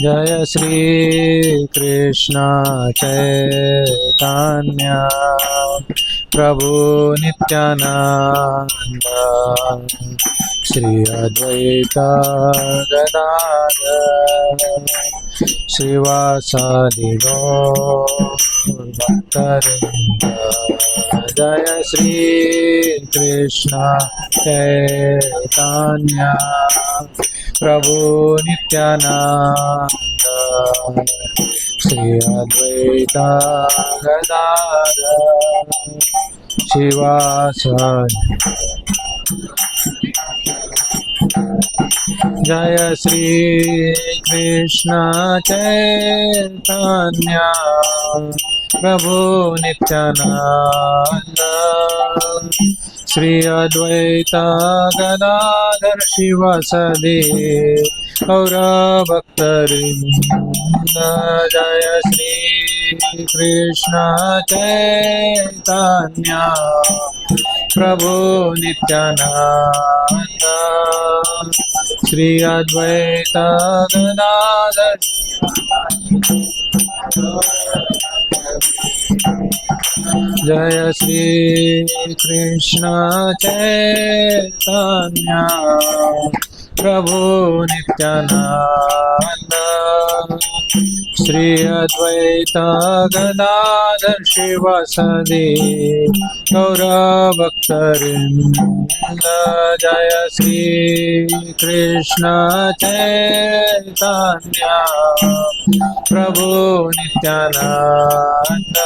जय श्री कृष्ण चैतन्य प्रभु नित्यानंद श्री अद्वैत गदाधर श्रीवासादि गौर भक्तवृंद। जय श्री कृष्ण चैतन्य प्रभु नित्यानंद श्री अद्वैत गदाधर शिवासादि। जय श्री कृष्ण चैतन्य प्रभु नित्यानंद श्री अद्वैत गदाधर शिवासादि गौर भक्तवृंद। जय श्री कृष्ण चैतन्य प्रभु नित्यानंद श्री अद्वैत गदाधर। जय श्री कृष्ण चैतन्य प्रभु नित्यानंद श्री अद्वैत गदाधर शिवासादि गौर भक्तवृंद। जय श्री कृष्ण चैतन्य प्रभु नित्यानंद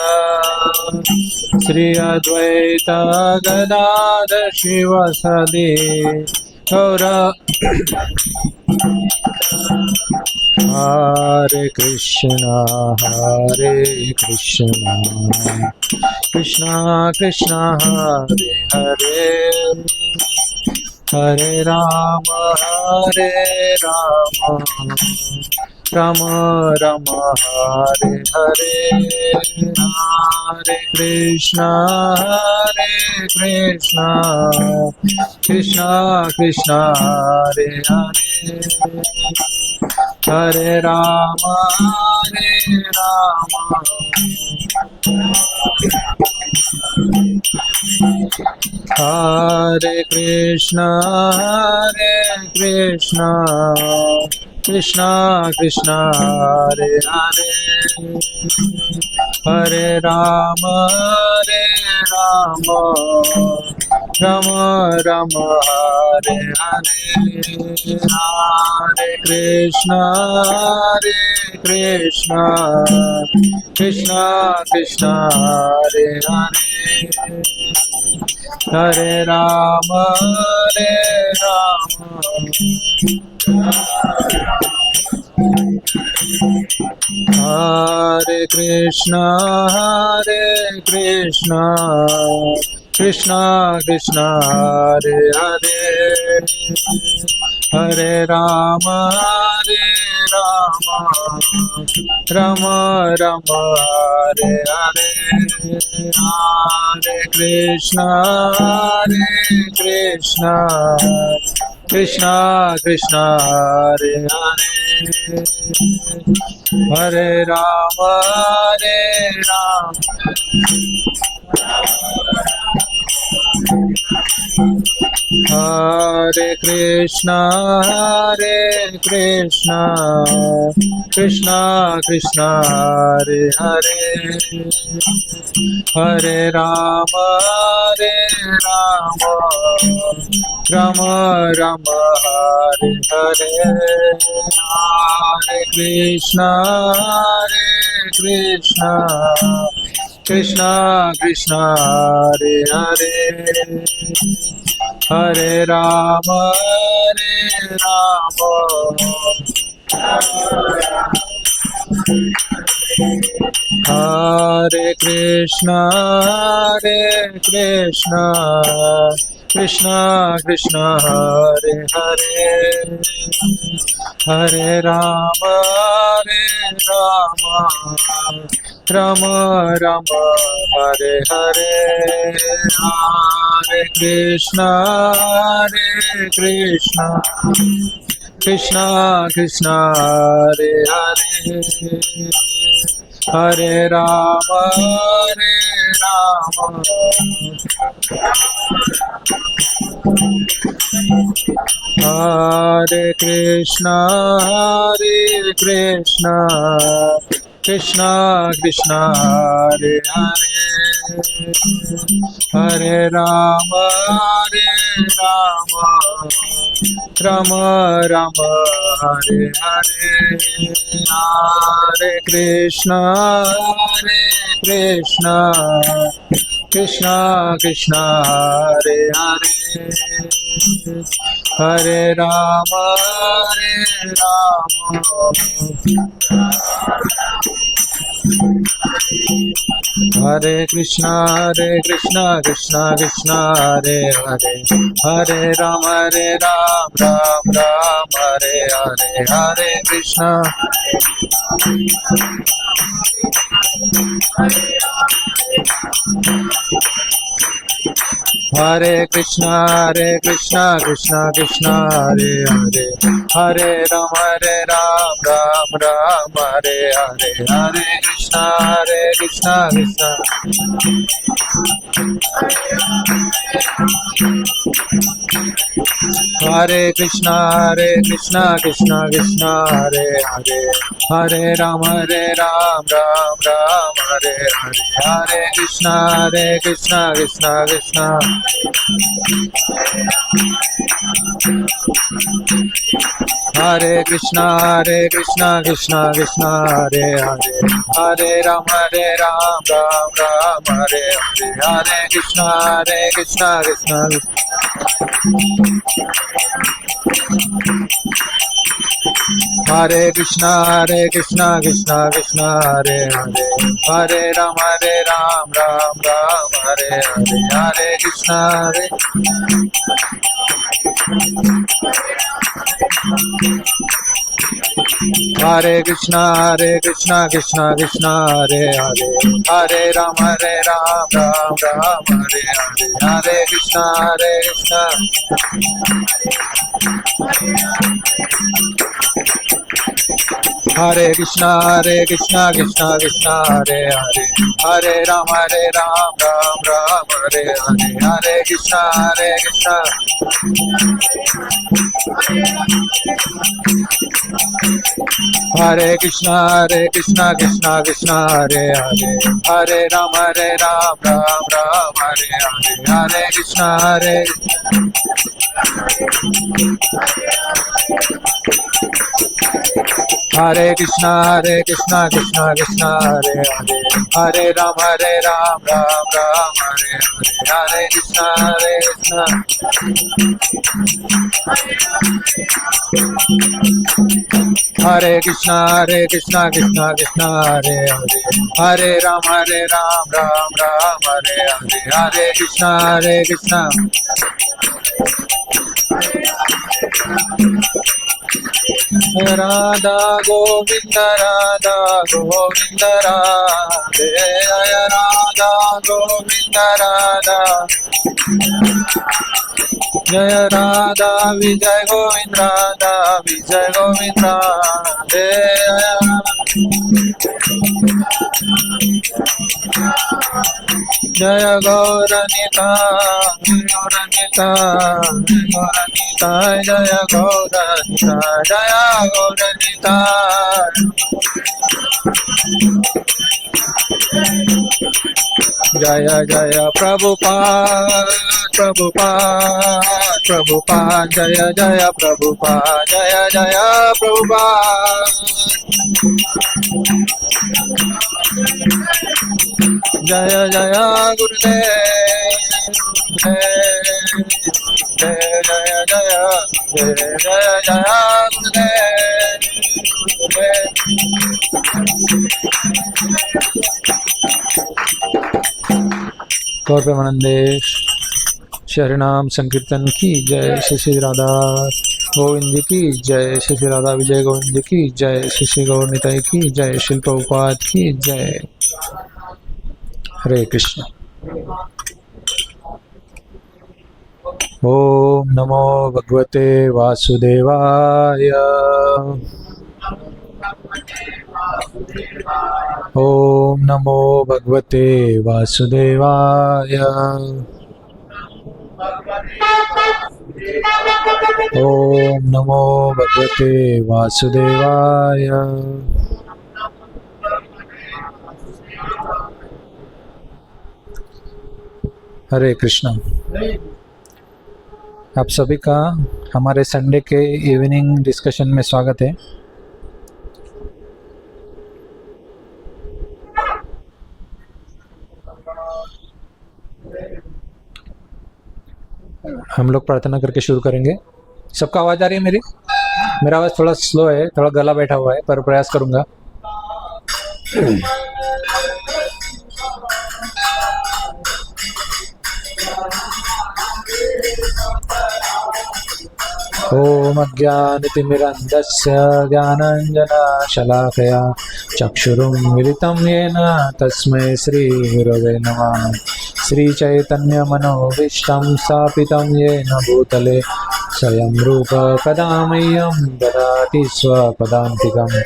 श्री अद्वैत गदाधर शिवासादि गौर। हरे कृष्ण कृष्ण कृष्ण हरे हरे हरे राम राम राम हरे हरे। हरे कृष्ण कृष्ण कृष्ण हरे हरे हरे राम हरे कृष्ण कृष्ण कृष्ण हरे हरे हरे राम राम राम हरे हरे। हरे कृष्ण कृष्ण कृष्ण हरे हरे हरे राम हरे कृष्ण कृष्ण कृष्ण हरे हरे हरे राम राम राम हरे हरे। हरे कृष्ण कृष्ण कृष्ण हरे हरे हरे राम हरे कृष्ण कृष्ण कृष्ण हरे हरे हरे राम राम राम हरे हरे। हरे कृष्ण कृष्ण कृष्ण हरे हरे हरे राम हरे कृष्ण कृष्ण कृष्ण हरे हरे हरे राम राम राम हरे हरे। हरे Krishna Krishna Krishna Hare Hare Hare Rama Hare Krishna Krishna Krishna Hare Hare Hare Rama Rama Rama Hare Hare Hare Krishna Krishna Krishna Hare Hare Hare Rama Hare Krishna Krishna Krishna Hare Hare Hare Rama Ram Ram Hare Hare Hare Krishna Hare Krishna Krishna Krishna Hare Hare Hare Rama Ram Ram Hare Hare Hare Krishna Krishna Hare Krishna Krishna Hare Hare Hare Rama Ram Ram Hare Hare Hare Krishna Krishna Hare Krishna Krishna Hare Hare Hare Rama Ram Ram Hare Hare Hare Krishna Hare Krishna Krishna Hare Hare Hare Rama Ram Ram Hare Hare Hare Krishna Hare Krishna Krishna Hare Hare Hare Rama Ram Ram Hare Hare Hare Krishna Hare Krishna Krishna Hare Hare Hare Rama Ram Ram Hare Hare Hare Krishna Hare Krishna Krishna Hare Hare Hare Rama Ram Ram Hare Hare Hare Krishna Hare Krishna Krishna Hare Hare Hare Rama Ram Ram Hare Hare Hare Krishna Hare Krishna Krishna Hare Hare Hare Rama Ram Ram Hare Hare Hare Krishna Radha Govinda Radhe Radha Govinda Radha Jaya Radha Vijay Govinda Radhe Jaya Gauranita Jaya Gauranita Jaya Jaya Prabhupada Jaya Jaya Prabhupada Jaya Jaya Prabhupada Jaya Jaya Gurudev Jaya Jaya Jaya Jaya Gurudev गौर प्रेमानंदे श्री नाम संकीर्तन की जय। श्री श्री राधा गोविंद की जय। श्री श्री राधा विजय गोविंद की जय। श्री श्री गौर निताई की जय। श्री प्रभुपाद की जय। हरे कृष्ण। ओम नमो भगवते वासुदेवाय। ओम नमो भगवते वासुदेवाय। ओम नमो भगवते वासुदेवाय। हरे कृष्णा। आप सभी का हमारे संडे के इवनिंग डिस्कशन में स्वागत है। हम लोग प्रार्थना करके शुरू करेंगे। सबका आवाज आ रही है मेरी? मेरा आवाज थोड़ा स्लो है, थोड़ा गला बैठा हुआ है, पर प्रयास करूंगा। ओम अज्ञानतिमिरन्धस्य ज्ञानाञ्जनशलाकया चक्षुरुन्मिलितं येन तस्मै श्रीगुरवे नमः। श्रीचैतन्यमनोभीष्टं स्थापितं येन भूतले स्वयं रूप कदा मह्यं ददाति स्वपदान्तिकम्।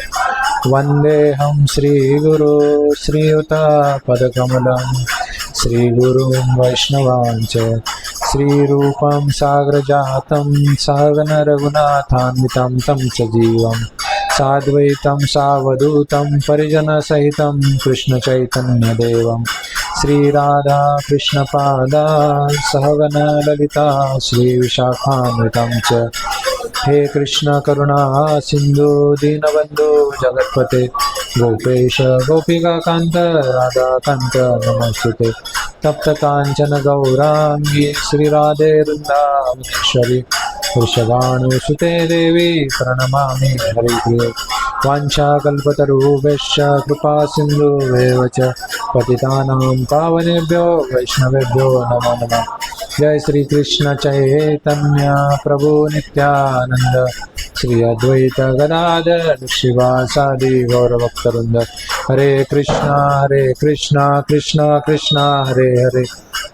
वन्देऽहं श्रीगुरो श्रीयुतपदकमलं श्रीगुरुं वैष्णवांच श्रीरूपं साग्रजातं सहगण रघुनाथान्वितं तं सजीवं साद्वैतं सावधूतं परिजनसहितं कृष्णचैतन्यदेवं श्रीराधा कृष्णपादा सहगण ललिता श्रीविशाखान्वितं च। हे कृष्ण करुणा सिंधु दीनबंधु जगत्पते गोपेश गोपिकाकांत राधाकांत नमस्ते। तप्त कांचन गौरांगी श्रीराधे वृंदावनेश्वरी वृषभानुसुते देवी प्रणमामि हरिप्रिये। वाञ्छाकल्पतरुभ्यश्च कृपा सिन्धुभ्येव च पतितानां पावनेभ्यो वैष्णवेभ्यो नमो नमः। जय श्री कृष्ण चैतन्य प्रभु नित्यानंद श्री अद्वैत गदाधर शिवासादि गौरभक्तवृंद। हरे कृष्णा कृष्णा कृष्णा हरे हरे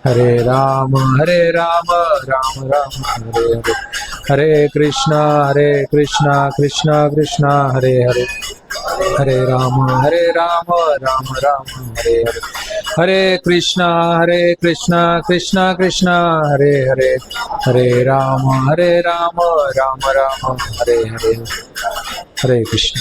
हरे राम राम राम हरे हरे। हरे कृष्णा कृष्णा कृष्णा हरे हरे हरे राम राम राम हरे हरे। हरे कृष्णा कृष्णा कृष्णा हरे हरे हरे राम राम राम हरे हरे। हरे कृष्ण।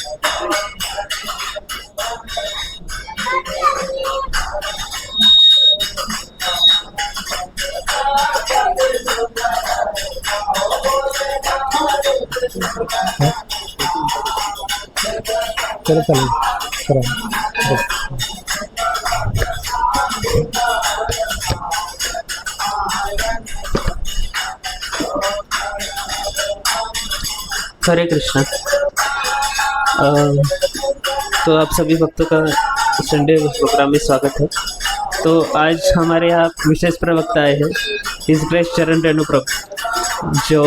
चलो चलो हरे कृष्णा। तो आप सभी भक्तों का संडे प्रोग्राम में स्वागत है। तो आज हमारे यहाँ विशेष प्रवक्ता आए हैं इस ग्रेस चरण रेणु प्रभु, जो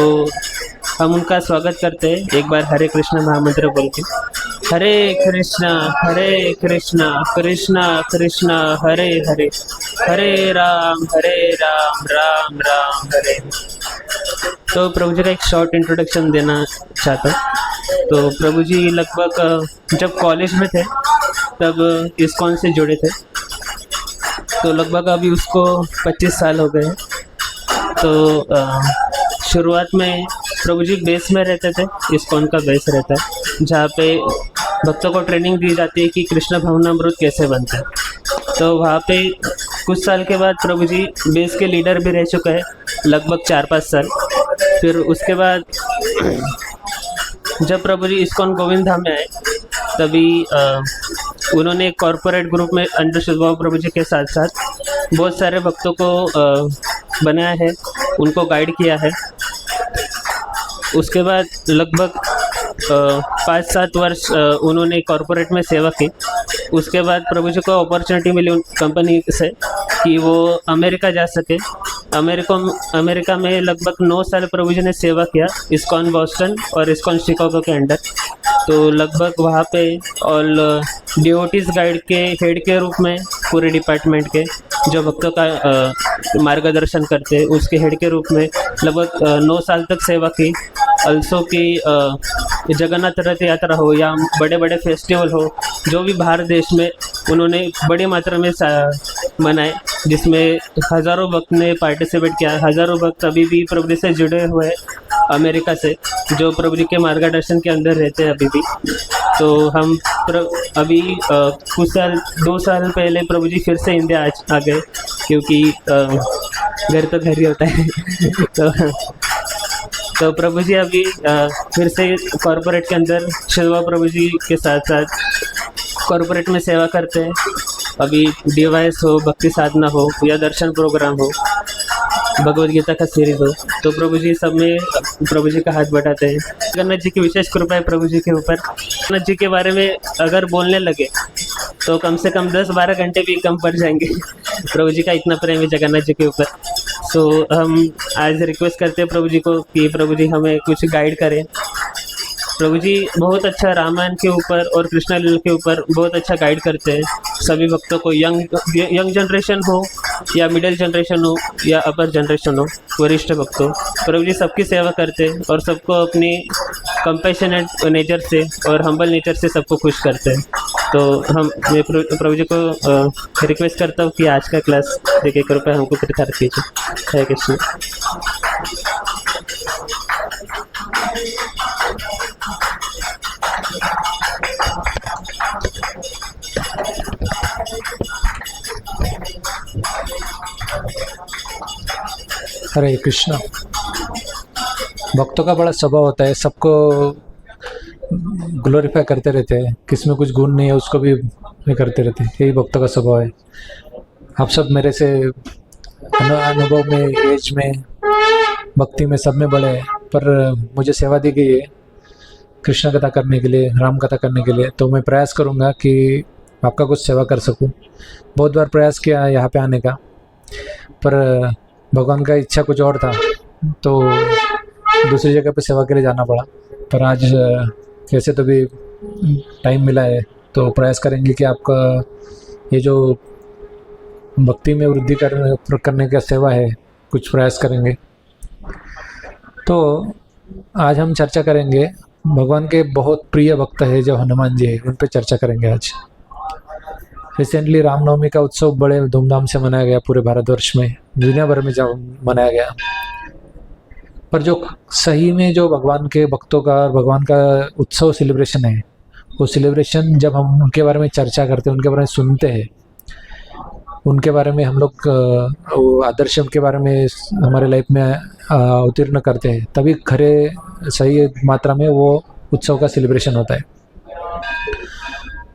हम उनका स्वागत करते हैं एक बार हरे कृष्णा महामंत्र बोल के। हरे कृष्णा कृष्णा कृष्णा हरे हरे हरे राम राम राम हरे। तो प्रभु जी का एक शॉर्ट इंट्रोडक्शन देना चाहता हूँ। तो प्रभु जी लगभग जब कॉलेज में थे तब इस्कॉन से जुड़े थे। तो लगभग अभी उसको 25 साल हो गए हैं। तो शुरुआत में प्रभु जी बेस में रहते थे, इस्कॉन का बेस रहता है जहाँ पे भक्तों को ट्रेनिंग दी जाती है कि कृष्ण भावनामृत कैसे बनता है। तो वहाँ पे कुछ साल के बाद प्रभु जी बेस के लीडर भी रह चुके हैं, लगभग 4-5 साल। फिर उसके बाद जब प्रभु जी इस्कॉन गोविंद धाम में आए तभी उन्होंने एक कॉरपोरेट ग्रुप में अंडर सुभाव प्रभु जी के साथ साथ बहुत सारे भक्तों को बनाया है, उनको गाइड किया है। उसके बाद लगभग 5-7 वर्ष उन्होंने कॉरपोरेट में सेवा की। उसके बाद प्रभु जी को अपॉर्चुनिटी मिली उन कंपनी से कि वो अमेरिका जा सके। अमेरिका में लगभग 9 साल प्रभु जी ने सेवा किया इस्कॉन बॉस्टन और इस्कॉन शिकागो के अंडर। तो लगभग वहाँ पे और डिवोटीज गाइड के हेड के रूप में पूरे डिपार्टमेंट के जो भक्तों का मार्गदर्शन करते हैं, उसके हेड के रूप में लगभग 9 साल तक सेवा की। अल्सो कि जगन्नाथ रथ यात्रा हो या बड़े बड़े फेस्टिवल हो, जो भी भारत देश में उन्होंने बड़ी मात्रा में मनाए, जिसमें हज़ारों भक्त ने पार्टिसिपेट किया। हज़ारों भक्त अभी भी प्रभु जी से जुड़े हुए हैं अमेरिका से, जो प्रभु जी के मार्गदर्शन के अंदर रहते हैं अभी भी। तो हम अभी कुछ साल 2 साल पहले प्रभु जी फिर से इंडिया आ गए, क्योंकि घर तो घर ही होता है। तो प्रभु जी अभी फिर से कॉरपोरेट के अंदर शिवा प्रभु जी के साथ साथ कॉरपोरेट में सेवा करते हैं। अभी डिवाइस हो, भक्ति साधना हो या दर्शन प्रोग्राम हो, भगवद गीता का सीरीज हो, तो प्रभु जी सब में प्रभु जी का हाथ बढ़ाते हैं। जगन्नाथ जी की विशेष कृपा है प्रभु जी के ऊपर। जगन्नाथ जी के बारे में अगर बोलने लगे तो कम से कम 10-12 घंटे भी कम पड़ जाएंगे। प्रभु जी का इतना प्रेम है जगन्नाथ जी के ऊपर। सो हम आज रिक्वेस्ट करते हैं प्रभु जी को कि प्रभु जी हमें कुछ गाइड करें। प्रभु जी बहुत अच्छा रामायण के ऊपर और कृष्ण लीला के ऊपर बहुत अच्छा गाइड करते हैं सभी भक्तों को, यंग जनरेशन हो या मिडिल जनरेशन हो या अपर जनरेशन हो, वरिष्ठ भक्तों। प्रभु जी सबकी सेवा करते हैं और सबको अपनी कंपैशनेट नेचर से और हम्बल नेचर से सबको खुश करते हैं। तो मैं प्रभु जी को रिक्वेस्ट करता हूँ कि आज का क्लास देखिए कृपया हमको प्रचार कीजिए। हरे कृष्ण। हरे कृष्णा। भक्तों का बड़ा स्वभाव होता है, सबको ग्लोरीफाई करते रहते हैं, किसमें कुछ गुण नहीं है उसको भी करते रहते हैं, यही भक्तों का स्वभाव है। आप सब मेरे से अनुभव में, एज में, भक्ति में, सब में बड़े हैं, पर मुझे सेवा दी गई है कृष्ण कथा करने के लिए, राम कथा करने के लिए। तो मैं प्रयास करूँगा कि आपका कुछ सेवा कर सकूँ। बहुत बार प्रयास किया यहाँ पे आने का, पर भगवान का इच्छा कुछ और था, तो दूसरी जगह पे सेवा के लिए जाना पड़ा। पर आज कैसे तो भी टाइम मिला है, तो प्रयास करेंगे कि आपका ये जो भक्ति में वृद्धि करने का सेवा है, कुछ प्रयास करेंगे। तो आज हम चर्चा करेंगे भगवान के बहुत प्रिय भक्त है जो हनुमान जी है, उन पर चर्चा करेंगे आज। रिसेंटली रामनवमी का उत्सव बड़े धूमधाम से मनाया गया पूरे भारतवर्ष में, दुनिया भर में जब मनाया गया। पर जो सही में जो भगवान के भक्तों का और भगवान का उत्सव सेलिब्रेशन है, वो सेलिब्रेशन जब हम उनके बारे में चर्चा करते हैं, उनके बारे में सुनते हैं, उनके बारे में हम लोग आदर्श के बारे में हमारे लाइफ में अवतीर्ण करते हैं, तभी खरे सही मात्रा में वो उत्सव का सेलिब्रेशन होता है।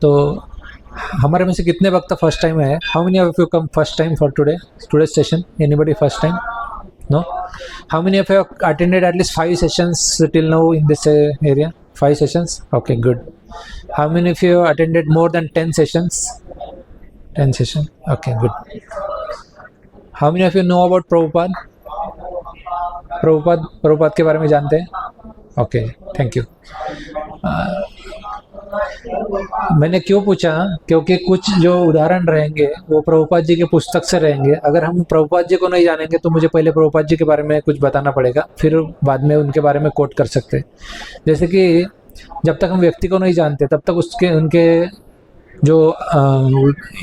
तो हमारे में से कितने भक्त फर्स्ट टाइम है? How many of you come first time for today session? Anybody first time? No? How many of you have attended at least 5 sessions till now in this area? 5 sessions? Okay, good. How many of you have attended more than 10 sessions? 10 sessions? Okay, good. How many of you know about Prabhupada? Prabhupada के बारे में जानते हैं? Okay, thank you. मैंने क्यों पूछा? क्योंकि कुछ जो उदाहरण रहेंगे वो प्रभुपाद जी के पुस्तक से रहेंगे। अगर हम प्रभुपाद जी को नहीं जानेंगे तो मुझे पहले प्रभुपाद जी के बारे में कुछ बताना पड़ेगा, फिर बाद में उनके बारे में कोट कर सकते हैं। जैसे कि जब तक हम व्यक्ति को नहीं जानते तब तक उनके जो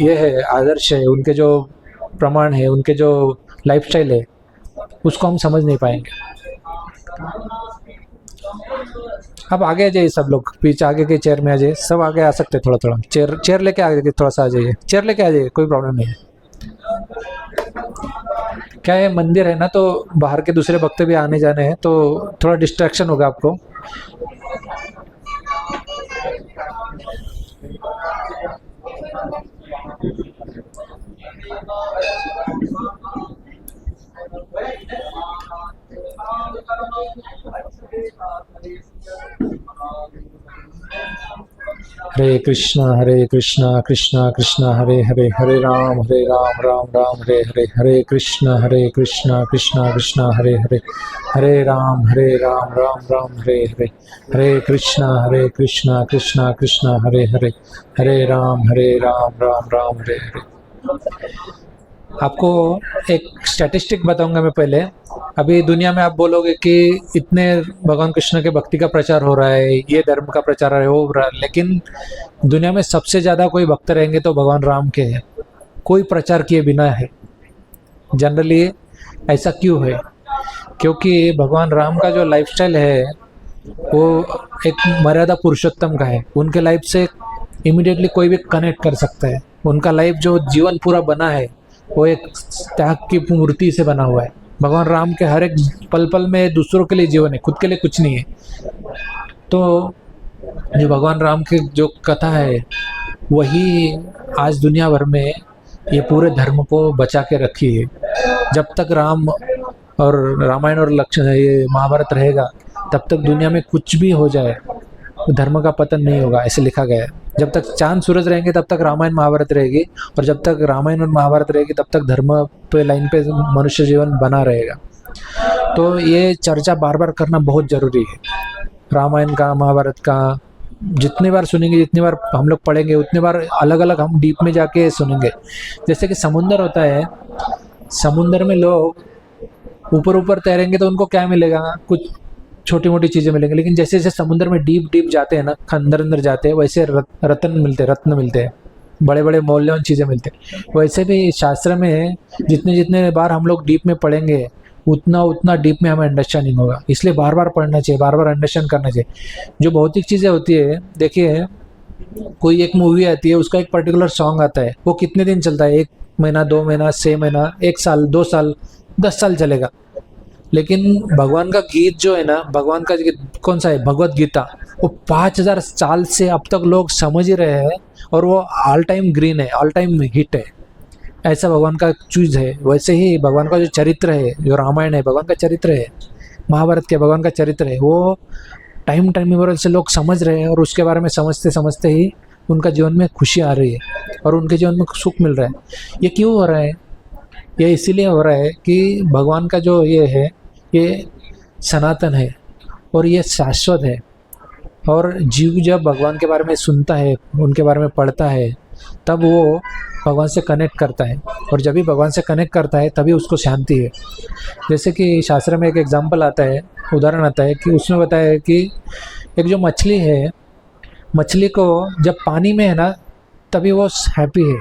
ये है आदर्श है, उनके जो प्रमाण है, उनके जो लाइफस्टाइल है, उसको हम समझ नहीं पाएंगे। अब आगे आ जाइए सब लोग, पीछे आगे के चेयर में आ जाइए, सब आगे आ सकते हैं। थोड़ा चेयर लेके आगे थोड़ा सा आ जाइए, चेयर लेके आ जाइए, कोई प्रॉब्लम नहीं है। क्या है, मंदिर है ना, तो बाहर के दूसरे भक्त भी आने जाने हैं, तो थोड़ा डिस्ट्रैक्शन होगा आपको। हरे कृष्णा कृष्णा कृष्णा हरे हरे, हरे राम राम राम हरे हरे, हरे कृष्णा कृष्णा कृष्णा हरे हरे, हरे राम राम राम हरे हरे, हरे कृष्णा कृष्णा कृष्णा हरे हरे, हरे राम राम राम हरे हरे। आपको एक स्टैटिस्टिक बताऊंगा मैं पहले। अभी दुनिया में आप बोलोगे कि इतने भगवान कृष्ण के भक्ति का प्रचार हो रहा है, ये धर्म का प्रचार है, हो रहा है, लेकिन दुनिया में सबसे ज़्यादा कोई भक्त रहेंगे तो भगवान राम के हैं, कोई प्रचार किए बिना है। जनरली ऐसा क्यों है? क्योंकि भगवान राम का जो लाइफस्टाइल है वो एक मर्यादा पुरुषोत्तम का है। उनके लाइफ से इमीडिएटली कोई भी कनेक्ट कर सकता है। उनका लाइफ जो जीवन पूरा बना है वो एक त्याग की मूर्ति से बना हुआ है। भगवान राम के हर एक पल पल में दूसरों के लिए जीवन है, खुद के लिए कुछ नहीं है। तो जो भगवान राम की जो कथा है वही आज दुनिया भर में ये पूरे धर्म को बचा के रखी है। जब तक राम और रामायण और लक्ष्मण ये महाभारत रहेगा तब तक दुनिया में कुछ भी हो जाए धर्म का पतन नहीं होगा, ऐसे लिखा गया है। जब तक चांद सूरज रहेंगे तब तक रामायण महाभारत रहेगी, और जब तक रामायण और महाभारत रहेगी तब तक धर्म पे लाइन पे मनुष्य जीवन बना रहेगा। तो ये चर्चा बार बार करना बहुत ज़रूरी है। रामायण का, महाभारत का जितनी बार सुनेंगे, जितनी बार हम लोग पढ़ेंगे, उतनी बार अलग अलग हम डीप में जाके सुनेंगे। जैसे कि समुंदर होता है, समुंदर में लोग ऊपर ऊपर तैरेंगे तो उनको क्या मिलेगा? कुछ छोटी मोटी चीज़ें मिलेंगी, लेकिन जैसे जैसे समुद्र में डीप डीप जाते हैं ना, अंदर अंदर जाते हैं, वैसे रत्न मिलते हैं, बड़े बड़े मूल्यवान चीज़ें मिलते हैं। वैसे भी शास्त्र में जितने जितने बार हम लोग डीप में पढ़ेंगे उतना उतना डीप में हमें अंडरस्टैंडिंग होगा। इसलिए बार बार पढ़ना चाहिए, बार बार अंडरस्टैंड करना चाहिए। जो भौतिक चीज़ें होती है, देखिए कोई एक मूवी आती है, उसका एक पर्टिकुलर सॉन्ग आता है, वो कितने दिन चलता है? 1 महीना, 2 महीना, 6 महीना, 1 साल, 2 साल, 10 साल चलेगा। लेकिन भगवान का गीत जो है ना, भगवान का गीत कौन सा है? भगवत गीता। वो 5000 साल से अब तक लोग समझ ही रहे हैं, और वो ऑल टाइम ग्रीन है, ऑल टाइम हिट है। ऐसा भगवान का चीज़ है। वैसे ही भगवान का जो चरित्र है, जो रामायण है भगवान का चरित्र है, महाभारत के भगवान का चरित्र है, वो टाइम मेमोरियल से लोग समझ रहे हैं, और उसके बारे में समझते समझते ही उनका जीवन में खुशी आ रही है और उनके जीवन में सुख मिल रहा है। ये क्यों हो रहा है? ये इसीलिए हो रहा है कि भगवान का जो ये है, ये सनातन है और ये शाश्वत है। और जीव जब भगवान के बारे में सुनता है, उनके बारे में पढ़ता है, तब वो भगवान से कनेक्ट करता है, और जब भी भगवान से कनेक्ट करता है तभी उसको शांति है। जैसे कि शास्त्र में एक एग्जाम्पल आता है, उदाहरण आता है कि उसमें बताया है कि एक जो मछली है, मछली को जब पानी में है ना तभी वो हैप्पी है।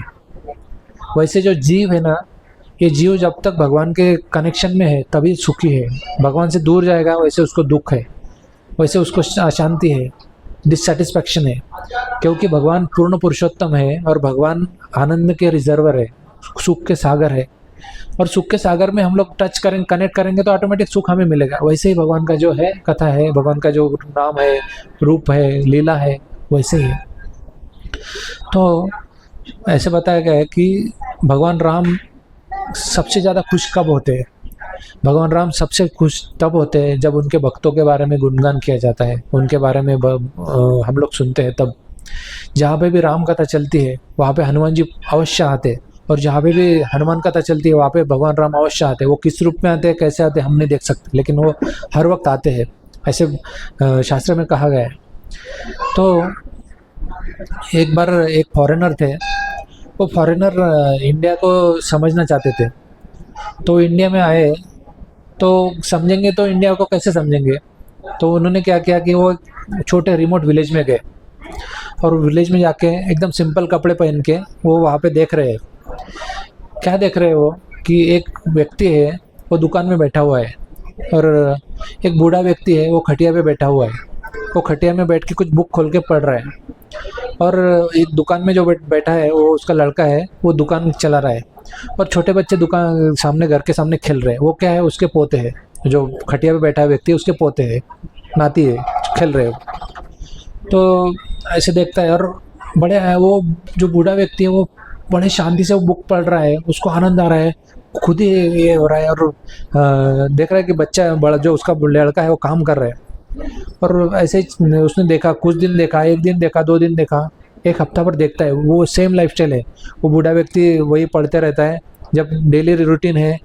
वैसे जो जीव है ना, ये जीव जब तक भगवान के कनेक्शन में है तभी सुखी है। भगवान से दूर जाएगा वैसे उसको दुख है, वैसे उसको अशांति है, डिससेटिस्फैक्शन है। क्योंकि भगवान पूर्ण पुरुषोत्तम है और भगवान आनंद के रिजर्वर है, सुख के सागर है। और सुख के सागर में हम लोग टच करेंगे, कनेक्ट करेंगे तो ऑटोमेटिक सुख हमें मिलेगा। वैसे ही भगवान का जो है कथा है, भगवान का जो नाम है, रूप है, लीला है, वैसे ही है। तो ऐसे बताया गया है कि भगवान राम सबसे ज़्यादा खुश कब होते हैं? भगवान राम सबसे खुश तब होते हैं जब उनके भक्तों के बारे में गुणगान किया जाता है, उनके बारे में हम लोग सुनते हैं। तब जहाँ पे भी राम कथा चलती है वहाँ पे हनुमान जी अवश्य आते हैं, और जहाँ पे भी हनुमान कथा चलती है वहाँ पे भगवान राम अवश्य आते हैं। वो किस रूप में आते हैं, कैसे आते हैं, हम नहीं देख सकते, लेकिन वो हर वक्त आते हैं, ऐसे शास्त्र में कहा गया है। तो एक बार एक फॉरेनर थे, वो फॉरेनर इंडिया को समझना चाहते थे। तो इंडिया में आए तो समझेंगे, तो इंडिया को कैसे समझेंगे? तो उन्होंने क्या किया कि वो छोटे रिमोट विलेज में गए, और विलेज में जाके एकदम सिंपल कपड़े पहन के वो वहाँ पे देख रहे हैं। क्या देख रहे हो कि एक व्यक्ति है वो दुकान में बैठा हुआ है, और एक बूढ़ा व्यक्ति है वो खटिया पे बैठा हुआ है। वो खटिया में बैठ के कुछ बुक खोल के पढ़ रहा है, और एक दुकान में जो बैठा है वो उसका लड़का है, वो दुकान चला रहा है। और छोटे बच्चे दुकान सामने, घर के सामने खेल रहे हैं। वो क्या है? उसके पोते हैं। जो खटिया पे बैठा है व्यक्ति, उसके पोते हैं, नाती है, खेल रहे हो। तो ऐसे देखता है, और बड़े वो जो बूढ़ा व्यक्ति है वो बड़े शांति से वो बुक पढ़ रहा है, उसको आनंद आ रहा है, खुद ही ये हो रहा है। और देख रहा है कि बच्चा बड़ा जो उसका लड़का है वो काम कर रहा है। और ऐसे ही उसने देखा, कुछ दिन देखा, 1 दिन देखा, 2 दिन देखा, 1 हफ्ता पर देखता है, वो सेम लाइफस्टाइल है। वो बूढ़ा व्यक्ति वही पढ़ते रहता है, जब डेली रूटीन है,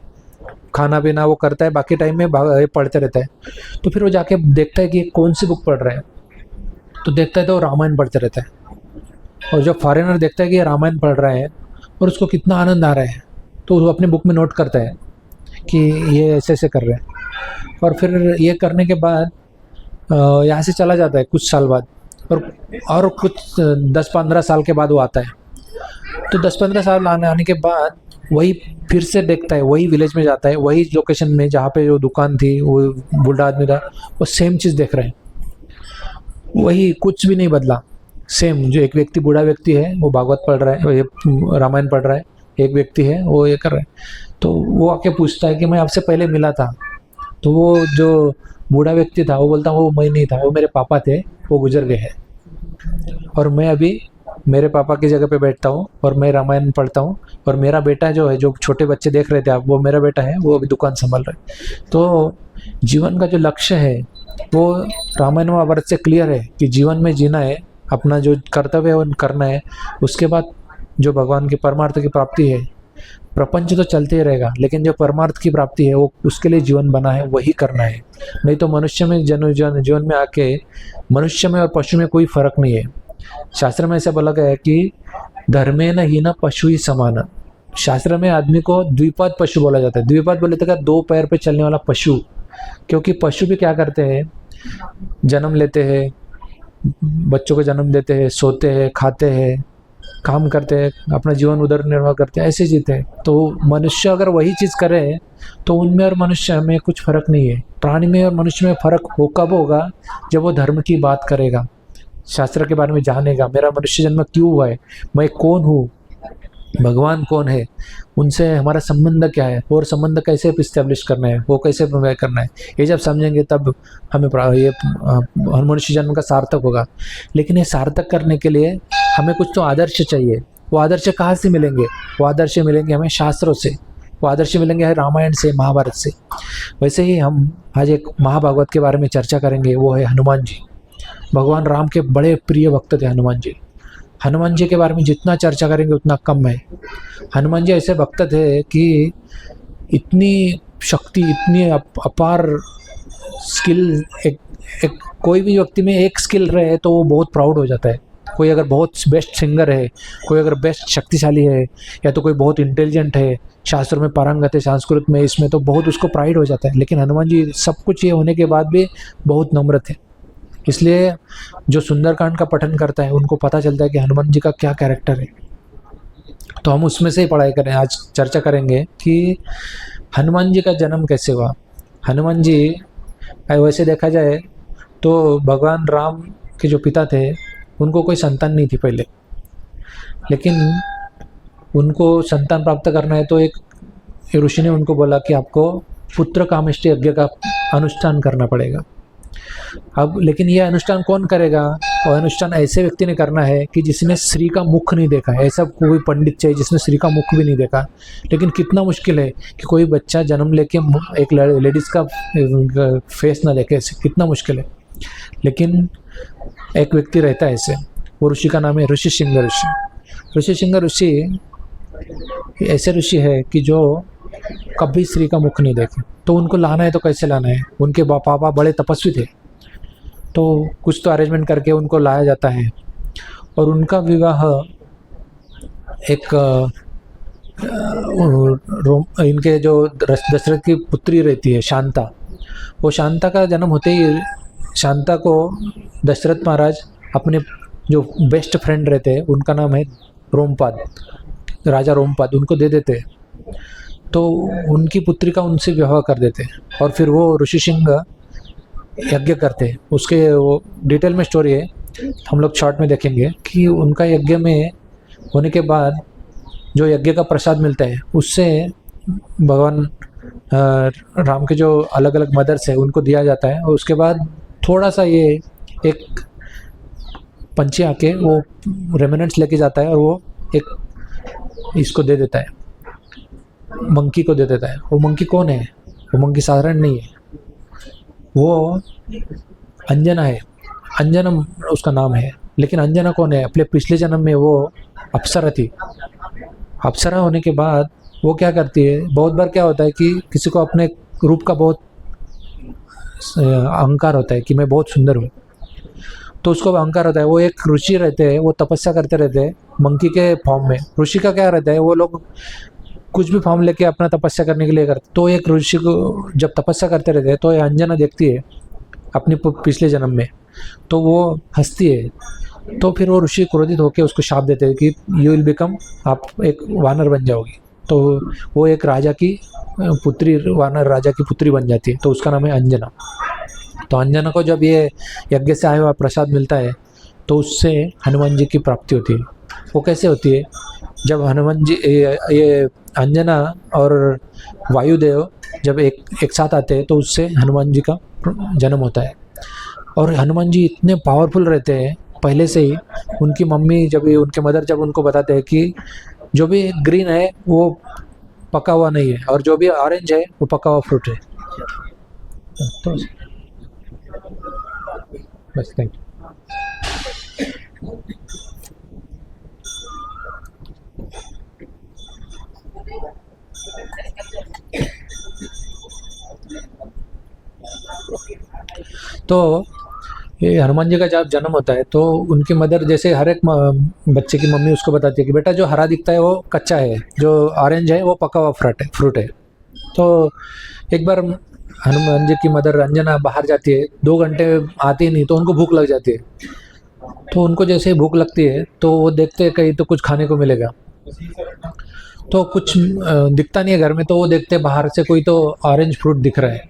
खाना पीना वो करता है, बाकी टाइम में पढ़ते रहता है। तो फिर वो जाके देखता है कि कौन सी बुक पढ़ रहा है, तो देखता है तो रामायण पढ़ते रहता है। और जो फॉरेनर देखता है कि ये रामायण पढ़ रहा है, और उसको कितना आनंद आ रहा है, तो वो अपने बुक में नोट करता है कि ये ऐसे ऐसे कर रहे हैं। और फिर ये करने के बाद यहाँ से चला जाता है कुछ साल बाद, और कुछ 10-15 साल के बाद वो आता है। तो 10-15 साल आने के बाद वही फिर से देखता है, वही विलेज में जाता है, वही लोकेशन में जहाँ पे जो दुकान थी, वो बूढ़ा आदमी था, वो सेम चीज़ देख रहे हैं, वही, कुछ भी नहीं बदला, सेम। जो एक व्यक्ति, बूढ़ा व्यक्ति है, वो भागवत पढ़ रहा है, ये रामायण पढ़ रहा है, एक व्यक्ति है वो ये कर रहा है। तो वो आके पूछता है कि मैं आपसे पहले मिला था। तो वो जो बूढ़ा व्यक्ति था वो बोलता वो मैं नहीं था, वो मेरे पापा थे, वो गुजर गए हैं, और मैं अभी मेरे पापा की जगह पे बैठता हूँ और मैं रामायण पढ़ता हूँ, और मेरा बेटा जो है, जो छोटे बच्चे देख रहे थे आप, वो मेरा बेटा है, वो अभी दुकान संभाल रहा है। तो जीवन का जो लक्ष्य है वो रामायण महाभारत से क्लियर है कि जीवन में जीना है, अपना जो कर्तव्य है वो करना है, उसके बाद जो भगवान की परमार्थ की प्राप्ति है। प्रपंच तो चलते ही रहेगा, लेकिन जो परमार्थ की प्राप्ति है वो उसके लिए जीवन बना है, वही करना है। नहीं तो मनुष्य में जीवन में आके मनुष्य में और पशु में कोई फर्क नहीं है। शास्त्र में ऐसा बोला गया है कि धर्मेण हीन पशु ही समान। शास्त्र में आदमी को द्विपाद पशु बोला जाता है। द्विपाद बोले तो क्या, 2 पैर पे चलने वाला पशु। क्योंकि पशु भी क्या करते हैं, जन्म लेते हैं, बच्चों को जन्म देते हैं, सोते हैं, खाते हैं, काम करते हैं, अपना जीवन उधर निर्वाह करते हैं, ऐसे जीते हैं। तो मनुष्य अगर वही चीज़ करे तो उनमें और मनुष्य में कुछ फर्क नहीं है। प्राणी में और मनुष्य में फर्क कब होगा, जब वो धर्म की बात करेगा, शास्त्र के बारे में जानेगा, मेरा मनुष्य जन्म क्यों हुआ है, मैं कौन हूँ, भगवान कौन है, उनसे हमारा संबंध क्या है, और संबंध कैसे इस्टेब्लिश करना है, वो कैसे प्रवाह करना है, ये जब समझेंगे तब हमें ये मनुष्य जन्म का सार्थक होगा। लेकिन ये सार्थक करने के लिए हमें कुछ तो आदर्श चाहिए। वो आदर्श कहाँ से मिलेंगे? वो आदर्श मिलेंगे हमें शास्त्रों से, वो आदर्श मिलेंगे रामायण से, महाभारत से। वैसे ही हम आज एक महाभागवत के बारे में चर्चा करेंगे, वो है हनुमान जी। भगवान राम के बड़े प्रिय भक्त थे हनुमान जी। हनुमान जी के बारे में जितना चर्चा करेंगे उतना कम है। हनुमान जी ऐसे भक्त थे कि इतनी शक्ति, इतनी अपार स्किल, एक कोई भी व्यक्ति में एक स्किल रहे तो वो बहुत प्राउड हो जाता है। कोई अगर बहुत बेस्ट सिंगर है, कोई अगर बेस्ट शक्तिशाली है, या तो कोई बहुत इंटेलिजेंट है, शास्त्रों में पारंगत है, संस्कृत में, इसमें, तो बहुत उसको प्राइड हो जाता है। लेकिन हनुमान जी सब कुछ ये होने के बाद भी बहुत नम्र थे। इसलिए जो सुंदरकांड का पठन करता है उनको पता चलता है कि हनुमान जी का क्या कैरेक्टर है। तो हम उसमें से ही पढ़ाई करें, आज चर्चा करेंगे कि हनुमान जी का जन्म कैसे हुआ। हनुमान जी वैसे देखा जाए तो भगवान राम के जो पिता थे उनको कोई संतान नहीं थी पहले, लेकिन उनको संतान प्राप्त करना है तो एक ऋषि ने उनको बोला कि आपको पुत्र कामेष्टि यज्ञ का अनुष्ठान करना पड़ेगा। अब लेकिन ये अनुष्ठान कौन करेगा? और अनुष्ठान ऐसे व्यक्ति ने करना है कि जिसने स्त्री का मुख नहीं देखा है। ऐसा कोई पंडित चाहिए जिसने स्त्री का मुख भी नहीं देखा। लेकिन कितना मुश्किल है कि कोई बच्चा जन्म लेके एक लेडीज़ का फेस ना देखे, ऐसे कितना मुश्किल है। लेकिन एक व्यक्ति रहता है ऐसे, वो ऋषि का नाम है ऋषिशृंग ऋषि। ऋषिशृंग ऋषि ऐसे ऋषि है कि जो कभी स्त्री का मुख नहीं देखे। तो उनको लाना है तो कैसे लाना है? उनके पापा बड़े तपस्वी थे, तो कुछ तो अरेंजमेंट करके उनको लाया जाता है। और उनका विवाह एक इनके जो दशरथ की पुत्री रहती है शांता, वो शांता का जन्म होते ही शांता को दशरथ महाराज अपने जो बेस्ट फ्रेंड रहते हैं, उनका नाम है रोमपाद, राजा रोमपाद, उनको दे देते हैं। तो उनकी पुत्री का उनसे विवाह कर देते हैं और फिर वो ऋषिशृंग यज्ञ करते हैं। उसके वो डिटेल में स्टोरी है, हम लोग शॉर्ट में देखेंगे कि उनका यज्ञ में होने के बाद जो यज्ञ का प्रसाद मिलता है उससे भगवान राम के जो अलग अलग मदर्स है उनको दिया जाता है। और उसके बाद थोड़ा सा ये एक पंछी आके वो रेमिनेंट्स लेके जाता है और वो एक इसको दे देता है, मंकी को दे देता है। वो मंकी कौन है? वो मंकी साधारण नहीं है, वो अंजना है। अंजना उसका नाम है। लेकिन अंजना कौन है? अपने पिछले जन्म में वो अप्सरा थी। अप्सरा होने के बाद वो क्या करती है, बहुत बार क्या होता है कि किसी को अपने रूप का बहुत अहंकार होता है कि मैं बहुत सुंदर हूँ। तो उसको अहंकार होता है। वो एक ऋषि रहते हैं, वो तपस्या करते रहते हैं मंकी के फॉर्म में। ऋषि का क्या रहता है, वो लोग कुछ भी फॉर्म लेके अपना तपस्या करने के लिए करते। तो एक ऋषि को जब तपस्या करते रहते हैं तो ये अंजना देखती है अपने पिछले जन्म में, तो वो हंसती है। तो फिर वो ऋषि क्रोधित होकर उसको शाप देते हैं कि यू विल बिकम, आप एक वानर बन जाओगी। तो वो एक राजा की पुत्री, वानर राजा की पुत्री बन जाती है। तो उसका नाम है अंजना। तो अंजना को जब ये यज्ञ से आया हुआ प्रसाद मिलता है तो उससे हनुमान जी की प्राप्ति होती है। वो कैसे होती है, जब हनुमान जी ये अंजना और वायुदेव जब एक साथ आते हैं तो उससे हनुमान जी का जन्म होता है। और हनुमान जी इतने पावरफुल रहते हैं पहले से ही। उनकी मम्मी जब उनके मदर जब उनको बताते हैं कि जो भी ग्रीन है वो पका हुआ नहीं है और जो भी ऑरेंज है वो पका हुआ फ्रूट है। तो बस थैंक यू। तो ये हनुमान जी का जब जन्म होता है तो उनकी मदर, जैसे हर एक बच्चे की मम्मी उसको बताती है कि बेटा जो हरा दिखता है वो कच्चा है, जो ऑरेंज है वो पका हुआ फ्रूट है। तो एक बार हनुमान जी की मदर अंजना बाहर जाती है, 2 घंटे आती नहीं तो उनको भूख लग जाती है। तो उनको जैसे ही भूख लगती है तो वो देखते हैं कहीं तो कुछ खाने को मिलेगा। तो कुछ दिखता नहीं है घर में, तो वो देखते हैं बाहर से कोई तो ऑरेंज फ्रूट दिख रहा है।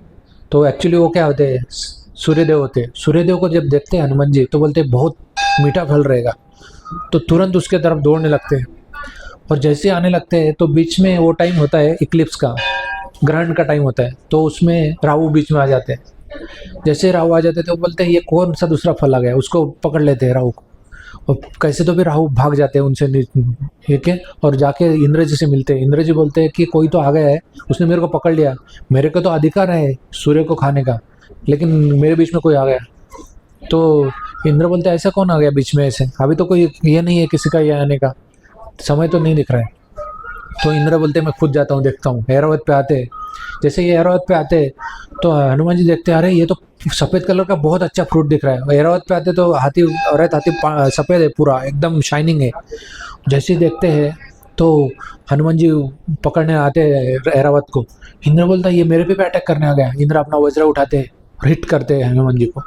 तो एक्चुअली वो क्या होते हैं, सूर्यदेव होते हैं। सूर्यदेव को जब देखते हैं हनुमान जी तो बोलते हैं बहुत मीठा फल रहेगा, तो तुरंत उसके तरफ दौड़ने लगते हैं। और जैसे आने लगते हैं तो बीच में वो टाइम होता है इक्लिप्स का, ग्रहण का टाइम होता है। तो उसमें राहु बीच में आ जाते हैं। जैसे राहु आ जाते हैं तो बोलते हैं ये कौन सा दूसरा फल आ गया, उसको पकड़ लेते हैं राहु को। और कैसे तो भी राहु भाग जाते हैं उनसे, ठीक है, और जाके इंद्र जी से मिलते हैं। इंद्र जी बोलते हैं कि कोई तो आ गया है, उसने मेरे को पकड़ लिया, मेरे को तो अधिकार है सूर्य को खाने का, लेकिन मेरे बीच में कोई आ गया। तो इंद्र बोलते हैं ऐसा कौन आ गया बीच में, ऐसे अभी तो कोई ये नहीं है किसी का ये आने का, समय तो नहीं दिख रहा है। तो इंद्र बोलते हैं मैं खुद जाता हूँ, देखता हूँ। ऐरावत पे आते हैं। जैसे ये ऐरावत पे आते हैं तो हनुमान जी देखते हैं अरे ये तो सफ़ेद कलर का बहुत अच्छा फ्रूट दिख रहा है। ऐरावत पे आते तो हाथी, औरत हाथी सफ़ेद है, पूरा एकदम शाइनिंग है। जैसे ही देखते हैं तो हनुमान जी पकड़ने आते हैं ऐरावत को। इंद्र बोलता है ये मेरे पे अटैक करने आ गया। इंद्र अपना वज्र उठाते हैं और हिट करते हैं हनुमान जी को।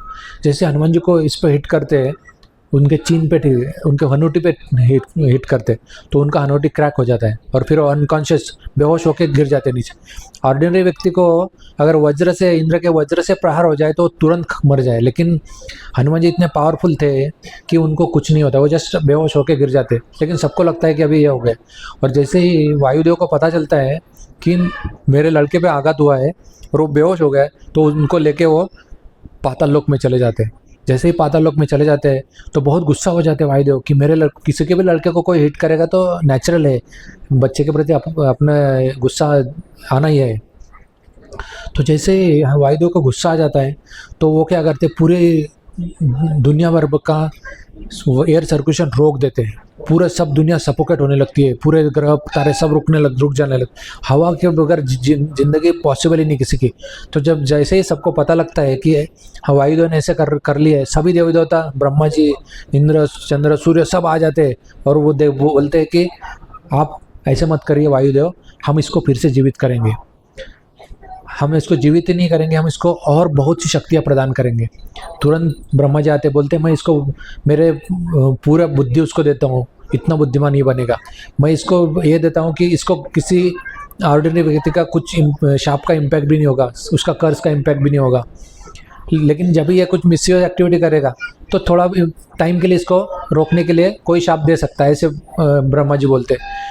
जैसे हनुमान जी को इस पे हिट करते हैं, उनके चीन पे, उनके हनोटी पे हिट करते तो उनका हनोटी क्रैक हो जाता है और फिर वो अनकॉन्शियस बेहोश होकर गिर जाते नीचे। ऑर्डिनरी व्यक्ति को अगर वज्र से, इंद्र के वज्र से प्रहार हो जाए तो तुरंत मर जाए, लेकिन हनुमान जी इतने पावरफुल थे कि उनको कुछ नहीं होता, वो जस्ट बेहोश होकर गिर जाते। लेकिन सबको लगता है कि अभी ये हो गए। और जैसे ही वायुदेव को पता चलता है कि मेरे लड़के पे आघात हुआ है और वो बेहोश हो गए, तो उनको लेके वो पाताल लोक में चले जाते हैं। जैसे ही पाताल लोक में चले जाते हैं तो बहुत गुस्सा हो जाते हैं वायुदेव कि मेरे किसी के भी लड़के को कोई हिट करेगा तो नेचुरल है, बच्चे के प्रति अपना गुस्सा आना ही है। तो जैसे ही वायुदेव को गुस्सा आ जाता है तो वो क्या करते, पूरे दुनिया भर का एयर सर्कुलेशन रोक देते हैं। पूरा सब दुनिया सफोकेट होने लगती है, पूरे ग्रह तारे सब रुक जाने लगते। हवा के बगैर जिंदगी पॉसिबल ही नहीं किसी की। तो जब जैसे ही सबको पता लगता है कि वायुदेव ने ऐसे कर लिया है, सभी देवी देवता, ब्रह्मा जी, इंद्र, चंद्र, सूर्य सब आ जाते हैं और वो बोलते हैं कि आप ऐसे मत करिए वायुदेव, हम इसको फिर से जीवित करेंगे। हम इसको जीवित ही नहीं करेंगे, हम इसको और बहुत सी शक्तियाँ प्रदान करेंगे। तुरंत ब्रह्मा जी आते, बोलते हैं मैं इसको मेरे पूरा बुद्धि उसको देता हूँ, इतना बुद्धिमान ये बनेगा। मैं इसको ये देता हूँ कि इसको किसी ऑर्डिनरी व्यक्ति का कुछ शाप का इम्पैक्ट भी नहीं होगा, उसका कर्ज का इम्पैक्ट भी नहीं होगा। लेकिन जब भी ये कुछ मिसयूज एक्टिविटी करेगा तो थोड़ा टाइम के लिए इसको रोकने के लिए कोई शाप दे सकता है, ऐसे ब्रह्मा जी बोलते हैं।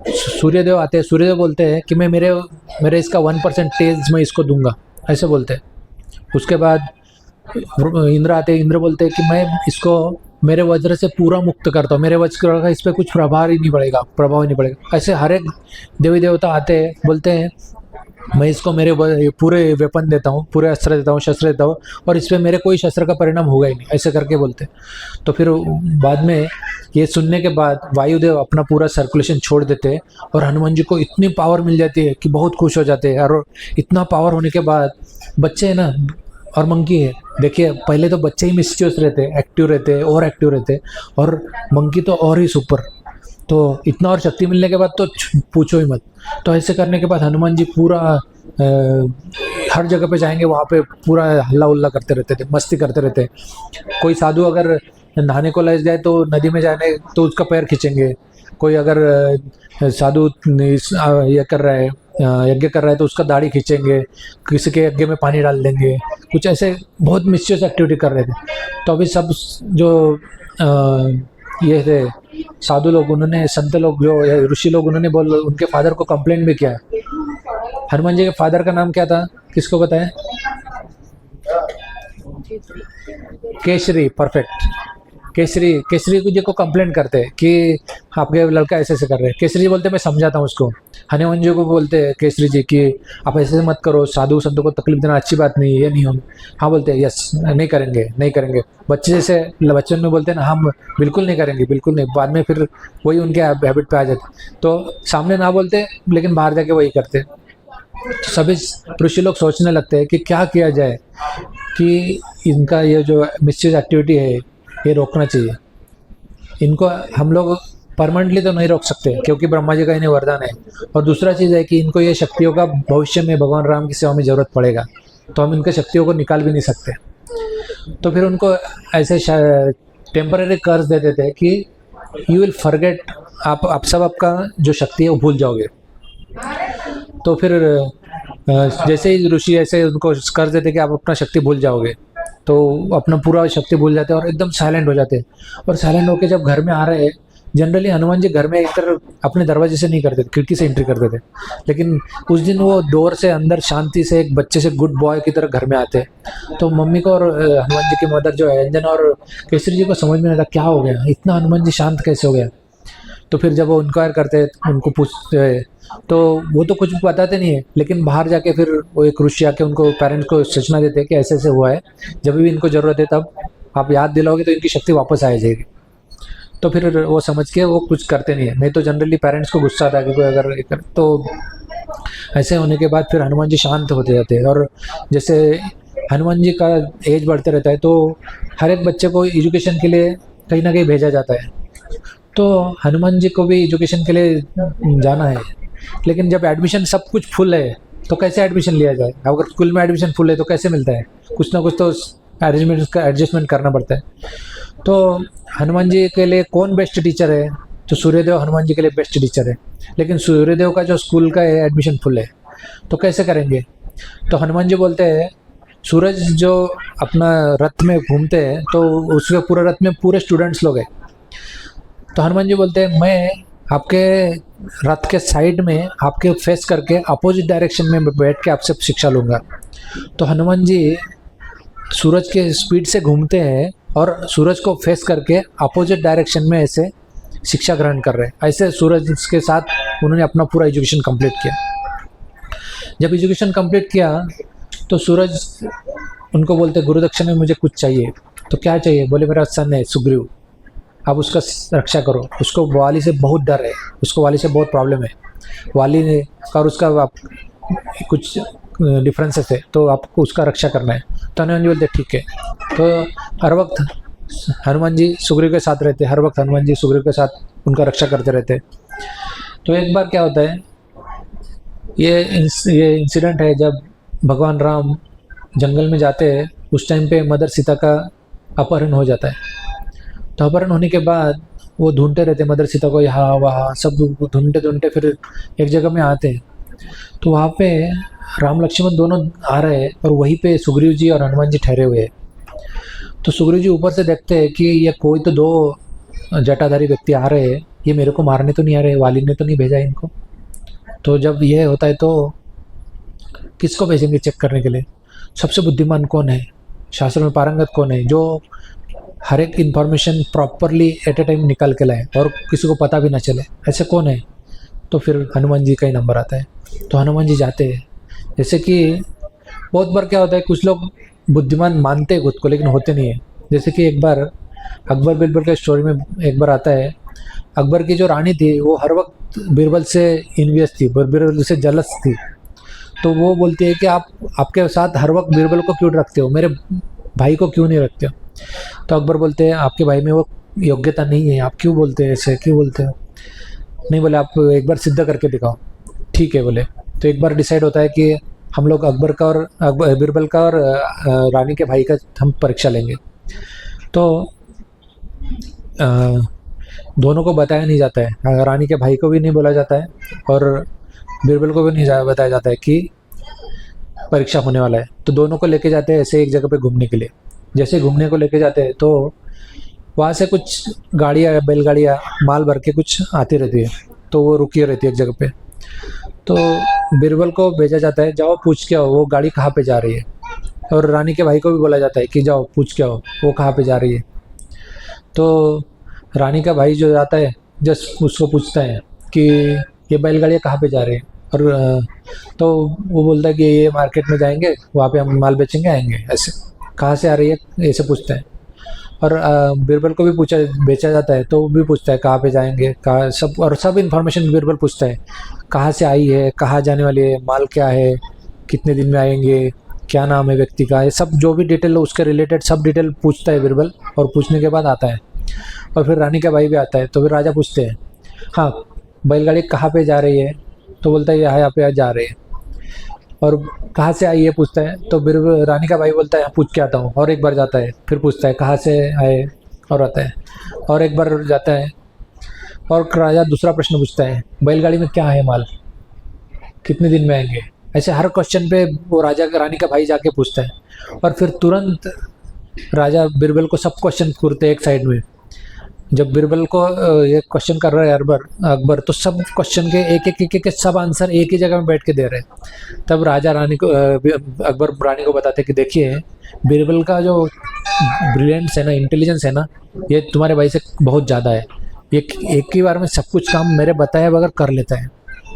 सूर्यदेव आते हैं, सूर्यदेव बोलते हैं कि मैं मेरे इसका 1% तेज मैं इसको दूंगा, ऐसे बोलते हैं। उसके बाद इंद्र आते हैं, इंद्र बोलते हैं कि मैं इसको मेरे वज्र से पूरा मुक्त करता हूँ, मेरे वज्र का इस पर कुछ प्रभाव ही नहीं पड़ेगा। ऐसे हर एक देवी देवता आते हैं, बोलते हैं मैं इसको मेरे पूरे वेपन देता हूँ, पूरे अस्त्र देता हूँ, शस्त्र देता हूँ, और इस पर मेरे कोई शस्त्र का परिणाम होगा ही नहीं, ऐसे करके बोलते हैं। तो फिर बाद में ये सुनने के बाद वायुदेव अपना पूरा सर्कुलेशन छोड़ देते हैं और हनुमान जी को इतनी पावर मिल जाती है कि बहुत खुश हो जाते हैं। और इतना पावर होने के बाद बच्चे हैं ना, और मंकी है, देखिए पहले तो बच्चे ही मिस्चियस रहते, एक्टिव रहते और एक्टिव रहते, और मंकी तो और ही सुपर। तो इतना और शक्ति मिलने के बाद तो पूछो ही मत। तो ऐसे करने के बाद हनुमान जी पूरा हर जगह पे जाएंगे, वहाँ पे पूरा हल्ला उल्ला करते रहते थे, मस्ती करते रहते। कोई साधु अगर नहाने को ले जाए तो नदी में जाने तो उसका पैर खींचेंगे। कोई अगर साधु ये कर रहा है, यज्ञ कर रहा है तो उसका दाढ़ी खींचेंगे, किसी के यज्ञ में पानी डाल देंगे, कुछ ऐसे बहुत मिस्चियस एक्टिविटी कर रहे थे। तो अभी सब जो ये थे साधु लोग, उन्होंने संत लोग जो ऋषि लोग, उन्होंने बोल उनके फादर को कंप्लेंट भी किया। हनुमान जी के फादर का नाम क्या था, किसको बताएं? केसरी, परफेक्ट। केसरी जी को कंप्लेंट करते हैं कि आपके लड़का ऐसे ऐसे कर रहे हैं। केसरी जी बोलते मैं समझाता हूँ उसको। हनुमान जी को बोलते हैं केसरी जी कि आप ऐसे मत करो, साधु संतों को तकलीफ देना अच्छी बात नहीं है, ये नहीं होगा। हाँ बोलते हैं, यस नहीं करेंगे नहीं करेंगे। बच्चे जैसे बच्चन में बोलते हैं ना, हम बिल्कुल नहीं करेंगे, बिल्कुल नहीं। बाद में फिर वही उनके हैबिट पे आ जाते। तो सामने ना बोलते लेकिन बाहर जाके वही करते। तो सभी ऋषि लोग सोचने लगते हैं कि क्या किया जाए कि इनका ये जो मिसयूज एक्टिविटी है ये रोकना चाहिए। इनको हम लोग परमानेंटली तो नहीं रोक सकते क्योंकि ब्रह्मा जी का इन्हें वरदान है, और दूसरा चीज़ है कि इनको ये शक्तियों का भविष्य में भगवान राम की सेवा में ज़रूरत पड़ेगा, तो हम इनके शक्तियों को निकाल भी नहीं सकते। तो फिर उनको ऐसे टेम्पररी कर्ज दे देते हैं कि यू विल फॉरगेट, आप सब आपका जो शक्ति है वो भूल जाओगे। तो फिर जैसे ही ऋषि ऐसे उनको कर्ज देते कि आप अपना शक्ति भूल जाओगे, तो अपना पूरा शक्ति भूल जाते हैं और एकदम साइलेंट हो जाते हैं। और साइलेंट होके जब घर में आ रहे हैं, जनरली हनुमान जी घर में एंटर अपने दरवाजे से नहीं करते थे, खिड़की से एंट्री करते थे। लेकिन उस दिन वो डोर से अंदर शांति से एक बच्चे से गुड बॉय की तरह घर में आते हैं। तो मम्मी को और हनुमान जी की मदर जो है अंजना और केसरी जी को समझ में नहीं आता क्या हो गया, इतना हनुमान जी शांत कैसे हो गया। तो फिर जब वो इंक्वायर करते हैं, उनको पूछते हैं, तो वो तो कुछ बताते नहीं है, लेकिन बाहर जाके फिर वो एक ऋषि आके उनको पेरेंट्स को सूचना देते हैं कि ऐसे ऐसे हुआ है, जब भी इनको ज़रूरत है तब आप याद दिलाओगे तो इनकी शक्ति वापस आ जाएगी। तो फिर वो समझ के वो कुछ करते नहीं है। नहीं तो जनरली पेरेंट्स को गुस्सा आता है कि कोई अगर तो ऐसे होने के बाद फिर हनुमान जी शांत होते जाते हैं। और जैसे हनुमान जी का एज बढ़ते रहता है तो हर एक बच्चे को एजुकेशन के लिए कहीं ना कहीं भेजा जाता है। तो हनुमान जी को भी एजुकेशन के लिए जाना है, लेकिन जब एडमिशन सब कुछ फुल है तो कैसे एडमिशन लिया जाए? अगर स्कूल में एडमिशन फुल है तो कैसे मिलता है? कुछ ना कुछ तो एडजस्टमेंट करना पड़ता है। तो हनुमान जी के लिए कौन बेस्ट टीचर है? तो सूर्यदेव हनुमान जी के लिए बेस्ट टीचर है, लेकिन सूर्यदेव का जो स्कूल का है एडमिशन फुल है, तो कैसे करेंगे? तो हनुमान जी बोलते हैं सूरज जो अपना रथ में घूमते हैं तो उसके पूरे रथ में पूरे स्टूडेंट्स लोग हैं। तो हनुमान जी बोलते हैं मैं आपके रथ के साइड में आपके फेस करके अपोजिट डायरेक्शन में बैठ के आपसे शिक्षा लूँगा। तो हनुमान जी सूरज के स्पीड से घूमते हैं और सूरज को फेस करके अपोजिट डायरेक्शन में ऐसे शिक्षा ग्रहण कर रहे हैं। ऐसे सूरज के साथ उन्होंने अपना पूरा एजुकेशन कंप्लीट किया। जब एजुकेशन कंप्लीट किया तो सूरज उनको बोलते गुरुदक्षिण में मुझे कुछ चाहिए। तो क्या चाहिए? बोले मेरा सन है सुग्रीव, आप उसका रक्षा करो। उसको वाली से बहुत डर है, उसको वाली से बहुत प्रॉब्लम है। वाली ने और उसका कुछ डिफरेंसेस है, तो आपको उसका रक्षा करना है। तो हनुमान जी बोलते ठीक है। तो हर वक्त हनुमान जी सुग्रीव के साथ रहते, हर वक्त हनुमान जी सुग्रीव के साथ उनका रक्षा करते रहते। तो एक बार क्या होता है, ये इंसिडेंट है जब भगवान राम जंगल में जाते हैं, उस टाइम पे मदर सीता का अपहरण हो जाता है। तो अपहरण होने के बाद वो ढूंढते रहते मदर सीता को, यहाँ वहाँ सब ढूंढते ढूंढते फिर एक जगह में आते हैं। तो वहाँ पे राम लक्ष्मण दोनों आ रहे हैं और वहीं पे सुग्रीव जी और हनुमान जी ठहरे हुए हैं। तो सुग्रीव जी ऊपर से देखते हैं कि ये कोई तो दो जटाधारी व्यक्ति आ रहे हैं, ये मेरे को मारने तो नहीं आ रहे, वाली ने तो नहीं भेजा इनको। तो जब ये होता है तो किसको भेजेंगे चेक करने के लिए? सबसे बुद्धिमान कौन है, शास्त्र में पारंगत कौन है, जो हर एक information properly at A time निकाल के लाए और किसी को पता भी ना चले, ऐसे कौन है? तो फिर हनुमान जी का ही नंबर आता है। तो हनुमान जी जाते हैं। जैसे कि बहुत बार क्या होता है, कुछ लोग बुद्धिमान मानते हैं खुद को लेकिन होते नहीं है। जैसे कि एक बार अकबर बीरबल के स्टोरी में एक बार आता है, अकबर की जो रानी थी वो हर वक्त बीरबल से इन्वियस थी, बीरबल से जलस थी। तो वो बोलती है कि आप आपके साथ हर वक्त बीरबल को क्यों रखते हो, मेरे भाई को क्यों नहीं रखते हो। तो अकबर बोलते हैं आपके भाई में वो योग्यता नहीं है, आप क्यों बोलते हैं ऐसे, क्यों बोलते हो। नहीं बोले आप एक बार सिद्ध करके दिखाओ। ठीक है बोले। तो एक बार डिसाइड होता है कि हम लोग अकबर का और बीरबल का और रानी के भाई का हम परीक्षा लेंगे। तो दोनों को बताया नहीं जाता है, रानी के भाई को भी नहीं बोला जाता है और बीरबल को भी नहीं बताया जाता है कि परीक्षा होने वाला है। तो दोनों को लेके जाते हैं ऐसे एक जगह पे घूमने के लिए। जैसे घूमने को लेके जाते हैं तो वहाँ से कुछ गाड़ियाँ, बैलगाड़ियाँ माल भर के कुछ आती रहती है, तो वो रुकी रहती है एक जगह पे। तो बीरबल को भेजा जाता है जाओ पूछ के आओ वो गाड़ी कहाँ पे जा रही है, और रानी के भाई को भी बोला जाता है कि जाओ पूछ के आओ वो कहाँ पे जा रही है। तो रानी का भाई जो जाता है जस्ट उसको पूछता है कि ये बैलगाड़ियाँ कहाँ पे जा रही है, और तो वो बोलता है कि ये मार्केट में जाएंगे, वहाँ पे हम माल बेचेंगे आएंगे। ऐसे कहाँ से आ रही है ऐसे पूछता है। और बीरबल को भी बेचा जाता है, तो वो भी पूछता है कहाँ पे जाएंगे, कहाँ सब, और सब इन्फॉर्मेशन बीरबल पूछता है, कहाँ से आई है, कहाँ जाने वाली है, माल क्या है, कितने दिन में आएंगे, क्या नाम है व्यक्ति का, ये सब जो भी डिटेल है उसके रिलेटेड सब डिटेल पूछता है बीरबल। और पूछने के बाद आता है और फिर रानी का भाई भी आता है। तो फिर राजा पूछते हैं हाँ बैलगाड़ी कहाँ पे जा रही है, तो बोलता है यहाँ पे जा रही है। और कहाँ से आई है पूछता है, तो बीरबल रानी का भाई बोलता है पूछ के आता हूँ। और एक बार जाता है, फिर पूछता है कहाँ से आए, और आता है। और एक बार जाता है और राजा दूसरा प्रश्न पूछता है बैलगाड़ी में क्या है माल, कितने दिन में आएंगे। ऐसे हर क्वेश्चन पे वो रानी का भाई जाके पूछता है। और फिर तुरंत राजा बीरबल को सब क्वेश्चन करते एक साइड में। जब बीरबल को ये क्वेश्चन कर रहा है अकबर, तो सब क्वेश्चन के एक सब आंसर एक ही जगह में बैठ के दे रहे हैं। तब राजा रानी को अकबर रानी को बताते कि देखिए बीरबल का जो ब्रिलियंस है ना, इंटेलिजेंस है ना, ये तुम्हारे भाई से बहुत ज़्यादा है। ये एक ही बार में सब कुछ काम मेरे बताए बगैर कर लेता है,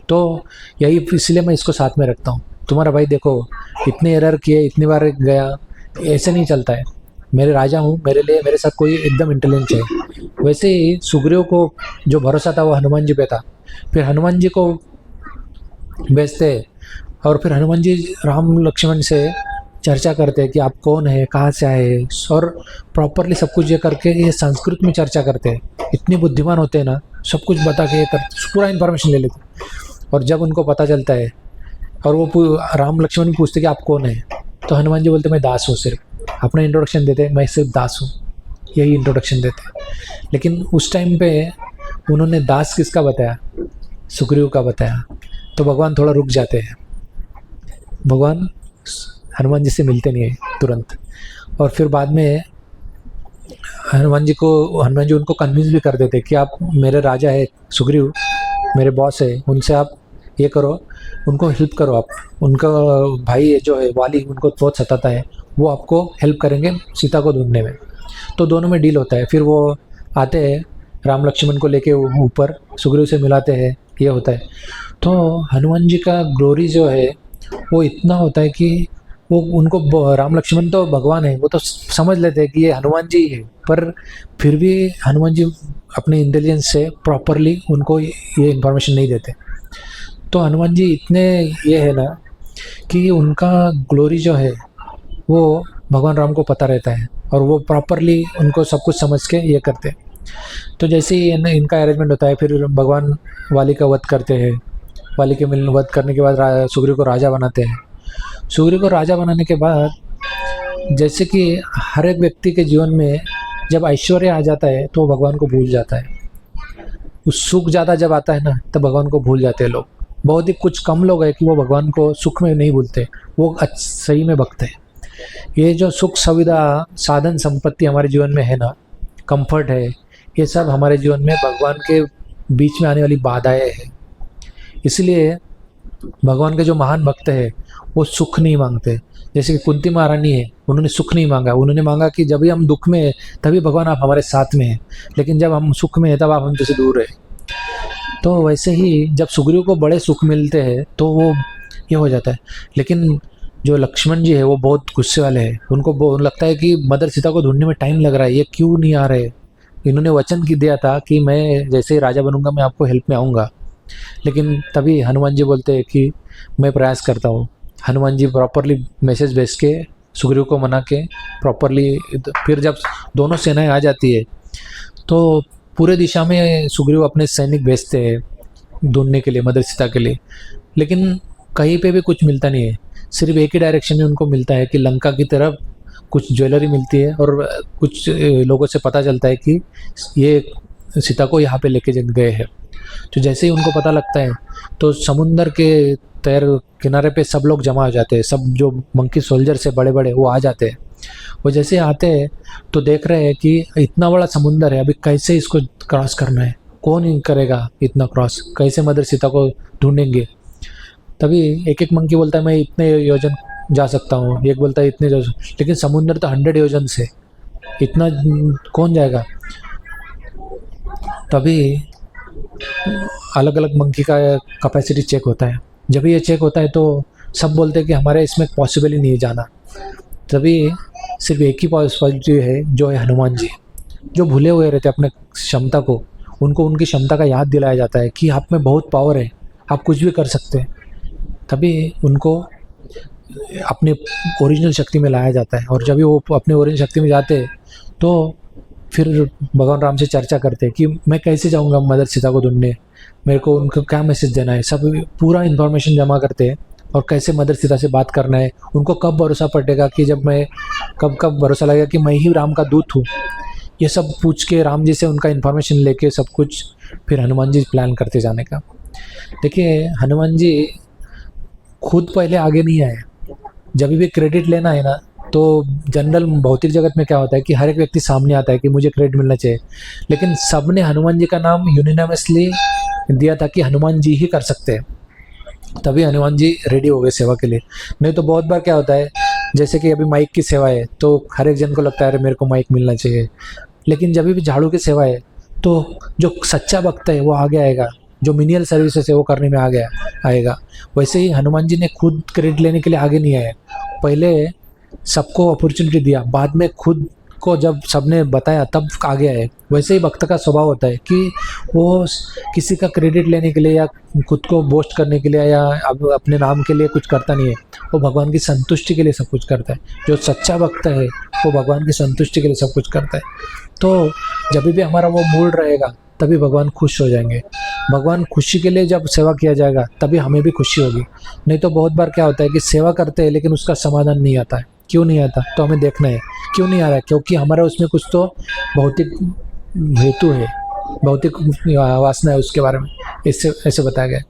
तो यही इसलिए मैं इसको साथ में रखता हूँ। तुम्हारा भाई देखो इतने एरर किए, इतनी बार गया, ऐसे नहीं चलता है। मेरे राजा हूँ, मेरे लिए मेरे साथ कोई एकदम इंटेलिजेंट है। वैसे ही सुग्रीव को जो भरोसा था वो हनुमान जी पे था। फिर हनुमान जी को भेजते और फिर हनुमान जी राम लक्ष्मण से चर्चा करते कि आप कौन है, कहाँ से आए, और प्रॉपरली सब कुछ ये करके ये संस्कृत में चर्चा करते हैं। इतनी बुद्धिमान होते हैं ना, सब कुछ बता के ये पूरा इन्फॉर्मेशन ले लेते। और जब उनको पता चलता है और वो राम लक्ष्मण भी पूछते कि आप कौन है, तो हनुमान जी बोलते मैं दास हूँ, सिर्फ अपना इंट्रोडक्शन देते मैं सिर्फ दास हूँ, यही इंट्रोडक्शन देते। लेकिन उस टाइम पे उन्होंने दास किसका बताया, सुग्रीव का बताया। तो भगवान थोड़ा रुक जाते हैं, भगवान हनुमान जी से मिलते नहीं है तुरंत। और फिर बाद में हनुमान जी उनको कन्विंस भी कर देते कि आप मेरे राजा है सुग्रीव, मेरे बॉस है, उनसे आप ये करो, उनको हेल्प करो। आप उनका भाई जो है वाली उनको बहुत सताता है, वो आपको हेल्प करेंगे सीता को ढूंढने में। तो दोनों में डील होता है। फिर वो आते हैं राम लक्ष्मण को लेके ऊपर, सुग्रीव से मिलाते हैं, ये होता है। तो हनुमान जी का ग्लोरी जो है वो इतना होता है कि वो उनको राम लक्ष्मण तो भगवान है, वो तो समझ लेते हैं कि ये हनुमान जी है, पर फिर भी हनुमान जी अपने इंटेलिजेंस से प्रॉपरली उनको ये इन्फॉर्मेशन नहीं देते। तो हनुमान जी इतने ये है ना कि उनका ग्लोरी जो है वो भगवान राम को पता रहता है, और वो प्रॉपरली उनको सब कुछ समझ के ये करते हैं। तो जैसे ही इनका अरेंजमेंट होता है, फिर भगवान वाली का वध करते हैं। वाली के वध करने के बाद सुग्रीव को राजा बनाते हैं। सुग्रीव को राजा बनाने के बाद जैसे कि हर एक व्यक्ति के जीवन में जब ऐश्वर्य आ जाता है तो भगवान को भूल जाता है। उस सुख ज़्यादा जब आता है ना, तब भगवान को भूल जाते हैं लोग। बहुत ही कुछ कम लोग हैं कि वो भगवान को सुख में नहीं भूलते, वो सही में भक्त है। ये जो सुख सुविधा साधन संपत्ति हमारे जीवन में है ना, कंफर्ट है, ये सब हमारे जीवन में भगवान के बीच में आने वाली बाधाएं हैं। इसलिए भगवान के जो महान भक्त है वो सुख नहीं मांगते। जैसे कि कुंती महारानी है, उन्होंने सुख नहीं मांगा, उन्होंने मांगा कि जब भी हम दुख में हैं तभी भगवान आप हमारे साथ में हैं, लेकिन जब हम सुख में हैं तब आप हमसे से दूर है। तो वैसे ही जब सुग्रीव को बड़े सुख मिलते हैं तो वो ये हो जाता है। लेकिन जो लक्ष्मण जी है वो बहुत गुस्से वाले हैं, उनको लगता है कि मदर सीता को ढूंढने में टाइम लग रहा है, ये क्यों नहीं आ रहे। इन्होंने वचन की दिया था कि मैं जैसे ही राजा बनूंगा मैं आपको हेल्प में आऊँगा, लेकिन तभी हनुमान जी बोलते हैं कि मैं प्रयास करता हूँ, हनुमान जी प्रॉपरली मैसेज भेज के सुग्रीव को मना के प्रॉपरली, फिर जब दोनों सेनाएं आ जाती है तो पूरे दिशा में सुग्रीव अपने सैनिक भेजते हैं ढूंढने के लिए मदर सीता के लिए, लेकिन कहीं पे भी कुछ मिलता नहीं है। सिर्फ एक ही डायरेक्शन में उनको मिलता है कि लंका की तरफ कुछ ज्वेलरी मिलती है और कुछ लोगों से पता चलता है कि ये सीता को यहाँ पे लेके गए हैं। तो जैसे ही उनको पता लगता है तो समुंदर के तैर किनारे पे सब लोग जमा हो जाते हैं, सब जो मंकी सोल्जर से बड़े बड़े वो आ जाते हैं। वो जैसे आते हैं तो देख रहे हैं कि इतना बड़ा समुंदर है, अभी कैसे इसको क्रॉस करना है, कौन करेगा इतना क्रॉस, कैसे मदर सीता को ढूंढेंगे। तभी एक एक मंकी बोलता है मैं इतने योजन जा सकता हूँ, एक बोलता है इतने लेकिन समुंदर तो 100 योजन से, इतना कौन जाएगा। तभी अलग अलग मंकी का कैपेसिटी चेक होता है। जब ये चेक होता है तो सब बोलते हैं कि हमारे इसमें पॉसिबल ही नहीं है जाना। तभी सिर्फ एक ही पॉसिबिलिटी है जो है हनुमान जी, जो भूले हुए रहते अपने क्षमता को, उनको उनकी क्षमता का याद दिलाया जाता है कि आप में बहुत पावर है, आप कुछ भी कर सकते हैं। तभी उनको अपने ओरिजिनल शक्ति में लाया जाता है, और जब भी वो अपने ओरिजिनल शक्ति में जाते हैं तो फिर भगवान राम से चर्चा करते हैं कि मैं कैसे जाऊंगा मदर सीता को ढूंढने, मेरे को उनको क्या मैसेज देना है, सब पूरा इन्फॉर्मेशन जमा करते हैं। और कैसे मदर सीता से बात करना है, उनको कब भरोसा पड़ेगा कि जब मैं कब भरोसा लगेगा कि मैं ही राम का दूत हूँ, ये सब पूछ के राम जी से उनका इन्फॉर्मेशन लेके सब कुछ फिर हनुमान जी प्लान करते जाने का। देखिए हनुमान जी खुद पहले आगे नहीं आए। जब भी क्रेडिट लेना है ना तो जनरल भौतिक जगत में क्या होता है कि हर एक व्यक्ति सामने आता है कि मुझे क्रेडिट मिलना चाहिए, लेकिन सबने हनुमान जी का नाम यूनिनामसली दिया था कि हनुमान जी ही कर सकते हैं। तभी हनुमान जी रेडी हो गए सेवा के लिए। नहीं तो बहुत बार क्या होता है, जैसे कि अभी माइक की सेवा है तो हर एक जन को लगता है अरे मेरे को माइक मिलना चाहिए, लेकिन जब भी झाड़ू की सेवा है तो जो सच्चा भक्त है वो आगे आएगा, जो मिनियल सर्विसेज है वो करने में आएगा। वैसे ही हनुमान जी ने खुद क्रेडिट लेने के लिए आगे नहीं आए, पहले सबको अपॉर्चुनिटी दिया, बाद में खुद को जब सबने बताया तब आगे आए। वैसे ही भक्त का स्वभाव होता है कि वो किसी का क्रेडिट लेने के लिए या खुद को बोस्ट करने के लिए या अपने नाम के लिए कुछ करता नहीं है, वो भगवान की संतुष्टि के लिए सब कुछ करता है। जो सच्चा भक्त है वो भगवान की संतुष्टि के लिए सब कुछ करता है। तो जब भी हमारा वो मूड रहेगा तभी भगवान खुश हो जाएंगे। भगवान खुशी के लिए जब सेवा किया जाएगा तभी हमें भी खुशी होगी। नहीं तो बहुत बार क्या होता है कि सेवा करते हैं लेकिन उसका समाधान नहीं आता है। क्यों नहीं आता तो हमें देखना है क्यों नहीं आ रहा है, क्योंकि हमारा उसमें कुछ तो भौतिक हेतु है, भौतिक वासना है उसके बारे में इससे ऐसे बताया गया।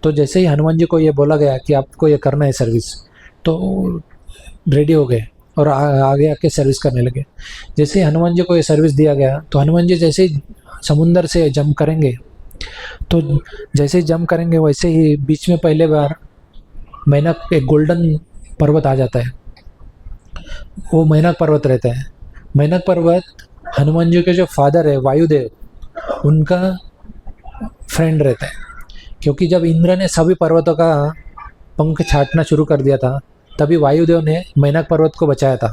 तो जैसे ही हनुमान जी को ये बोला गया कि आपको ये करना है सर्विस, तो रेडी हो गए और आगे आके सर्विस करने लगे। जैसे ही हनुमान जी को ये सर्विस दिया गया तो हनुमान जी जैसे ही समुंदर से जंप करेंगे, तो जैसे ही जंप करेंगे वैसे ही बीच में पहले बार मैनक एक गोल्डन पर्वत आ जाता है। वो मैनक पर्वत रहता है। मैनक पर्वत हनुमान जी के जो फादर है वायुदेव, उनका फ्रेंड रहता है, क्योंकि जब इंद्र ने सभी पर्वतों का पंख छाटना शुरू कर दिया था तभी वायुदेव ने मैनक पर्वत को बचाया था।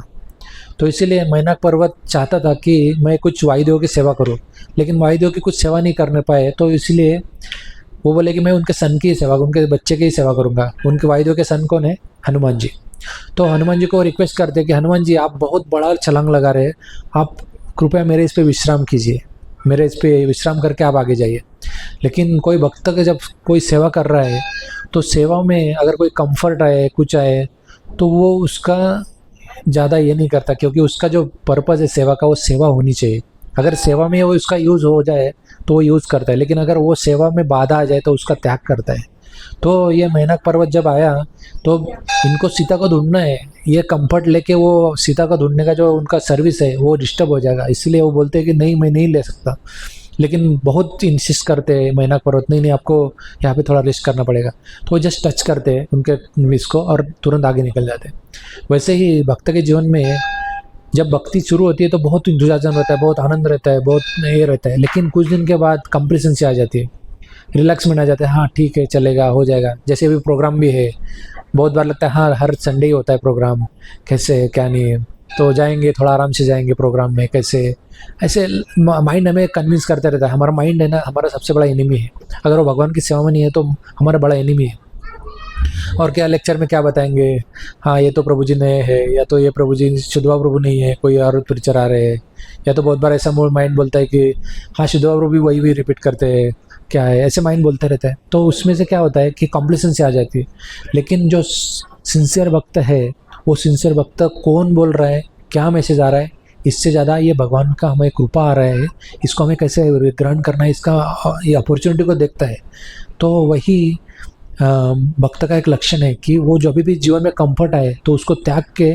तो इसीलिए मैनक पर्वत चाहता था कि मैं कुछ वायुदेव की सेवा करूं, लेकिन वायुदेव की कुछ सेवा नहीं करने पाए, तो इसलिए वो बोले कि मैं उनके सन की सेवा, उनके बच्चे की ही सेवा करूंगा। उनके वायुदेव के सन कौन है? हनुमान जी। तो हनुमान जी को रिक्वेस्ट करते हैं कि हनुमान जी आप बहुत बड़ा छलांग लगा रहे हैं, आप कृपया मेरे इस पे विश्राम कीजिए, मेरे इस पे विश्राम करके आप आगे जाइए। लेकिन कोई भक्त का जब कोई सेवा कर रहा है तो सेवा में अगर कोई कंफर्ट आए कुछ आए तो वो उसका ज़्यादा ये नहीं करता, क्योंकि उसका जो पर्पज़ है सेवा का वो सेवा होनी चाहिए। अगर सेवा में वो उसका यूज़ हो जाए तो वो यूज़ करता है, लेकिन अगर वो सेवा में बाधा आ जाए तो उसका त्याग करता है। तो ये मैनक पर्वत जब आया तो इनको सीता को ढूंढना है, ये कंफर्ट लेके वो सीता को ढूंढने का जो उनका सर्विस है वो डिस्टर्ब हो जाएगा, इसलिए वो बोलते हैं कि नहीं मैं नहीं ले सकता। लेकिन बहुत इंसिस्ट करते हैं मैनक पर्वत, नहीं आपको यहाँ पे थोड़ा रेस्ट करना पड़ेगा। तो वो जस्ट टच करते हैं उनके इसको और तुरंत आगे निकल जाते हैं। वैसे ही भक्त के जीवन में जब भक्ति शुरू होती है तो बहुत इंतुजाजम रहता है, बहुत आनंद रहता है, बहुत ये रहता है, लेकिन कुछ दिन के बाद कंप्रेशन से आ जाती है, रिलैक्समेंट आ जाता है। हाँ ठीक है चलेगा हो जाएगा। जैसे अभी प्रोग्राम भी है, बहुत बार लगता है हाँ हर संडे ही होता है प्रोग्राम, कैसे है क्या नहीं है, तो जाएंगे थोड़ा आराम से जाएंगे प्रोग्राम में, कैसे ऐसे माइंड हमें कन्विंस करता रहता है। हमारा माइंड है ना हमारा सबसे बड़ा एनिमी है, अगर वो भगवान की सेवा में नहीं है तो हमारा बड़ा एनिमी है। और क्या लेक्चर में क्या बताएंगे, हाँ ये तो प्रभु जी नए है, या तो ये प्रभु जी शुद्धवा प्रभु नहीं है, कोई और पिक्चर आ रहे हैं। या तो बहुत बार ऐसा माइंड बोलता है कि हाँ शुद्धवा प्रभु भी वही भी रिपीट करते हैं, क्या है, ऐसे माइंड बोलते रहता है। तो उसमें से क्या होता है कि कॉम्प्लेसेंसी आ जाती है। लेकिन जो सिंसियर भक्त है, वो सिंसियर भक्त कौन बोल रहा है, क्या मैसेज आ रहा है, इससे ज़्यादा ये भगवान का हमें कृपा आ रहा है, इसको हमें कैसे ग्रहण करना है, इसका ये अपॉर्चुनिटी को देखता है। तो वही भक्त का एक लक्षण है कि वो जो भी जीवन में कंफर्ट आए तो उसको त्याग के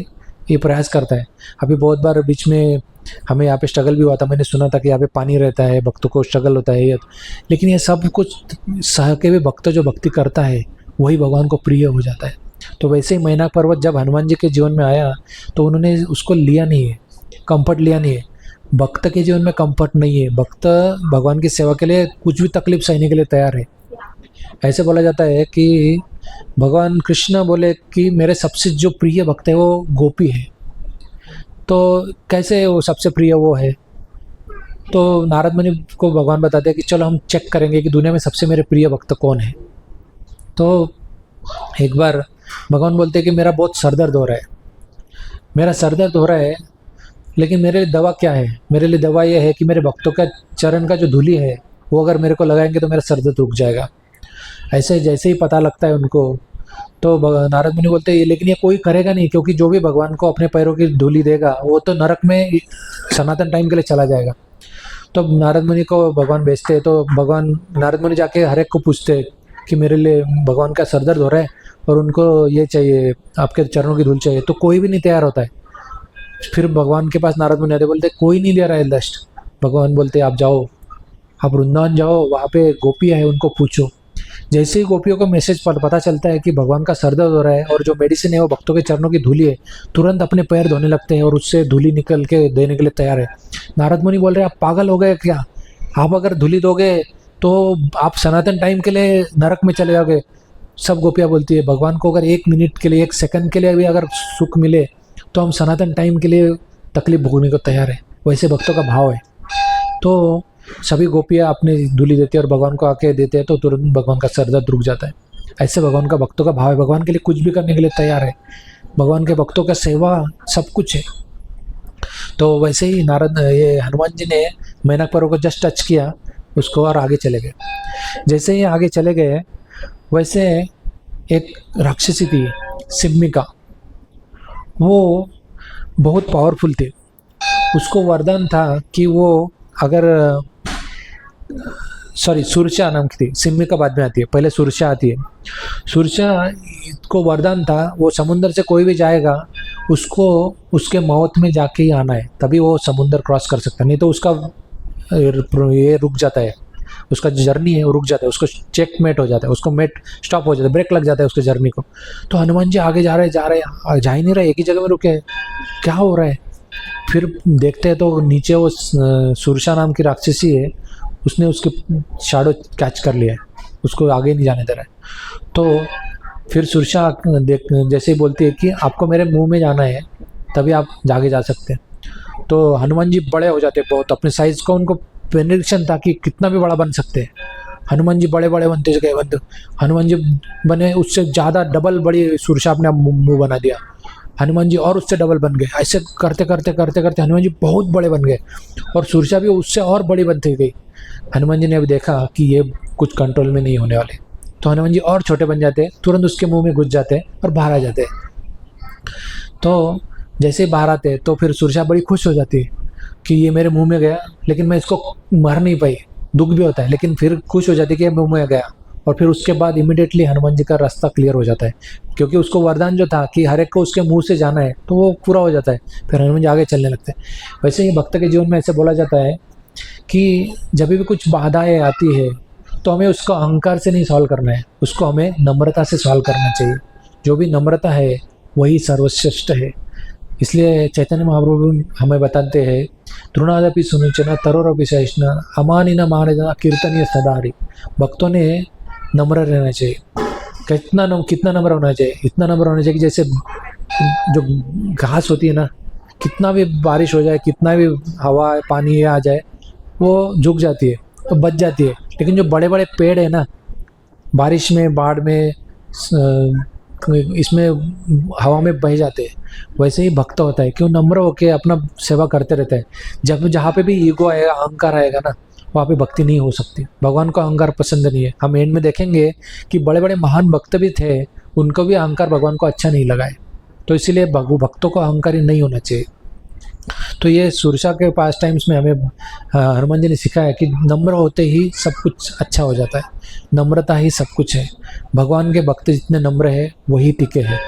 ये प्रयास करता है। अभी बहुत बार बीच में हमें यहाँ पे स्ट्रगल भी हुआ था, मैंने सुना था कि यहाँ पे पानी रहता है, भक्तों को स्ट्रगल होता है, लेकिन ये सब कुछ सह के भी भक्त जो भक्ति करता है वही भगवान को प्रिय हो जाता है। तो वैसे ही मैनाक पर्वत जब हनुमान जी के जीवन में आया तो उन्होंने उसको लिया नहीं है, कंफर्ट लिया नहीं है। भक्त के जीवन में कंफर्ट नहीं है, भक्त भगवान की सेवा के लिए कुछ भी तकलीफ सहने के लिए तैयार है। ऐसे बोला जाता है कि भगवान कृष्ण बोले कि मेरे सबसे जो प्रिय भक्त है वो गोपी है। तो कैसे वो सबसे प्रिय वो है, तो नारद मुनि को भगवान बताते हैं कि चलो हम चेक करेंगे कि दुनिया में सबसे मेरे प्रिय भक्त कौन है। तो एक बार भगवान बोलते हैं कि मेरा बहुत सर दर्द हो रहा है, मेरा सर दर्द हो रहा है, लेकिन मेरे लिए दवा क्या है, मेरे लिए दवा ये है कि मेरे भक्तों का चरण का जो धूली है वो अगर मेरे को लगाएंगे तो मेरा सर दर्द रुक जाएगा। ऐसे जैसे ही पता लगता है उनको, तो नारद मुनि बोलते हैं लेकिन ये कोई करेगा नहीं, क्योंकि जो भी भगवान को अपने पैरों की धूली देगा वो तो नरक में सनातन टाइम के लिए चला जाएगा। तो नारद मुनि को भगवान भेजते हैं, तो भगवान नारद मुनि जाके हर एक को पूछते हैं कि मेरे लिए भगवान का सर दर्द हो रहा है और उनको ये चाहिए, आपके चरणों की धूल चाहिए। तो कोई भी नहीं तैयार होता है। फिर भगवान के पास नारद मुनि आते, बोलते कोई नहीं ले रहा है दस्ट। भगवान बोलते आप जाओ, आप वृंदावन जाओ, वहाँ पे गोपियाँ है उनको पूछो। जैसे ही गोपियों को मैसेज पता चलता है कि भगवान का सर दर्द हो रहा है और जो मेडिसिन है वो भक्तों के चरणों की धूली है, तुरंत अपने पैर धोने लगते हैं और उससे धूली निकल के देने के लिए तैयार है। नारद मुनि बोल रहे हैं आप पागल हो गए क्या, आप अगर धूली दोगे तो आप सनातन टाइम के लिए नरक में चले जाओगे। सब गोपियाँ बोलती है भगवान को अगर 1 मिनट के लिए 1 सेकंड के लिए भी अगर सुख मिले तो हम सनातन टाइम के लिए तकलीफ भोगने को तैयार है। वैसे भक्तों का भाव है। तो सभी गोपियाँ अपने धूली देती है और भगवान को आके देते हैं, तो तुरंत भगवान का सर दर्द रुक जाता है। ऐसे भगवान का भक्तों का भाव है, भगवान के लिए कुछ भी करने के लिए तैयार है। भगवान के भक्तों का सेवा सब कुछ है। तो वैसे ही ये हनुमान जी ने मैनाक पर्वत को जस्ट टच किया उसको और आगे चले गए। जैसे ही आगे चले गए वैसे एक राक्षसी थी सिम्मिका, वो बहुत पावरफुल थी। उसको वरदान था कि वो अगर सुरक्षा नाम की थी, सिम्मिका बाद में आती है, पहले सुरक्षा आती है। सुरक्षा को वरदान था वो समुंदर से कोई भी जाएगा उसको उसके मौत में जाके ही आना है, तभी वो समुंदर क्रॉस कर सकता है, नहीं तो उसका ये रुक जाता है, उसका जर्नी है वो रुक जाता है, उसको चेकमेट हो जाता है, उसको मेट स्टॉप हो जाता है, ब्रेक लग जाता है उसके जर्नी को। तो हनुमान जी आगे जा रहे जा ही नहीं रहे, एक ही जगह में रुके, क्या हो रहा है। फिर देखते हैं तो नीचे वो सुरक्षा नाम की राक्षसी है, उसने उसके शैडो कैच कर लिया है, उसको आगे नहीं जाने दे रहा है। तो फिर सुरक्षा जैसे ही बोलती है कि आपको मेरे मुंह में जाना है तभी आप आगे जा सकते हैं। तो हनुमान जी बड़े हो जाते हैं बहुत, अपने साइज का उनको पेनिट्रेशन था कि कितना भी बड़ा बन सकते हैं। हनुमान जी बड़े बड़े बनते गए, हनुमान जी बने उससे ज़्यादा डबल बड़ी सुरक्षा अपने मुँह बना दिया, हनुमान जी और उससे डबल बन गए। ऐसे करते करते करते करते हनुमान जी बहुत बड़े बन गए और सुरक्षा भी उससे और बड़ी बनती गई। हनुमान जी ने अभी देखा कि ये कुछ कंट्रोल में नहीं होने वाले, तो हनुमान जी और छोटे बन जाते, तुरंत उसके मुंह में घुस जाते और बाहर आ जाते। तो जैसे ही बाहर आते तो फिर सुरक्षा बड़ी खुश हो जाती है कि ये मेरे मुंह में गया, लेकिन मैं इसको मार नहीं पाई, दुख भी होता है, लेकिन फिर खुश हो जाती है कि मुंह में गया। और फिर उसके बाद इमिडिएटली हनुमान जी का रास्ता क्लियर हो जाता है, क्योंकि उसको वरदान जो था कि हर एक को उसके मुंह से जाना है तो वो पूरा हो जाता है, फिर हनुमान जी आगे चलने लगते हैं। वैसे ही भक्त के जीवन में ऐसे बोला जाता है कि जब भी कुछ बाधाएं आती है तो हमें उसको अहंकार से नहीं सॉल्व करना है, उसको हमें नम्रता से सॉल्व करना चाहिए। जो भी नम्रता है वही सर्वश्रेष्ठ है। इसलिए चैतन्य महाप्रभु हमें बताते हैं तृणादपि सुनिचना तरोरपि सहिष्णु अमानिना मानिना कीर्तनीय सदारी। भक्तों ने नम्र रहना चाहिए। कितना नम्र होना चाहिए, इतना नम्र होना चाहिए कि जैसे जो घास होती है ना, कितना भी बारिश हो जाए, कितना भी हवा पानी आ जाए, वो झुक जाती है तो बच जाती है। लेकिन जो बड़े बड़े पेड़ है ना, बारिश में बाढ़ में इसमें हवा में बह जाते हैं, वैसे ही भक्त होता है कि वो नम्र होकर अपना सेवा करते रहते हैं। जब जहाँ पे भी ईगो आएगा, अहंकार आएगा ना, वहाँ पे भक्ति नहीं हो सकती। भगवान को अहंकार पसंद नहीं है। हम एंड में देखेंगे कि बड़े बड़े महान भक्त भी थे, उनको भी अहंकार भगवान को अच्छा नहीं लगा है। तो इसीलिए भक्तों को अहंकारी नहीं होना चाहिए। तो ये सुरसा के पास टाइम्स में हमें हनुमान जी ने सिखाया कि नम्र होते ही सब कुछ अच्छा हो जाता है। नम्रता ही सब कुछ है। भगवान के भक्त जितने नम्र है वही टिके हैं।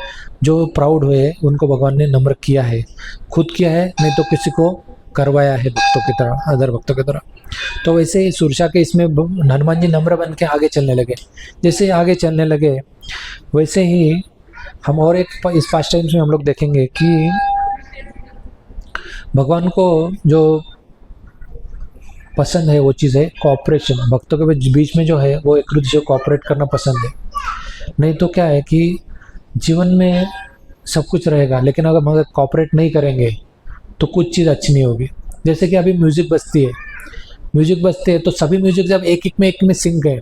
जो प्राउड हुए उनको भगवान ने नम्र किया है, खुद किया है, नहीं तो किसी को करवाया है भक्तों की तरह, अदर भक्तों की तरह। तो वैसे ही सुरसा के इसमें हनुमान जी नम्र बन के आगे चलने लगे। जैसे आगे चलने लगे वैसे ही हम और एक इस पास्ट टाइम्स में हम लोग देखेंगे कि भगवान को जो पसंद है वो चीज़ है कोऑपरेशन। भक्तों के बीच में जो है वो एक दूसरे को कोऑपरेट करना पसंद है। नहीं तो क्या है कि जीवन में सब कुछ रहेगा, लेकिन अगर हम कोऑपरेट नहीं करेंगे तो कुछ चीज़ अच्छी नहीं होगी। जैसे कि अभी म्यूज़िक बजती है तो सभी म्यूज़िक जब एक में सिंक है,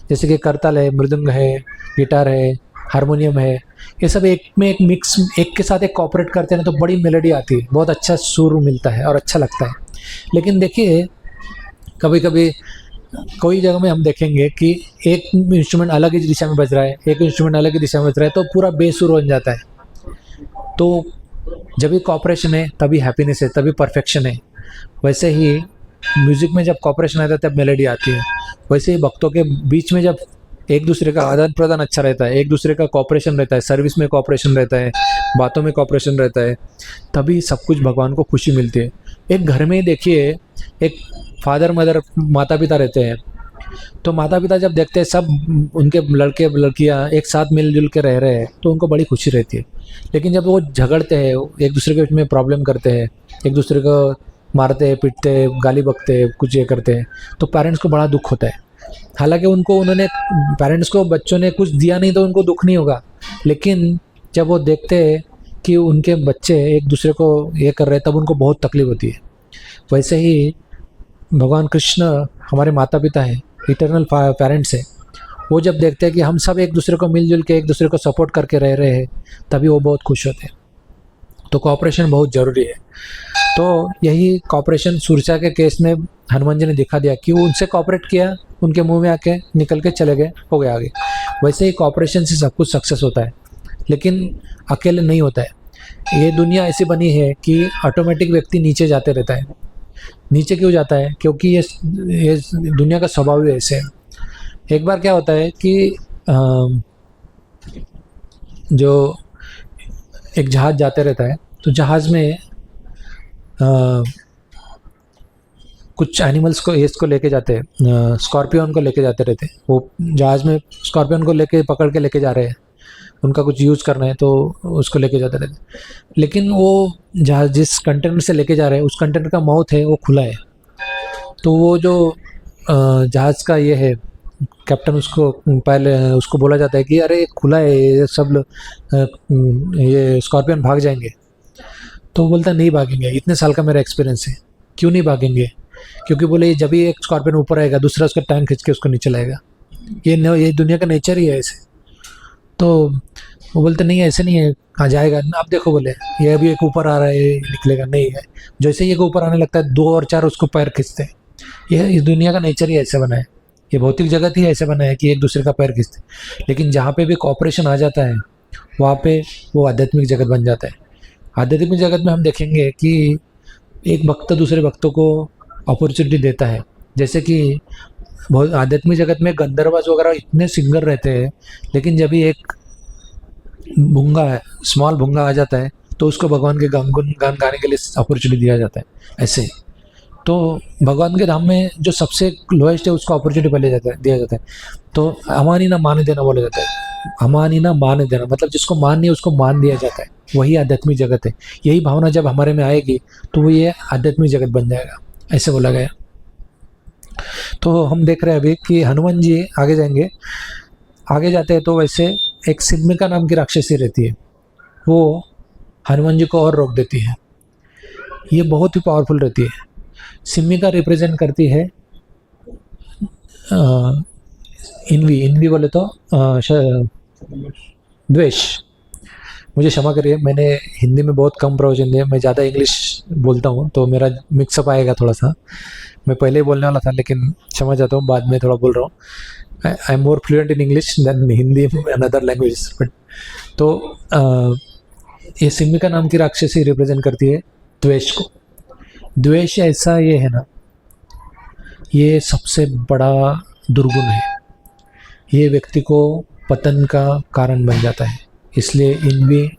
जैसे कि करताल है, मृदंग है, गिटार है, हारमोनियम है, ये सब एक में एक मिक्स, एक के साथ एक कोऑपरेट करते हैं तो बड़ी मेलोडी आती है, बहुत अच्छा सुर मिलता है और अच्छा लगता है। लेकिन देखिए कभी कभी कोई जगह में हम देखेंगे कि एक इंस्ट्रूमेंट अलग ही दिशा में बज रहा है, एक इंस्ट्रूमेंट अलग ही दिशा में बज रहा है, तो पूरा बेसुर बन जाता है। तो जब भी कोऑपरेशन है तभी हैप्पीनेस है, तभी परफेक्शन है। वैसे ही म्यूज़िक में जब कोऑपरेशन आता है तब मेलोडी आती है। वैसे ही भक्तों के बीच में जब एक दूसरे का आदान प्रदान अच्छा रहता है, एक दूसरे का कोऑपरेशन रहता है, सर्विस में कोऑपरेशन रहता है, बातों में कोऑपरेशन रहता है, तभी सब कुछ भगवान को खुशी मिलती है। एक घर में ही देखिए, एक फादर मदर माता पिता रहते हैं, तो माता पिता जब देखते हैं सब उनके लड़के लड़कियां एक साथ मिलजुल के रह रहे हैं तो उनको बड़ी खुशी रहती है। लेकिन जब वो झगड़ते हैं, एक दूसरे के बीच में प्रॉब्लम करते हैं, एक दूसरे को मारते हैं, पीटते हैं, गाली बकते हैं, कुछ ये करते हैं, तो पेरेंट्स को बड़ा दुख होता है। हालांकि उन्होंने पेरेंट्स को बच्चों ने कुछ दिया नहीं तो उनको दुख नहीं होगा, लेकिन जब वो देखते हैं कि उनके बच्चे एक दूसरे को ये कर रहे हैं तब उनको बहुत तकलीफ होती है। वैसे ही भगवान कृष्ण हमारे माता पिता हैं, इटर्नल पेरेंट्स हैं। वो जब देखते हैं कि हम सब एक दूसरे को मिलजुल के एक दूसरे को सपोर्ट करके रह रहे हैं तभी वो बहुत खुश होते हैं। तो कोऑपरेशन बहुत ज़रूरी है। तो यही कोऑपरेशन सुरसा के केस में हनुमान जी ने दिखा दिया कि वो उनसे कोऑपरेट किया, उनके मुंह में आके निकल के चले गए, हो गया आगे। वैसे ही कोऑपरेशन से सब कुछ सक्सेस होता है, लेकिन अकेले नहीं होता है। ये दुनिया ऐसी बनी है कि ऑटोमेटिक व्यक्ति नीचे जाते रहता है। नीचे क्यों जाता है? क्योंकि ये दुनिया का स्वभाव ही ऐसे है। एक बार क्या होता है कि जो एक जहाज़ जाते रहता है, तो जहाज़ में कुछ एनिमल्स को इसको लेके जाते हैं, स्कॉर्पियन को लेके जाते रहते हैं। वो जहाज़ में स्कॉर्पियन को लेके पकड़ के लेके जा रहे हैं, उनका कुछ यूज़ करना है तो उसको लेके जाते रहते हैं। लेकिन वो जहाज़ जिस कंटेनर से लेके जा रहे हैं उस कंटेनर का माउथ है वो खुला है। तो वो जो जहाज़ का ये है कैप्टन, उसको पहले उसको बोला जाता है कि अरे खुला है, ये सब ये स्कॉर्पियन भाग जाएंगे। तो वो बोलता नहीं भागेंगे, इतने साल का मेरा एक्सपीरियंस है। क्यों नहीं भागेंगे? क्योंकि बोले जब भी एक स्कॉर्पियन ऊपर आएगा दूसरा उसका टांग खींच के उसको नीचे लाएगा। ये दुनिया का नेचर ही है ऐसे। तो वो बोलते नहीं ऐसे नहीं है, कहाँ जाएगा, आप देखो बोले ये अभी एक ऊपर आ रहा है, निकलेगा नहीं है। जैसे ही एक ऊपर आने लगता है 2 और 4 उसको पैर खींचते हैं। यह इस दुनिया का नेचर ही ऐसे बना है, ये भौतिक जगत ही ऐसे बना है कि एक दूसरे का पैर खींचते। लेकिन जहाँ पे भी कोऑपरेशन आ जाता है वहाँ पे वो आध्यात्मिक जगत बन जाता है। आध्यात्मिक जगत में हम देखेंगे कि एक भक्त दूसरे भक्तों को अपॉर्चुनिटी देता है। जैसे कि बहुत आध्यात्मिक जगत में गंधर्वाज वगैरह इतने सिंगर रहते हैं, लेकिन जब भी एक भूंगा है, स्मॉल भूंगा आ जाता है तो उसको भगवान के गान गाने के लिए अपॉर्चुनिटी दिया जाता है। ऐसे तो भगवान के धाम में जो सबसे लोएस्ट है उसको अपॉर्चुनिटी पहले दिया जाता है। तो अमानी ना मान देना बोला जाता है। अमानी ना मान देना मतलब जिसको मान नहीं उसको मान दिया जाता है, वही आध्यात्मिक जगत है। यही भावना जब हमारे में आएगी तो वो ये आध्यात्मिक जगत बन जाएगा, ऐसे बोला गया। तो हम देख रहे हैं अभी कि हनुमान जी आगे जाएंगे, आगे जाते हैं तो वैसे एक सिम्मिका नाम की राक्षसी रहती है, वो हनुमान जी को और रोक देती है। ये बहुत ही पावरफुल रहती है। सिम्मिका रिप्रेजेंट करती है इन्वी बोले तो द्वेष। मुझे क्षमा करिए, मैंने हिंदी में बहुत कम प्रवचन दिए, मैं ज़्यादा इंग्लिश बोलता हूँ तो मेरा मिक्सअप आएगा थोड़ा सा। मैं पहले ही बोलने वाला था लेकिन क्षमा चाहता हूँ, बाद में थोड़ा बोल रहा हूँ। I am more fluent in English than Hindi and other language. But तो ये सिमिका नाम की राक्षसी रिप्रेजेंट करती है द्वेष को। द्वेष ऐसा ये है ना, ये सबसे बड़ा दुर्गुण है। ये व्यक्ति को पतन का कारण बन जाता है, इसलिए इनवी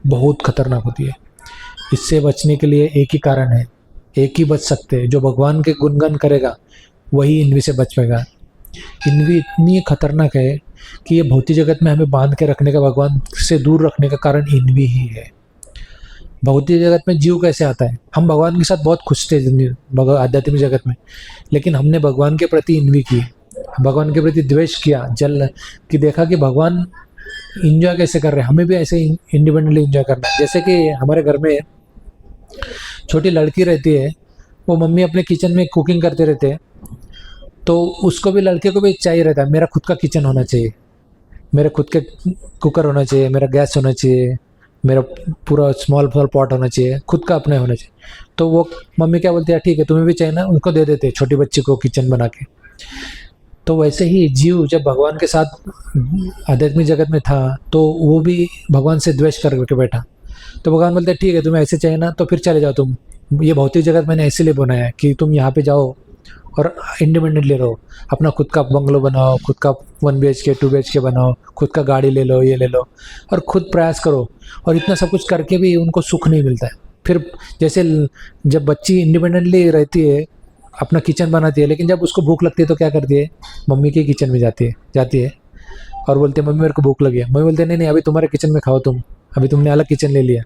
बहुत खतरनाक होती है। इससे बचने के लिए एक ही कारण है, एक ही बच सकते हैं, जो भगवान के गुणगान करेगा वही इनवी से बच पाएगा। इनवी इतनी खतरनाक है कि ये भौतिक जगत में हमें बांध के रखने का, भगवान से दूर रखने का कारण इनवी ही है। भौतिक जगत में जीव कैसे आता है, हम भगवान के साथ बहुत खुश थे आध्यात्मिक जगत में, लेकिन हमने भगवान के प्रति इनवी की, भगवान के प्रति द्वेष किया, जल कि देखा कि भगवान इंजॉय कैसे कर रहे हैं, हमें भी ऐसे इंडिपेंडेंटली इंजॉय करना है। जैसे कि हमारे घर में छोटी लड़की रहती है, वो मम्मी अपने किचन में कुकिंग करते रहते हैं, तो उसको भी, लड़के को भी चाहिए रहता है मेरा खुद का किचन होना चाहिए, मेरे खुद के कुकर होना चाहिए, मेरा गैस होना चाहिए, मेरा पूरा स्मॉल पॉट होना चाहिए, खुद का अपना होना चाहिए। तो वो मम्मी क्या बोलती है, ठीक है तुम्हें भी चाहिए ना, उनको दे देते छोटी बच्ची को किचन बना के। तो वैसे ही जीव जब भगवान के साथ आध्यात्मिक जगत में था तो वो भी भगवान से द्वेष करके बैठा। तो भगवान बोलते ठीक है तुम्हें ऐसे चाहिए ना, तो फिर चले जाओ तुम, ये भौतिक जगत मैंने इसीलिए बनाया है कि तुम यहाँ पे जाओ और इंडिपेंडेंटली रहो, अपना खुद का बंगलो बनाओ, खुद का 1 BHK 2 BHK बनाओ, खुद का गाड़ी ले लो, ये ले लो, और खुद प्रयास करो। और इतना सब कुछ करके भी उनको सुख नहीं मिलता है। फिर जैसे जब बच्ची इंडिपेंडेंटली रहती है, अपना किचन बनाती है, लेकिन जब उसको भूख लगती है तो क्या करती है, मम्मी के किचन में जाती है और बोलती है मम्मी मेरे को भूख लगी है। मम्मी बोलते हैं नहीं अभी तुम्हारे किचन में खाओ तुम, अभी तुमने अलग किचन ले लिया,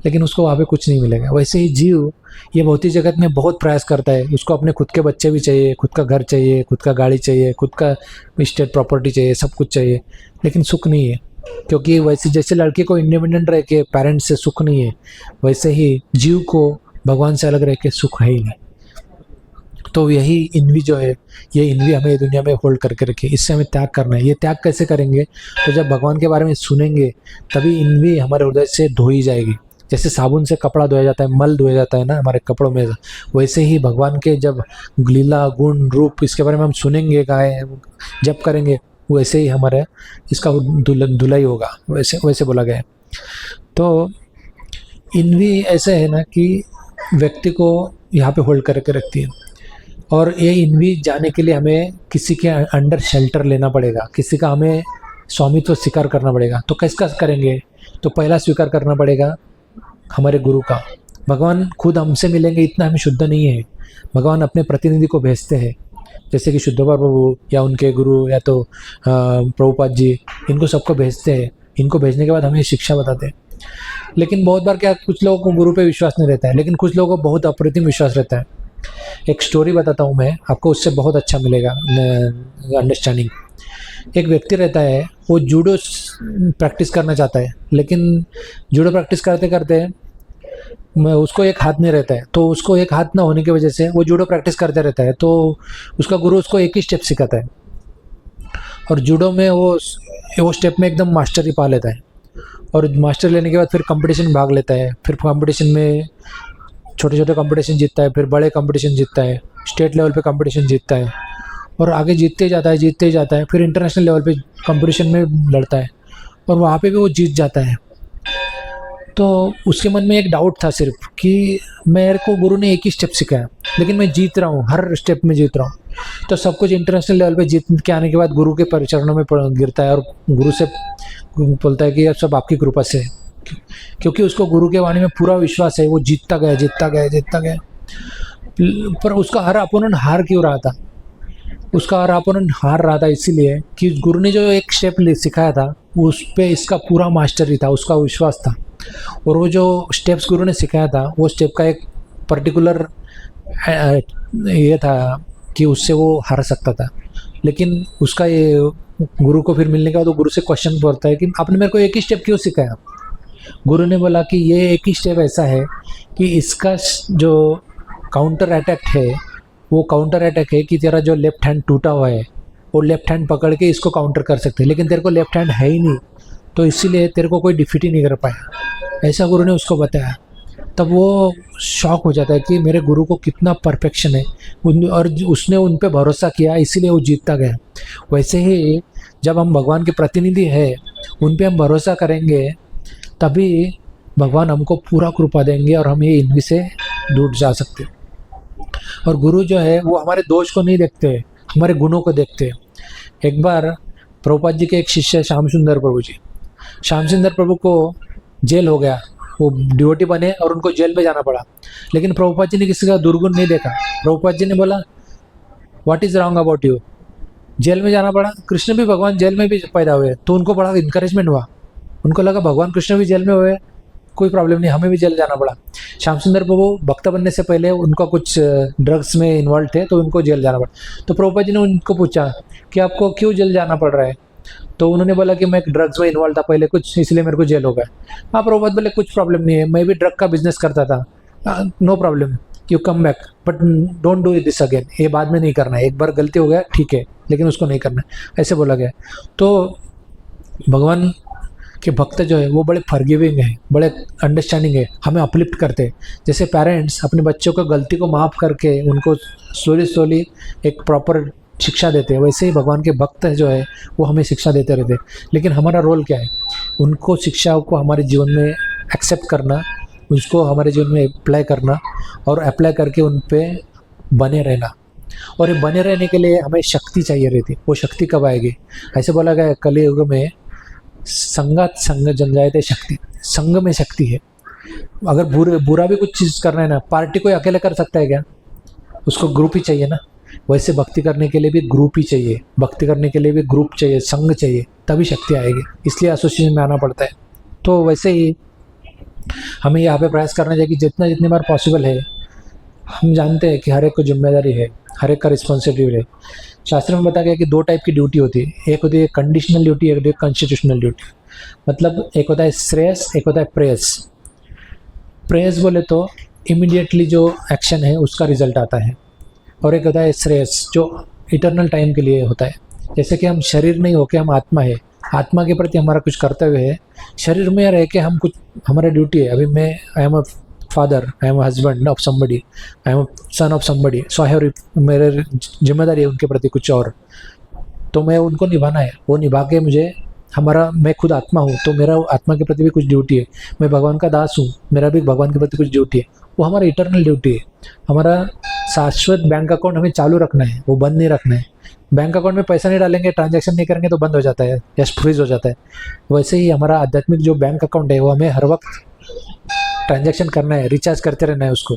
लेकिन उसको वहाँ पे कुछ नहीं मिलेगा। वैसे ही जीव ये भौतिक जगत में बहुत प्रयास करता है, उसको अपने खुद के बच्चे भी चाहिए, खुद का घर चाहिए, खुद का गाड़ी चाहिए, खुद का स्टेट प्रॉपर्टी चाहिए, सब कुछ चाहिए, लेकिन सुख नहीं है। क्योंकि वैसे जैसे लड़के को इंडिपेंडेंट रह के पेरेंट्स से सुख नहीं है, वैसे ही जीव को भगवान से अलग रह के सुख है ही नहीं। तो यही इनवी जो है, ये इनवी हमें दुनिया में होल्ड करके रखी, इससे हमें त्याग करना है। ये त्याग कैसे करेंगे, तो जब भगवान के बारे में सुनेंगे तभी इनवी हमारे हृदय से धोई जाएगी। जैसे साबुन से कपड़ा धोया जाता है, मल धोया जाता है ना हमारे कपड़ों में, वैसे ही भगवान के जब लीला गुण रूप इसके बारे में हम सुनेंगे, गाए, जब करेंगे, वैसे ही हमारे इसका धुलाई होगा, वैसे बोला गया है। तो इनवी ऐसे है ना कि व्यक्ति को यहाँ पे होल्ड करके रखती है, और ये इनवी जाने के लिए हमें किसी के अंडर शेल्टर लेना पड़ेगा, किसी का हमें स्वामित्व स्वीकार करना पड़ेगा। तो कैसे करेंगे, तो पहला स्वीकार करना पड़ेगा हमारे गुरु का। भगवान खुद हमसे मिलेंगे इतना हमें शुद्ध नहीं है, भगवान अपने प्रतिनिधि को भेजते हैं, जैसे कि शुद्धोपा प्रभु या उनके गुरु या तो प्रभुपाद जी, इनको सबको भेजते हैं। इनको भेजने के बाद हमें शिक्षा बताते हैं। लेकिन बहुत बार क्या, कुछ लोगों को गुरु पे विश्वास नहीं रहता है, लेकिन कुछ लोगों को बहुत अप्रतिम विश्वास रहता है। एक स्टोरी बताता हूँ मैं आपको, उससे बहुत अच्छा मिलेगा अंडरस्टैंडिंग। एक व्यक्ति रहता है, वो जूडो प्रैक्टिस करना चाहता है, लेकिन जूडो प्रैक्टिस करते करते उसको एक हाथ नहीं रहता है, तो उसको एक हाथ ना होने की वजह से वो जूडो प्रैक्टिस करते रहता है। तो उसका गुरु उसको एक ही स्टेप सिखाता है, और जूडो में वो स्टेप में एकदम मास्टरी पा लेता है, और मास्टर लेने के बाद फिर कंपटीशन में भाग लेता है। फिर कंपटीशन में छोटे छोटे कंपटीशन जीतता है, फिर बड़े कंपटीशन जीतता है, स्टेट लेवल पे कंपटीशन जीतता है, और आगे जीतते ही जाता है। फिर इंटरनेशनल लेवल पे कंपटीशन में लड़ता है, और वहाँ पे भी वो जीत जाता है। तो उसके मन में एक डाउट था सिर्फ कि मेरे को गुरु ने एक ही स्टेप सिखाया, लेकिन मैं जीत रहा हूँ, हर स्टेप में जीत रहा हूँ। तो सब कुछ इंटरनेशनल लेवल पे जीत के आने के बाद गुरु के चरणों में गिरता है, और गुरु से बोलता है कि अब सब आपकी कृपा से है, क्योंकि उसको गुरु के वाणी में पूरा विश्वास है। वो जीतता गया, पर उसका हर अपोनेंट हार क्यों रहा था? उसका हर अपोनेंट हार रहा था इसीलिए कि गुरु ने जो एक स्टेप सिखाया था उस पर इसका पूरा मास्टरी था, उसका विश्वास था। और वो जो स्टेप्स गुरु ने सिखाया था, वो स्टेप का एक पर्टिकुलर ये था कि उससे वो हार सकता था। लेकिन उसका ये गुरु को फिर मिलने के बाद वो गुरु से क्वेश्चन करता है कि आपने मेरे को एक ही स्टेप क्यों सिखाया? गुरु ने बोला कि ये एक ही स्टेप ऐसा है कि इसका जो काउंटर अटैक है, वो काउंटर अटैक है कि तेरा जो लेफ्ट हैंड टूटा हुआ है, वो लेफ्ट हैंड पकड़ के इसको काउंटर कर सकते हैं, लेकिन तेरे को लेफ्ट हैंड है ही नहीं, तो इसीलिए तेरे को कोई डिफीट ही नहीं कर पाया, ऐसा गुरु ने उसको बताया। तब वो शॉक हो जाता है कि मेरे गुरु को कितना परफेक्शन है, और उसने उन पे भरोसा किया इसीलिए वो जीतता गया। वैसे ही जब हम भगवान के प्रतिनिधि हैं, उन पे हम भरोसा करेंगे, तभी भगवान हमको पूरा कृपा देंगे और हम ये इन्हीं से दूर जा सकते हैं। और गुरु जो है वो हमारे दोष को नहीं देखते, हमारे गुणों को देखते हैं। एक बार प्रभुपाद जी के एक शिष्य श्याम सुंदर प्रभु जी, श्याम सुंदर प्रभु को जेल हो गया, वो डिवोटी बने और उनको जेल में जाना पड़ा। लेकिन प्रभुपाद जी ने किसी का दुर्गुण नहीं देखा। प्रभुपाद जी ने बोला what is wrong about you, jail में जाना पड़ा, कृष्ण भी भगवान जेल में भी पैदा हुए। तो उनको बड़ा इंकरेजमेंट हुआ, उनको लगा भगवान कृष्ण भी जेल में हुए, कोई प्रॉब्लम नहीं, हमें भी जेल जाना पड़ा। श्याम सुंदर प्रभु भक्त बनने से पहले उनका कुछ ड्रग्स में इन्वॉल्व थे, तो उनको जेल जाना पड़ा। तो प्रभुपाद जी ने उनको पूछा कि आपको क्यों जेल जाना पड़ रहा है? तो उन्होंने बोला कि मैं ड्रग्स में इन्वॉल्व था पहले कुछ, इसलिए मेरे को जेल हो गया। हाँ, प्रभुपाद बोले कुछ प्रॉब्लम नहीं है, मैं भी ड्रग का बिजनेस करता था, no problem, you come back, but don't do this again, ये बाद में नहीं करना है, एक बार गलती हो गया ठीक है, लेकिन उसको नहीं करना है, ऐसे बोला गया। तो भगवान के भक्त जो है वो बड़े फॉरगिविंग है, बड़े अंडरस्टैंडिंग है, हमें अपलिफ्ट करते हैं। जैसे पेरेंट्स अपने बच्चों को गलती को माफ़ करके उनको स्लोली एक प्रॉपर शिक्षा देते हैं, वैसे ही भगवान के भक्त जो है वो हमें शिक्षा देते रहते हैं। लेकिन हमारा रोल क्या है? उनको शिक्षाओं को हमारे जीवन में एक्सेप्ट करना, उसको हमारे जीवन में अप्लाई करना और अप्लाई करके उन पर बने रहना। और ये बने रहने के लिए हमें शक्ति चाहिए रहती। वो शक्ति कब आएगी? ऐसे बोला गया कलियुग में संगत संग जन जायते शक्ति, संग में शक्ति है। अगर बुरा भी कुछ चीज़ करना है ना, पार्टी कोई अकेले कर सकता है क्या? उसको ग्रुप ही चाहिए ना। वैसे भक्ति करने के लिए भी ग्रुप ही चाहिए, भक्ति करने के लिए भी ग्रुप चाहिए, संग चाहिए, तभी शक्ति आएगी। इसलिए एसोसिएशन में आना पड़ता है। तो वैसे ही हमें यहाँ पे प्रयास करना चाहिए कि जितनी बार पॉसिबल है, हम जानते हैं कि हर एक को जिम्मेदारी है, हर एक का रिस्पॉन्सिबिलिटी है। शास्त्र में बताया गया कि दो टाइप की ड्यूटी होती है, एक होती है कंडीशनल ड्यूटी, एक होती है कॉन्स्टिट्यूशनल ड्यूटी। मतलब एक होता है श्रेयस, एक होता है प्रेयस। प्रेयस बोले तो इमीडिएटली जो एक्शन है उसका रिजल्ट आता है, और एक होता है श्रेयस जो इटर्नल टाइम के लिए होता है। जैसे कि हम शरीर नहीं होके हम आत्मा है, आत्मा के प्रति हमारा कुछ कर्तव्य है, शरीर में रह के हम कुछ, हमारा ड्यूटी है। अभी मैं I am a father, I am husband of somebody, I am son of somebody, so I have, मेरे जिम्मेदारी है उनके प्रति कुछ और, तो मैं उनको निभाना है। वो निभा के मुझे मैं खुद आत्मा हूँ, तो मेरा आत्मा के प्रति भी कुछ ड्यूटी है। मैं भगवान का दास हूँ, मेरा भी भगवान के प्रति कुछ ड्यूटी है। वो हमारा इटर्नल ड्यूटी है। हमारा शाश्वत बैंक अकाउंट हमें चालू रखना है, वो बंद नहीं रखना है। बैंक अकाउंट में पैसा नहीं डालेंगे, ट्रांजैक्शन नहीं करेंगे तो बंद हो जाता है या फ्रीज हो जाता है। वैसे ही हमारा आध्यात्मिक जो बैंक अकाउंट है वो हमें हर वक्त ट्रांजैक्शन करना है, रिचार्ज करते रहना है उसको।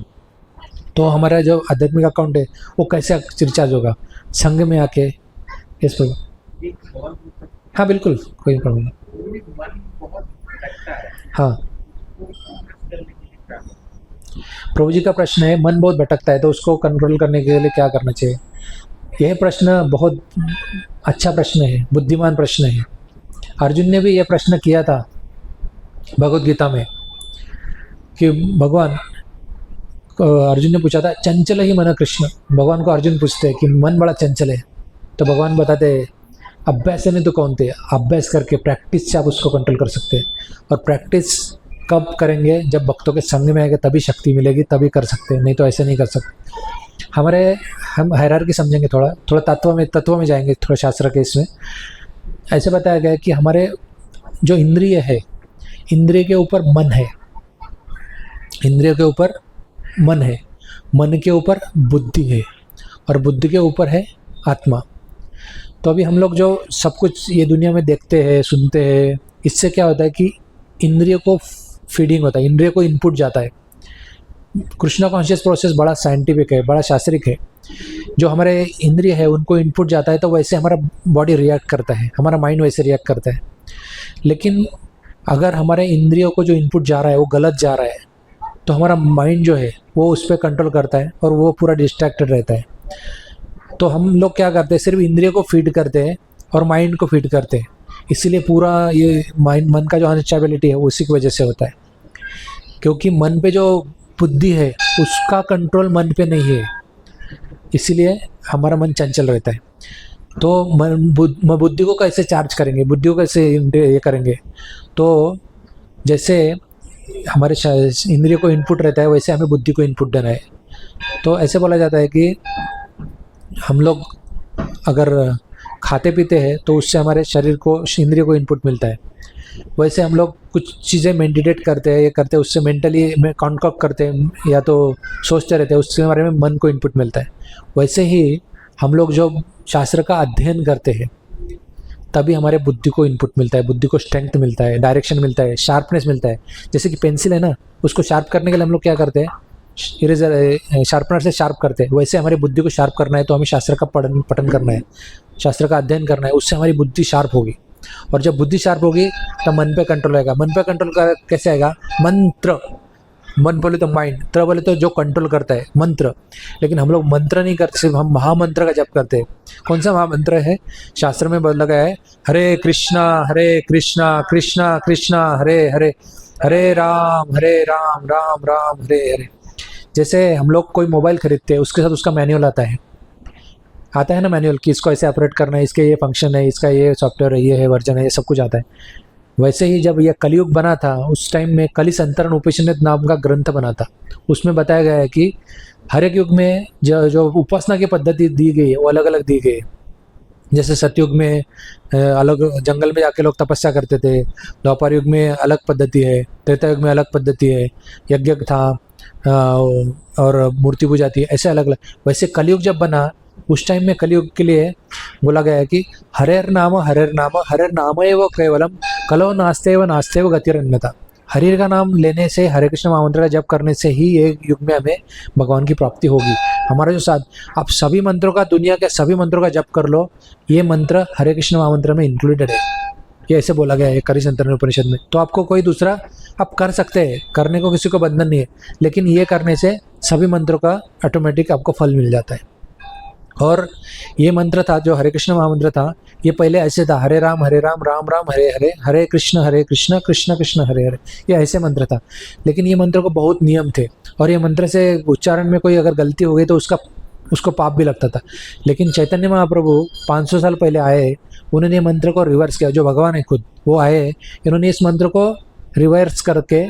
तो हमारा जो आध्यात्मिक अकाउंट है वो कैसे रिचार्ज होगा? संघ में आके। यस प्रभु। हाँ बिल्कुल, कोई प्रॉब्लम नहीं। हाँ, प्रभु जी का प्रश्न है मन बहुत भटकता है तो उसको कंट्रोल करने के लिए क्या करना चाहिए? यह प्रश्न बहुत अच्छा प्रश्न है, बुद्धिमान प्रश्न है। अर्जुन ने भी यह प्रश्न किया था भगवद गीता में कि भगवान, अर्जुन ने पूछा था चंचल ही मन कृष्ण। भगवान को अर्जुन पूछते हैं कि मन बड़ा चंचल है, तो भगवान बताते हैं अभ्यास नहीं तो कौन थे, अभ्यास करके प्रैक्टिस से आप उसको कंट्रोल कर सकते हैं। और प्रैक्टिस कब करेंगे? जब भक्तों के संग में आएगा तभी शक्ति मिलेगी, तभी कर सकते हैं, नहीं तो ऐसे नहीं कर सकते। हम हायरार्की समझेंगे, थोड़ा तत्व में जाएंगे, थोड़ा शास्त्र के इसमें ऐसे बताया गया है कि हमारे जो इंद्रिय है, इंद्रिय के ऊपर मन है, इंद्रियों के ऊपर मन है, मन के ऊपर बुद्धि है, और बुद्धि के ऊपर है आत्मा। तो अभी हम लोग जो सब कुछ ये दुनिया में देखते हैं, सुनते हैं, इससे क्या होता है कि इंद्रियों को फीडिंग होता है, इंद्रियों को इनपुट जाता है। कृष्णा कॉन्शियस प्रोसेस बड़ा साइंटिफिक है, बड़ा शास्त्रिक है। जो हमारे इंद्रिय है उनको इनपुट जाता है तो वैसे हमारा बॉडी रिएक्ट करता है, हमारा माइंड वैसे रिएक्ट करता है। लेकिन अगर हमारे इंद्रियों को जो इनपुट जा रहा है वो गलत जा रहा है, तो हमारा माइंड जो है वो उस पर कंट्रोल करता है और वो पूरा डिस्ट्रैक्टेड रहता है। तो हम लोग क्या करते हैं, सिर्फ इंद्रियों को फीड करते हैं और माइंड को फीड करते हैं। इसीलिए पूरा ये मन का जो अनस्टेबिलिटी है उसी की वजह से होता है, क्योंकि मन पे जो बुद्धि है उसका कंट्रोल मन पे नहीं है, इसीलिए हमारा मन चंचल रहता है। तो बुद्धि को कैसे चार्ज करेंगे, बुद्धि को कैसे ये करेंगे? तो जैसे हमारे इंद्रिय को इनपुट रहता है, वैसे हमें बुद्धि को इनपुट देना है। तो ऐसे बोला जाता है कि हम लोग अगर खाते पीते हैं तो उससे हमारे शरीर को, इंद्रिय को इनपुट मिलता है। वैसे हम लोग कुछ चीज़ें मेडिटेट करते हैं, ये करते हैं, उससे मेंटली में कॉन्कॉक करते हैं या तो सोचते रहते हैं, उसके बारे में मन को इनपुट मिलता है। वैसे ही हम लोग जो शास्त्र का अध्ययन करते हैं तभी हमारे बुद्धि को इनपुट मिलता है, बुद्धि को स्ट्रेंथ मिलता है, डायरेक्शन मिलता है, शार्पनेस मिलता है। जैसे कि पेंसिल है ना, उसको शार्प करने के लिए हम लोग क्या करते हैं, इरेजर शार्पनर से शार्प करते हैं। वैसे हमारी बुद्धि को शार्प करना है तो हमें शास्त्र का पठन करना है, शास्त्र का अध्ययन करना है, उससे हमारी बुद्धि शार्प होगी। और जब बुद्धि शार्प होगी तब मन पे कंट्रोल आएगा। मन पे कंट्रोल कैसे आएगा? मंत्र, मन बोले तो माइंड, त्र बोले तो जो कंट्रोल करता है, मंत्र। लेकिन हम लोग मंत्र नहीं करते, सिर्फ हम महामंत्र का जप करते हैं। कौन सा महामंत्र है? शास्त्र में बोला गया है, हरे कृष्णा कृष्णा कृष्णा हरे हरे, हरे राम राम राम हरे हरे। जैसे हम लोग कोई मोबाइल खरीदते हैं, उसके साथ उसका मैनुअल आता है ना मैनुअल, कि इसको ऐसे ऑपरेट करना है, इसके ये फंक्शन है, इसका ये सॉफ्टवेयर है, ये है वर्जन है, ये सब कुछ आता है। वैसे ही जब यह कलयुग बना था उस टाइम में कलि संतरण उपनिषद नाम का ग्रंथ बना था। उसमें बताया गया है कि हर एक युग में जो उपासना की पद्धति दी गई है वो अलग अलग दी गई है। जैसे सतयुग में अलग जंगल में जाके लोग तपस्या करते थे, द्वापर युग में अलग पद्धति है, त्रेता युग में अलग पद्धति है, यज्ञ था और मूर्ति पूजा थी, ऐसे अलग अलग। वैसे कलयुग जब बना उस टाइम में कलयुग के लिए बोला गया है कि हरेर नाम एव केवलम कलो नास्तेव गतिरन्यथा। हरि का नाम लेने से, हरे कृष्ण महामंत्र का जप करने से ही एक युग में हमें भगवान की प्राप्ति होगी। हमारा जो साथ, आप सभी मंत्रों का, दुनिया के सभी मंत्रों का जप कर लो, ये मंत्र हरे कृष्ण महामंत्र में इंक्लूडेड है। ये ऐसे बोला गया है कलि संतरण उपनिषद में। तो आपको कोई दूसरा आप कर सकते हैं, करने को किसी को बंधन नहीं है, लेकिन ये करने से सभी मंत्रों का ऑटोमेटिक आपको फल मिल जाता है। और ये मंत्र था जो हरे कृष्ण महामंत्र था, ये पहले ऐसे था, हरे राम राम राम हरे हरे, हरे कृष्ण कृष्ण कृष्ण हरे हरे, ये ऐसे मंत्र था। लेकिन ये मंत्र को बहुत नियम थे, और ये मंत्र से उच्चारण में कोई अगर गलती हो गई तो उसको पाप भी लगता था। लेकिन चैतन्य महाप्रभु 500 साल पहले आए, उन्होंने ये मंत्र को रिवर्स किया। जो भगवान है खुद वो आए, इन्होंने इस मंत्र को रिवर्स करके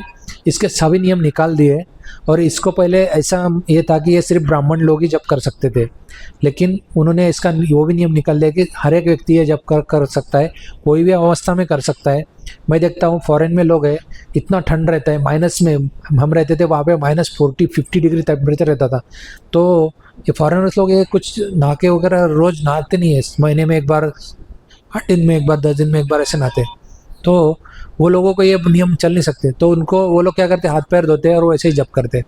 इसके सभी नियम निकाल दिए। और इसको पहले ऐसा ये था कि ये सिर्फ ब्राह्मण लोग ही जप कर सकते थे, लेकिन उन्होंने इसका वो भी नियम निकाल दिया कि हर एक व्यक्ति ये जप कर सकता है, कोई भी अवस्था में कर सकता है। मैं देखता हूँ फॉरेन में लोग हैं, इतना ठंड रहता है, माइनस में हम रहते थे, वहाँ पे -40-50 डिग्री टेम्परेचर रहता था। तो ये फॉरेनर्स लोग ये कुछ नहाके वगैरह रोज़ नहाते नहीं है, महीने में एक बार, 8 दिन में एक बार, 10 दिन में एक बार ऐसे नहाते। तो वो लोगों को ये नियम चल नहीं सकते, तो उनको वो लोग क्या करते हैं, हाथ पैर धोते हैं और वो ऐसे ही जप करते हैं।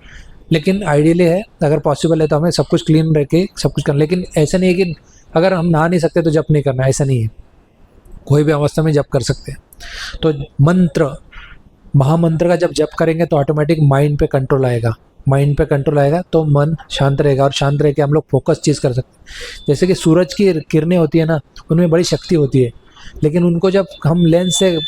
लेकिन आइडियली है, अगर पॉसिबल है तो हमें सब कुछ क्लीन रह के सब कुछ करना। लेकिन ऐसा नहीं है कि अगर हम नहा नहीं सकते तो जप नहीं करना, ऐसा नहीं है, कोई भी अवस्था में जप कर सकते हैं। तो मंत्र, महामंत्र का जब जप करेंगे तो ऑटोमेटिक माइंड पे कंट्रोल आएगा, माइंड पे कंट्रोल आएगा तो मन शांत रहेगा, और शांत रह के हम लोग फोकस चीज़ कर सकते हैं। जैसे कि सूरज की किरणें होती है ना, उनमें बड़ी शक्ति होती है, लेकिन उनको जब हम लेंस से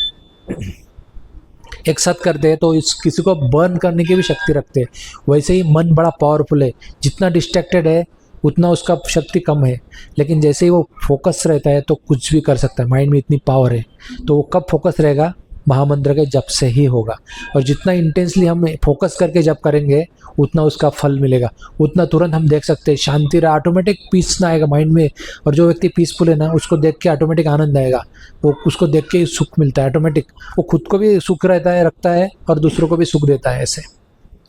एक साथ करते हैं तो किसी को बर्न करने की भी शक्ति रखते हैं। वैसे ही मन बड़ा पावरफुल है, जितना डिस्ट्रैक्टेड है उतना उसका शक्ति कम है, लेकिन जैसे ही वो फोकस रहता है तो कुछ भी कर सकता है। माइंड में इतनी पावर है, तो वो कब फोकस रहेगा? महामंत्र के जप से ही होगा। और जितना इंटेंसली हम फोकस करके जप करेंगे उतना उसका फल मिलेगा, उतना तुरंत हम देख सकते हैं शांति रहा, ऑटोमेटिक पीस ना आएगा माइंड में। और जो व्यक्ति पीसफुल है ना, उसको देख के ऑटोमेटिक आनंद आएगा, वो उसको देख के ही सुख मिलता है ऑटोमेटिक। वो खुद को भी सुख रखता है और दूसरों को भी सुख देता है ऐसे।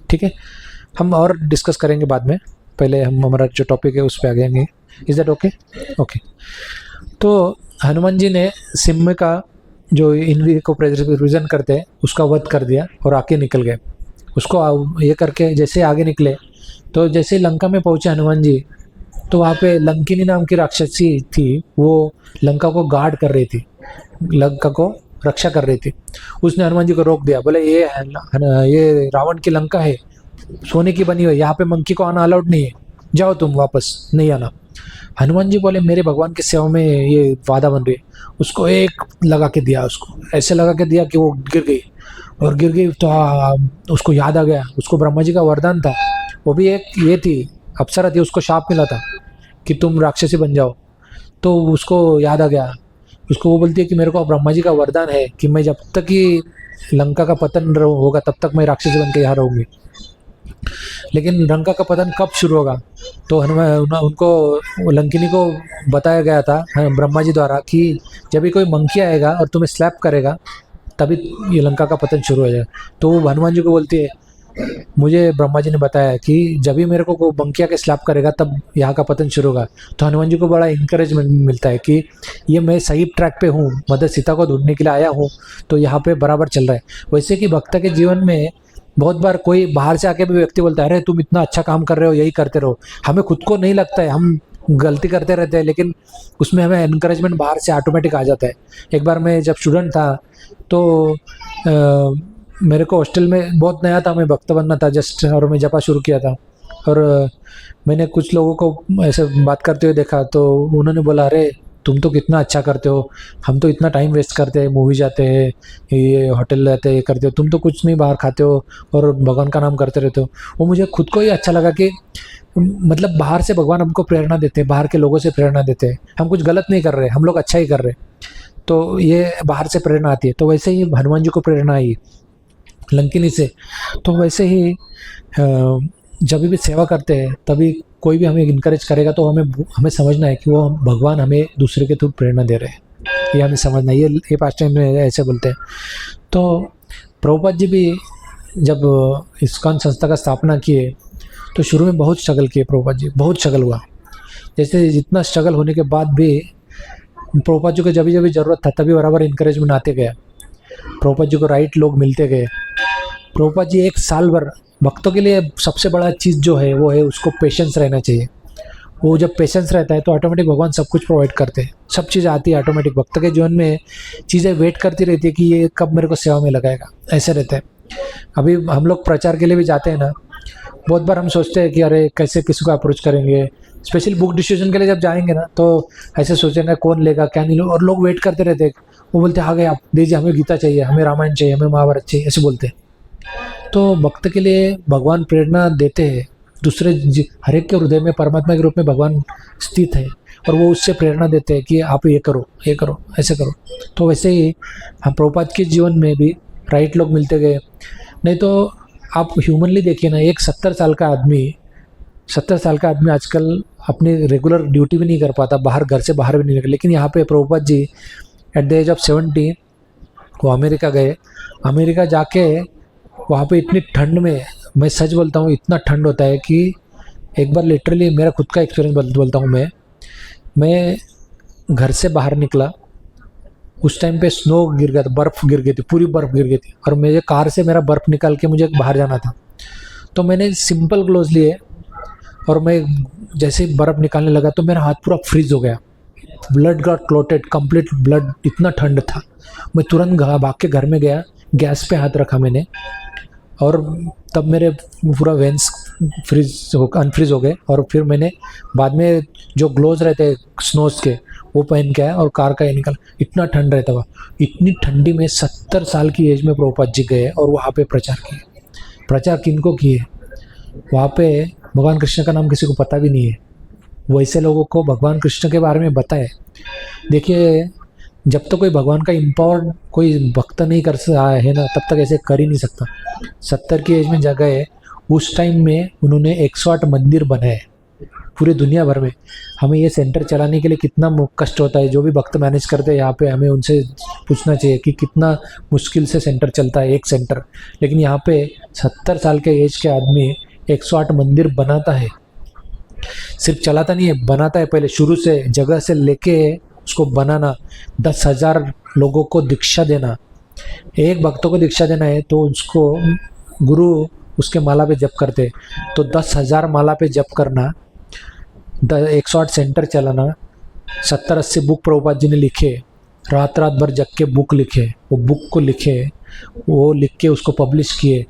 ठीक है, हम और डिस्कस करेंगे बाद में, पहले हम हमारा जो टॉपिक है उस पर आगे आएंगे। Is that okay? ओके। तो हनुमान जी ने सिंह का जो इंद्रिय को प्रिजन करते हैं उसका वध कर दिया और आके निकल गए। उसको ये करके जैसे आगे निकले तो जैसे लंका में पहुंचे हनुमान जी, तो वहाँ पे लंकिनी नाम की राक्षसी थी, वो लंका को गार्ड कर रही थी, लंका को रक्षा कर रही थी। उसने हनुमान जी को रोक दिया, बोले ये रावण की लंका है, सोने की बनी हुई, यहाँ पे मंकी को आना अलाउड नहीं है, जाओ तुम वापस नहीं आना। हनुमान जी बोले मेरे भगवान की सेवा में ये वादा बन रही है। उसको एक लगा के दिया, उसको ऐसे लगा के दिया कि वो गिर गई, और गिर गई तो उसको याद आ गया, उसको ब्रह्मा जी का वरदान था, वो भी एक ये थी अप्सरा थी, उसको शाप मिला था कि तुम राक्षसी बन जाओ। तो उसको याद आ गया। उसको वो बोलती है कि मेरे को ब्रह्मा जी का वरदान है कि मैं जब तक कि लंका का पतन होगा तब तक मैं राक्षसी बन के यहाँ रहूँगी। लेकिन लंका का पतन कब शुरू होगा? तो हनुमान उनको वो लंकिनी को बताया गया था ब्रह्मा जी द्वारा कि जब भी कोई मंकी आएगा और तुम्हें स्लैप करेगा तभी ये लंका का पतन शुरू हो जाएगा। तो वो हनुमान जी को बोलती है मुझे ब्रह्मा जी ने बताया कि जब भी मेरे को मंकिया के स्लैप करेगा तब यहाँ का पतन शुरू होगा। तो हनुमान जी को बड़ा इंकरेजमेंट मिलता है कि ये मैं सही ट्रैक पे हूँ, मदर सीता को ढूंढने के लिए आया हूँ, तो यहाँ पे बराबर चल रहा है। वैसे कि भक्त के जीवन में बहुत बार कोई बाहर से आके भी व्यक्ति बोलता है अरे तुम इतना अच्छा काम कर रहे हो, यही करते रहो। हमें खुद को नहीं लगता है, हम गलती करते रहते हैं, लेकिन उसमें हमें एनकरेजमेंट बाहर से ऑटोमेटिक आ जाता है। एक बार मैं जब स्टूडेंट था तो मेरे को हॉस्टल में बहुत नया था, मैं भक्त बनना था जस्ट, और मैं जपा शुरू किया था। और मैंने कुछ लोगों को ऐसे बात करते हुए देखा तो उन्होंने बोला अरे तुम तो कितना अच्छा करते हो, हम तो इतना टाइम वेस्ट करते हैं, मूवी जाते हैं, ये होटल रहते हैं, ये करते हो, तुम तो कुछ नहीं, बाहर खाते हो और भगवान का नाम करते रहते हो। वो मुझे खुद को ही अच्छा लगा कि मतलब बाहर से भगवान हमको प्रेरणा देते हैं, बाहर के लोगों से प्रेरणा देते हैं। हम कुछ गलत नहीं कर रहे, हम लोग अच्छा ही कर रहे, तो ये बाहर से प्रेरणा आती है। तो वैसे ही हनुमान जी को प्रेरणा आई लंकिनी से। तो वैसे ही जब भी सेवा करते हैं तभी कोई भी हमें इनकरेज करेगा तो हमें समझना है कि वो भगवान हमें दूसरे के थ्रू प्रेरणा दे रहे हैं, ये हमें समझना है। ये पास्ट टाइम में ऐसे बोलते हैं। तो प्रभुपाद जी भी जब इस्कॉन संस्था का स्थापना किए तो शुरू में बहुत स्ट्रगल किए प्रभुपाद जी, बहुत स्ट्रगल हुआ। जैसे जितना स्ट्रगल होने के बाद भी प्रभुपाद जी को जब भी ज़रूरत था तभी बराबर इंकरेजमेंट आते गया। प्रभुपाद जी को राइट लोग मिलते गए। प्रभुपाद जी एक साल भर भक्तों के लिए सबसे बड़ा चीज़ जो है वो है उसको पेशेंस रहना चाहिए। वो जब पेशेंस रहता है तो ऑटोमेटिक भगवान सब कुछ प्रोवाइड करते हैं, सब चीज़ आती है ऑटोमेटिक। भक्त के जीवन में चीज़ें वेट करती रहती है कि ये कब मेरे को सेवा में लगाएगा, ऐसे रहते हैं। अभी हम लोग प्रचार के लिए भी जाते हैं ना, बहुत बार हम सोचते हैं कि अरे कैसे किसी को अप्रोच करेंगे, स्पेशली बुक डिस्ट्रीब्यूशन के लिए जब जाएंगे ना तो ऐसे सोचेंगे कौन लेगा क्या नहीं लेगा, और लोग वेट करते रहते हैं। वो बोलते हैं आ गए आप दीजिए, हमें गीता चाहिए, हमें रामायण चाहिए, हमें महाभारत चाहिए, ऐसे बोलते हैं। तो भक्त के लिए भगवान प्रेरणा देते हैं, दूसरे हर एक के हृदय में परमात्मा के रूप में भगवान स्थित है और वो उससे प्रेरणा देते हैं कि आप ये करो, ये करो, ऐसे करो। तो वैसे ही हम प्रभुपाद के जीवन में भी राइट लोग मिलते गए। नहीं तो आप ह्यूमनली देखिए ना, एक 70 साल का आदमी आजकल अपनी रेगुलर ड्यूटी भी नहीं कर पाता, बाहर घर से बाहर भी नहीं निकल। लेकिन यहाँ पे Prabhupada ji at the age of 70 वो अमेरिका गए। अमेरिका जाके वहाँ पे इतनी ठंड में, मैं सच बोलता हूँ, इतना ठंड होता है कि एक बार लिटरली मेरा खुद का एक्सपीरियंस बोलता हूँ, मैं घर से बाहर निकला, उस टाइम पे स्नो गिर गया था, बर्फ़ गिर गई थी, पूरी बर्फ़ गिर गई थी, और मेरे कार से मेरा बर्फ़ निकाल के मुझे बाहर जाना था। तो मैंने सिंपल ग्लोव्स लिए और मैं जैसे ही बर्फ़ निकालने लगा तो मेरा हाथ पूरा फ्रीज हो गया, ब्लड गॉट क्लोटेड, कंप्लीट ब्लड, इतना ठंड था। मैं तुरंत भाग के घर में गया, गैस पे हाथ रखा मैंने, और तब मेरे पूरा वेंस अनफ्रीज हो गए। और फिर मैंने बाद में जो ग्लोव्स रहते हैं स्नोज के वो पहन के आया और कार का ये निकल, इतना ठंड रहता हुआ। इतनी ठंडी में 70 साल की एज में प्रभुपाद जी गए और वहाँ पे प्रचार किए। प्रचार किनको किए? वहाँ पे भगवान कृष्ण का नाम किसी को पता भी नहीं है, वैसे लोगों को भगवान कृष्ण के बारे में बताए। देखिए, जब तक कोई भगवान का इम्पावर कोई भक्त नहीं कर रहा है ना, तब तक ऐसे कर ही नहीं सकता। 70 की एज में जगह, उस टाइम में उन्होंने 108 मंदिर बनाए पूरे दुनिया भर में। हमें ये सेंटर चलाने के लिए कितना कष्ट होता है, जो भी भक्त मैनेज करते हैं यहाँ पे, हमें उनसे पूछना चाहिए कि कितना मुश्किल से सेंटर चलता है, एक सेंटर। लेकिन यहाँ पे 70 साल के एज के आदमी 108 मंदिर बनाता है। सिर्फ चलाता नहीं है, बनाता है। पहले शुरू से जगह से लेके उसको बनाना, 10,000 लोगों को दीक्षा देना। एक भक्तों को दीक्षा देना है तो उसको गुरु उसके माला पे जप करते, तो 10,000 माला पे जप करना, 108 सेंटर चलाना। 70-80 बुक प्रभुपाद जी ने लिखे, रात भर जग के बुक लिखे, वो बुक को लिखे, वो लिख के उसको पब्लिश किए।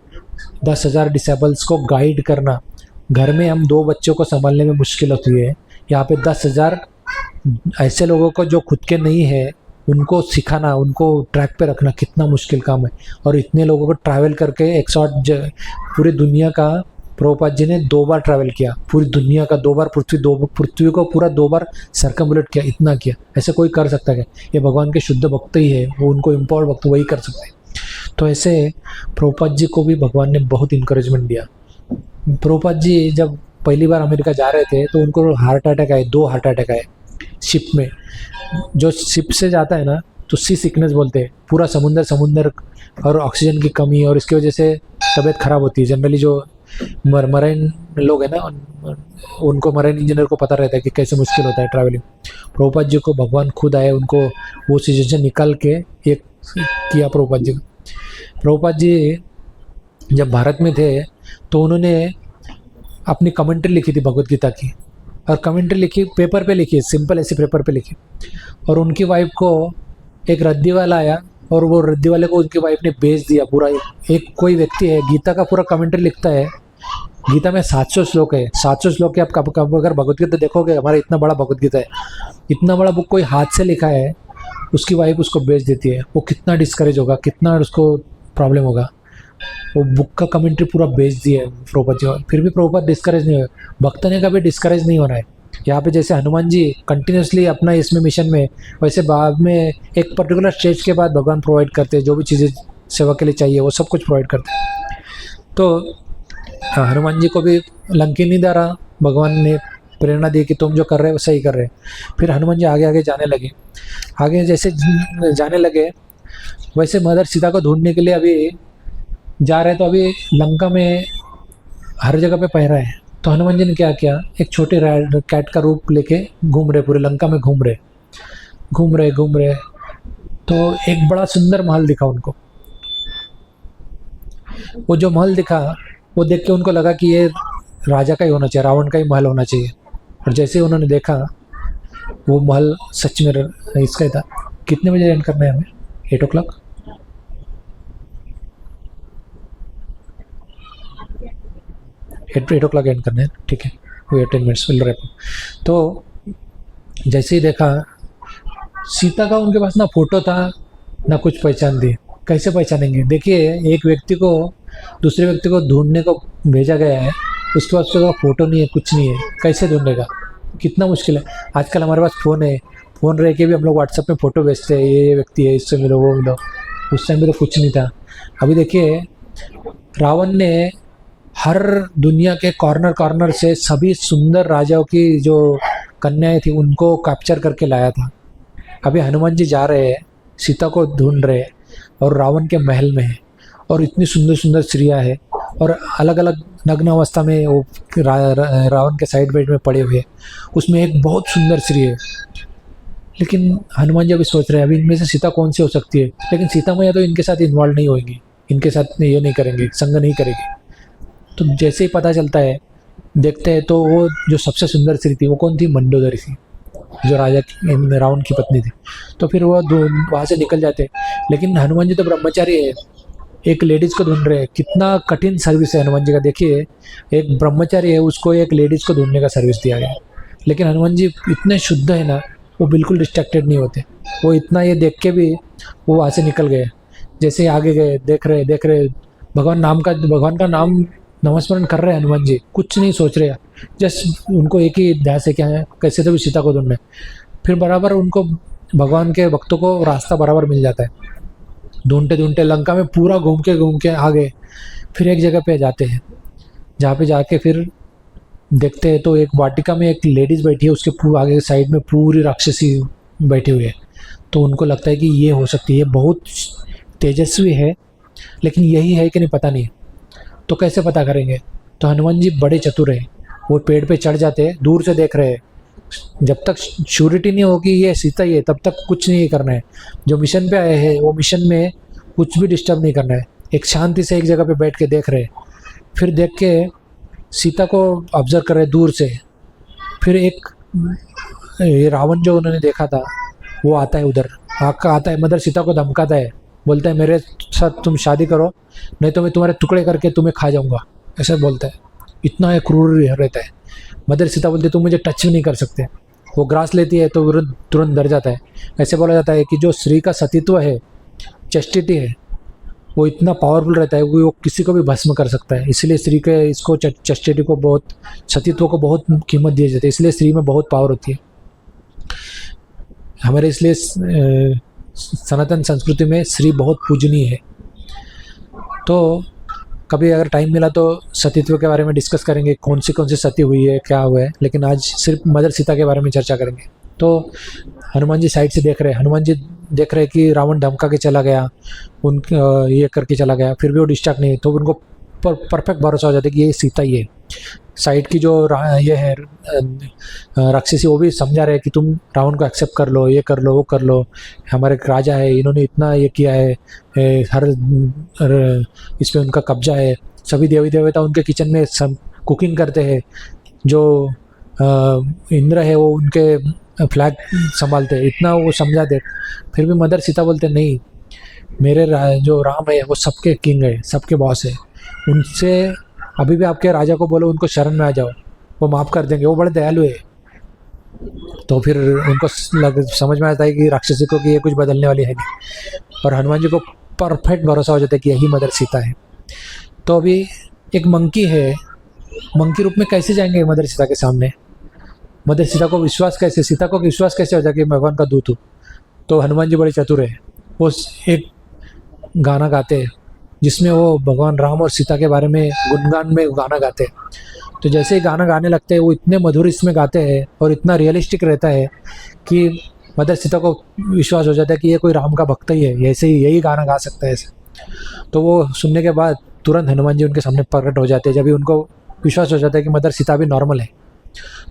10,000 डिसेबल्स को गाइड करना। घर में हम 2 बच्चों को संभालने में मुश्किल होती है, यहाँ पे 10,000 ऐसे लोगों को जो खुद के नहीं है उनको सिखाना, उनको ट्रैक पे रखना कितना मुश्किल काम है। और इतने लोगों को ट्रैवल करके 108 पूरी दुनिया का प्रभुपाद जी ने 2 बार ट्रैवल किया, पूरी दुनिया का 2 बार, पृथ्वी को पूरा 2 बार सर्कमबुलेट किया, इतना किया। ऐसे कोई कर सकता है? ये भगवान के शुद्ध भक्त ही है, वो उनको एम्पावर्ड भक्त वही कर सकते हैं। तो ऐसे प्रभुपाद जी को भी भगवान ने बहुत इंकरेजमेंट दिया। प्रभुपाद जी जब पहली बार अमेरिका जा रहे थे तो उनको हार्ट अटैक आए, 2 हार्ट अटैक आए शिप में। जो शिप से जाता है ना तो सी सिकनेस बोलते हैं, पूरा समुंदर और ऑक्सीजन की कमी, और इसकी वजह से तबीयत खराब होती है। जनरली जो मराइन लोग हैं ना, उनको मराइन इंजीनियर को पता रहता है कि कैसे मुश्किल होता है ट्रैवलिंग। प्रभुपाद जी को भगवान खुद आए, उनको वो सिचुएशन निकाल के एक किया। प्रभुपाद जी जब भारत में थे तो उन्होंने अपनी कमेंट्री लिखी थी भगवत गीता की, और कमेंट्री लिखी पेपर पे लिखी, सिंपल ऐसे पेपर पे लिखी। और उनकी वाइफ को एक रद्दी वाला आया और वो रद्दी वाले को उनकी वाइफ ने बेच दिया पूरा। एक कोई व्यक्ति है गीता का पूरा कमेंट्री लिखता है। गीता में 700 श्लोक है, 700 श्लोक के आप कब अगर भगवत गीता देखोगे, हमारा इतना बड़ा भगवत गीता है, इतना बड़ा बुक कोई हाथ से लिखा है, उसकी वाइफ उसको बेच देती है। वो कितना डिस्करेज होगा, कितना उसको प्रॉब्लम होगा। वो बुक का कमेंट्री पूरा बेच दिया है प्रभुपाद जी, फिर भी प्रभुपाद डिस्करेज नहीं हुए। भक्त ने कभी डिस्करेज नहीं होना है। यहाँ पे जैसे हनुमान जी कंटिन्यूसली अपना इसमें मिशन में, वैसे बाद में एक पर्टिकुलर स्टेज के बाद भगवान प्रोवाइड करते हैं जो भी चीज़ें सेवा के लिए चाहिए, वो सब कुछ प्रोवाइड करते हैं। तो हनुमान जी को भी लंकिनी द्वारा भगवान ने प्रेरणा दी कि तुम जो कर रहे हो सही कर रहे हो। फिर हनुमान जी आगे आगे जाने लगे। आगे जैसे जाने लगे वैसे मदर सीता को ढूंढने के लिए अभी जा रहे, तो अभी लंका में हर जगह पे पहरा है। तो हनुमान जी ने क्या किया, एक छोटे कैट का रूप लेके घूम रहे, पूरे लंका में घूम रहे। तो एक बड़ा सुंदर महल दिखा उनको। वो जो महल दिखा वो देख के उनको लगा कि ये राजा का ही होना चाहिए, रावण का ही महल होना चाहिए। और जैसे ही उन्होंने देखा वो महल सच में इसका ही था। कितने बजे एंड करना है हमें? 8 o'clock। 8 o'clock एंड करना है, ठीक है। वो 10 मिनट्स विल रैप। तो जैसे ही देखा सीता का उनके पास ना फोटो था ना कुछ पहचान थी। कैसे पहचानेंगे? देखिए, एक व्यक्ति को दूसरे व्यक्ति को ढूंढने को भेजा गया है, उसके पास उसका फोटो नहीं है, कुछ नहीं है, कैसे ढूंढेगा? कितना मुश्किल है। आजकल हमारे पास फ़ोन है, फ़ोन रह के भी हम लोग व्हाट्सएप में फ़ोटो भेजते हैं, ये व्यक्ति है, इससे मिलो, वो मिलो। उस टाइम पे तो कुछ नहीं था। अभी देखिए, रावण ने हर दुनिया के कॉर्नर से सभी सुंदर राजाओं की जो कन्याएं थी उनको कैप्चर करके लाया था। अभी हनुमान जी जा रहे हैं, सीता को ढूंढ रहे हैं, और रावण के महल में है, और इतनी सुंदर सुंदर स्त्रियाँ हैं, और अलग अलग नग्न अवस्था में वो रावण के साइड बेड में पड़े हुए। उसमें एक बहुत सुंदर स्त्री है। लेकिन हनुमान जी अभी सोच रहे हैं अभी इनमें से सीता कौन सी हो सकती है। लेकिन सीता मैया तो इनके साथ इन्वॉल्व नहीं होगी, इनके साथ ये नहीं करेंगे, संग नहीं करेगी। तो जैसे ही पता चलता है, देखते हैं तो वो जो सबसे सुंदर स्त्री थी वो कौन थी? मंडोदरी थी, जो राजा रावण की पत्नी थी। तो फिर वो वहाँ से निकल जाते। लेकिन हनुमान जी तो ब्रह्मचारी है, एक लेडीज़ को ढूंढ रहे हैं। कितना कठिन सर्विस है हनुमान जी का। देखिए, एक ब्रह्मचारी है, उसको एक लेडीज़ को ढूंढने का सर्विस दिया गया। लेकिन हनुमान जी इतने शुद्ध है ना, वो बिल्कुल डिस्ट्रैक्टेड नहीं होते। वो इतना ये देख के भी वो वहाँ से निकल गए। जैसे ही आगे गए, देख रहे भगवान का नाम नमस्मरण कर रहे हैं हनुमान जी, कुछ नहीं सोच रहे, जस्ट उनको एक ही ध्यास है क्या है, कैसे तो भी सीता को ढूंढना है। फिर बराबर उनको भगवान के भक्तों को रास्ता बराबर मिल जाता है। ढूंढते लंका में पूरा घूम के आ गए। फिर एक जगह पे जाते हैं, जहाँ पे जाके फिर देखते हैं तो एक वाटिका में एक लेडीज़ बैठी है, उसके आगे साइड में पूरी राक्षसी बैठी हुई है। तो उनको लगता है कि ये हो सकती है, बहुत तेजस्वी है, लेकिन यही है कि नहीं पता नहीं। तो कैसे पता करेंगे? तो हनुमान जी बड़े चतुर हैं, वो पेड़ पे चढ़ जाते हैं, दूर से देख रहे हैं। जब तक श्योरिटी नहीं होगी ये सीता ही है, तब तक कुछ नहीं करना है। जो मिशन पे आए हैं वो मिशन में कुछ भी डिस्टर्ब नहीं करना है। एक शांति से एक जगह पे बैठ के देख रहे हैं। फिर देख के सीता को ऑब्जर्व कर रहे दूर से। फिर एक ये रावण जो उन्होंने देखा था वो आता है, उधर आता है, मदर सीता को धमकाता है, बोलता है मेरे साथ तुम शादी करो नहीं तो मैं तुम्हारे टुकड़े करके तुम्हें खा जाऊंगा, ऐसा बोलता है। इतना है क्रूर रहता है। मदर सीता बोलती है तुम मुझे टच भी नहीं कर सकते। वो ग्रास लेती है तो तुरंत डर जाता है। ऐसे बोला जाता है कि जो स्त्री का सतीत्व है, चेस्टिटी है, वो इतना पावरफुल रहता है कि वो किसी को भी भस्म कर सकता है। इसलिए स्त्री के इसको चस्टिटी को बहुत, सतीत्व को बहुत कीमत दी जाती है, इसलिए स्त्री में बहुत पावर होती है हमारे। इसलिए सनातन संस्कृति में स्त्री बहुत पूजनीय है। तो कभी अगर टाइम मिला तो सतीत्व के बारे में डिस्कस करेंगे, कौन सी सती हुई है, क्या हुआ है, लेकिन आज सिर्फ मदर सीता के बारे में चर्चा करेंगे। तो हनुमान जी साइड से देख रहे हैं, हनुमान जी देख रहे हैं कि रावण धमका के चला गया, ये करके चला गया, फिर भी वो डिस्ट्रैक्ट नहीं, तो उनको परफेक्ट भरोसा हो जाता है कि ये सीता ही है। साइड की जो ये है राक्षसी, वो भी समझा रहे कि तुम रावण को एक्सेप्ट कर लो, ये कर लो, वो कर लो, हमारे राजा है, इन्होंने इतना ये किया है, हर इस पे उनका कब्जा है, सभी देवी देवता उनके किचन में सब कुकिंग करते हैं, जो इंद्र है वो उनके फ्लैग संभालते हैं, इतना वो समझा दे। फिर भी मदर सीता बोलते नहीं, मेरे जो राम है वो सबके किंग है, सबके बॉस है, उनसे अभी भी आपके राजा को बोलो उनको शरण में आ जाओ, वो माफ़ कर देंगे, वो बड़े दयालु है। तो फिर उनको समझ में आता है कि राक्षसी को कि ये कुछ बदलने वाली है नहीं, और हनुमान जी को परफेक्ट भरोसा हो जाता है कि यही मदर सीता है। तो अभी एक मंकी है, मंकी रूप में कैसे जाएंगे मदर सीता के सामने? मदर सीता को विश्वास कैसे, सीता को विश्वास कैसे हो जाए कि मैं भगवान का दूत हूँ? तो हनुमान जी बड़े चतुर है, वो एक गाना गाते हैं जिसमें वो भगवान राम और सीता के बारे में गुणगान में गाना गाते हैं। तो जैसे ही गाना गाने लगते हैं वो इतने मधुर इसमें गाते हैं और इतना रियलिस्टिक रहता है कि मदर सीता को विश्वास हो जाता है कि ये कोई राम का भक्त ही है, ऐसे ही यही गाना गा सकता है ऐसे। तो वो सुनने के बाद तुरंत हनुमान जी उनके सामने प्रकट हो जाते हैं। जब भी उनको विश्वास हो जाता है कि मदर सीता भी नॉर्मल है,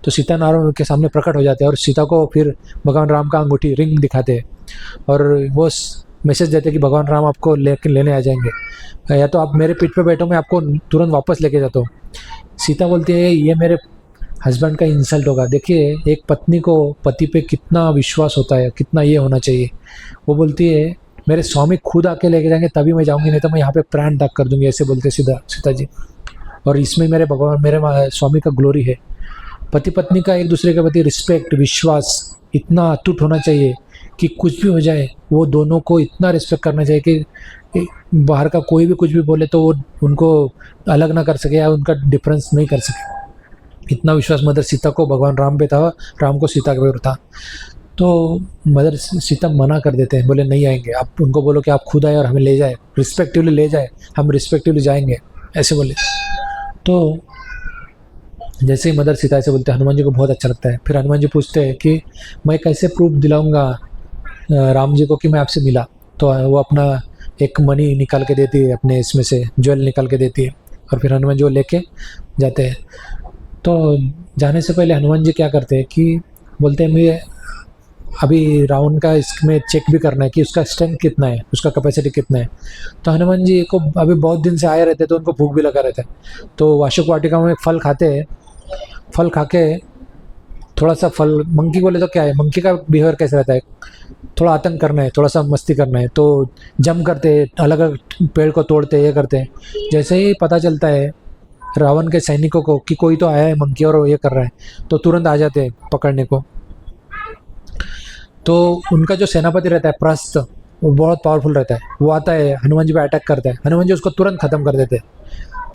तो सीता नारायण के सामने प्रकट हो जाते हैं, और सीता को फिर भगवान राम का अंगूठी रिंग दिखाते हैं, और वो मैसेज देते हैं कि भगवान राम आपको लेने आ जाएंगे, या तो आप मेरे पीठ पे बैठो, मैं आपको तुरंत वापस लेके जाता हूँ। सीता बोलती है ये मेरे हस्बैंड का इंसल्ट होगा। देखिए एक पत्नी को पति पे कितना विश्वास होता है, कितना ये होना चाहिए। वो बोलती है मेरे स्वामी खुद आके लेके जाएंगे तभी मैं जाऊँगी, नहीं तो मैं यहाँ पे प्राण त्याग कर दूँगी, ऐसे बोलते सीता जी। और इसमें मेरे भगवान, मेरे स्वामी का ग्लोरी है। पति पत्नी का एक दूसरे के प्रति रिस्पेक्ट, विश्वास इतना अटूट होना चाहिए कि कुछ भी हो जाए वो दोनों को इतना रिस्पेक्ट करना चाहिए कि बाहर का कोई भी कुछ भी बोले तो वो उनको अलग ना कर सके या उनका डिफरेंस नहीं कर सके। इतना विश्वास मदर सीता को भगवान राम पे था, राम को सीता के ऊपर था। तो मदर सीता मना कर देते हैं, बोले नहीं आएंगे, आप उनको बोलो कि आप खुद आए और हमें ले जाए, रिस्पेक्टिवली ले जाए, हम रिस्पेक्टिवली जाएंगे, ऐसे बोले। तो जैसे ही मदर सीता ऐसे बोलते हैं हनुमान जी को बहुत अच्छा लगता है। फिर हनुमान जी पूछते हैं कि मैं कैसे प्रूफ दिलाऊंगा राम जी को कि मैं आपसे मिला? तो वो अपना एक मनी निकाल के देती है, अपने इसमें से ज्वेल निकाल के देती है, और फिर हनुमान जी वो लेके जाते हैं। तो जाने से पहले हनुमान जी क्या करते हैं कि बोलते हैं मुझे अभी रावण का इसमें चेक भी करना है कि उसका स्ट्रेंथ कितना है, उसका कैपेसिटी कितना है। तो हनुमान जी को अभी बहुत दिन से आए रहते तो उनको भूख भी लगा रहता है। तो वाशुक वाटिका में फल खाते हैं, फल खा के थोड़ा सा फल, मंकी बोले तो क्या है, मंकी का बिहेवियर कैसे रहता है, थोड़ा आतंक करना है, थोड़ा सा मस्ती करना है, तो जंप करते हैं, अलग अलग पेड़ को तोड़ते हैं, ये करते हैं। जैसे ही पता चलता है रावण के सैनिकों को कि कोई तो आया है मंकी और ये कर रहा है, तो तुरंत आ जाते हैं पकड़ने को। तो उनका जो सेनापति रहता है प्रस्थ, वो बहुत पावरफुल रहता है, वो आता है हनुमान जी पे अटैक करता है, हनुमान जी उसको तुरंत ख़त्म कर देते हैं।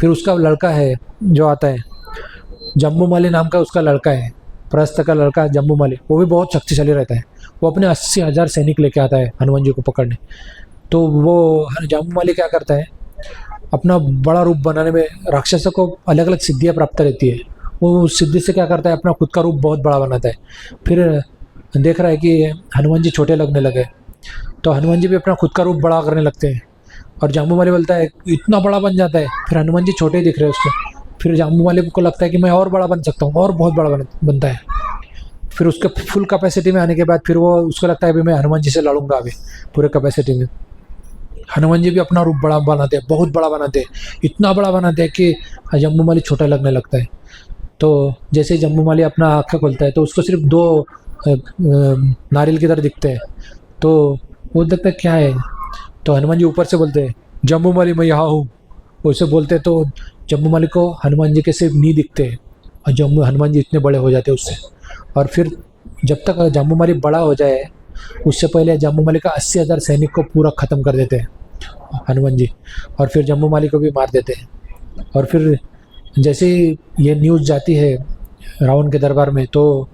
फिर उसका लड़का है जो आता है, जम्बूमाली नाम का उसका लड़का है, प्रस्थ का लड़का जम्बूमाली, वो भी बहुत शक्तिशाली रहता है। वो अपने 80,000 सैनिक लेके आता है हनुमान जी को पकड़ने। तो वो जम्बूमाली क्या करता है, अपना बड़ा रूप बनाने में राक्षसों को अलग अलग सिद्धियाँ प्राप्त रहती है, वो उस सिद्धि से क्या करता है, अपना खुद का रूप बहुत बड़ा बनाता है। फिर देख रहा है कि हनुमान जी छोटे लगने लगे, तो हनुमान जी भी अपना खुद का रूप बड़ा करने लगते हैं, और जम्बूमाली बोलता है इतना बड़ा बन जाता है। फिर हनुमान जी छोटे दिख रहे हैं उसको, फिर जम्बूमाली को लगता है कि मैं और बड़ा बन सकता हूँ, और बहुत बड़ा बनता है। फिर उसके फुल कैपेसिटी में आने के बाद फिर वो उसको लगता है अभी मैं हनुमान जी से लड़ूंगा अभी पूरे कैपेसिटी में। हनुमान जी भी अपना रूप बड़ा बनाते हैं, बहुत बड़ा बनाते हैं, इतना बड़ा बनाते हैं कि जम्बूमाली छोटा लगने लगता है। तो जैसे ही जम्बूमाली अपना आँखें खोलता है तो उसको सिर्फ 2 नारियल की तरह दिखते हैं। तो वो देखता है क्या है, तो हनुमान जी ऊपर से बोलते हैं जम्बूमाली मैं यहाँ हूँ, वैसे बोलते हैं। तो जम्बूमाली को हनुमान जी के सिर्फ नहीं दिखते हैं, और हनुमान जी इतने बड़े हो जाते हैं उससे। और फिर जब तक जम्बूमाली बड़ा हो जाए उससे पहले जम्बूमाली का 80,000 सैनिक को पूरा ख़त्म कर देते हैं। हनुमान जी, और फिर जम्बू माली को भी मार देते हैं। और फिर जैसे ही ये न्यूज़ जाती है रावण के दरबार में, तो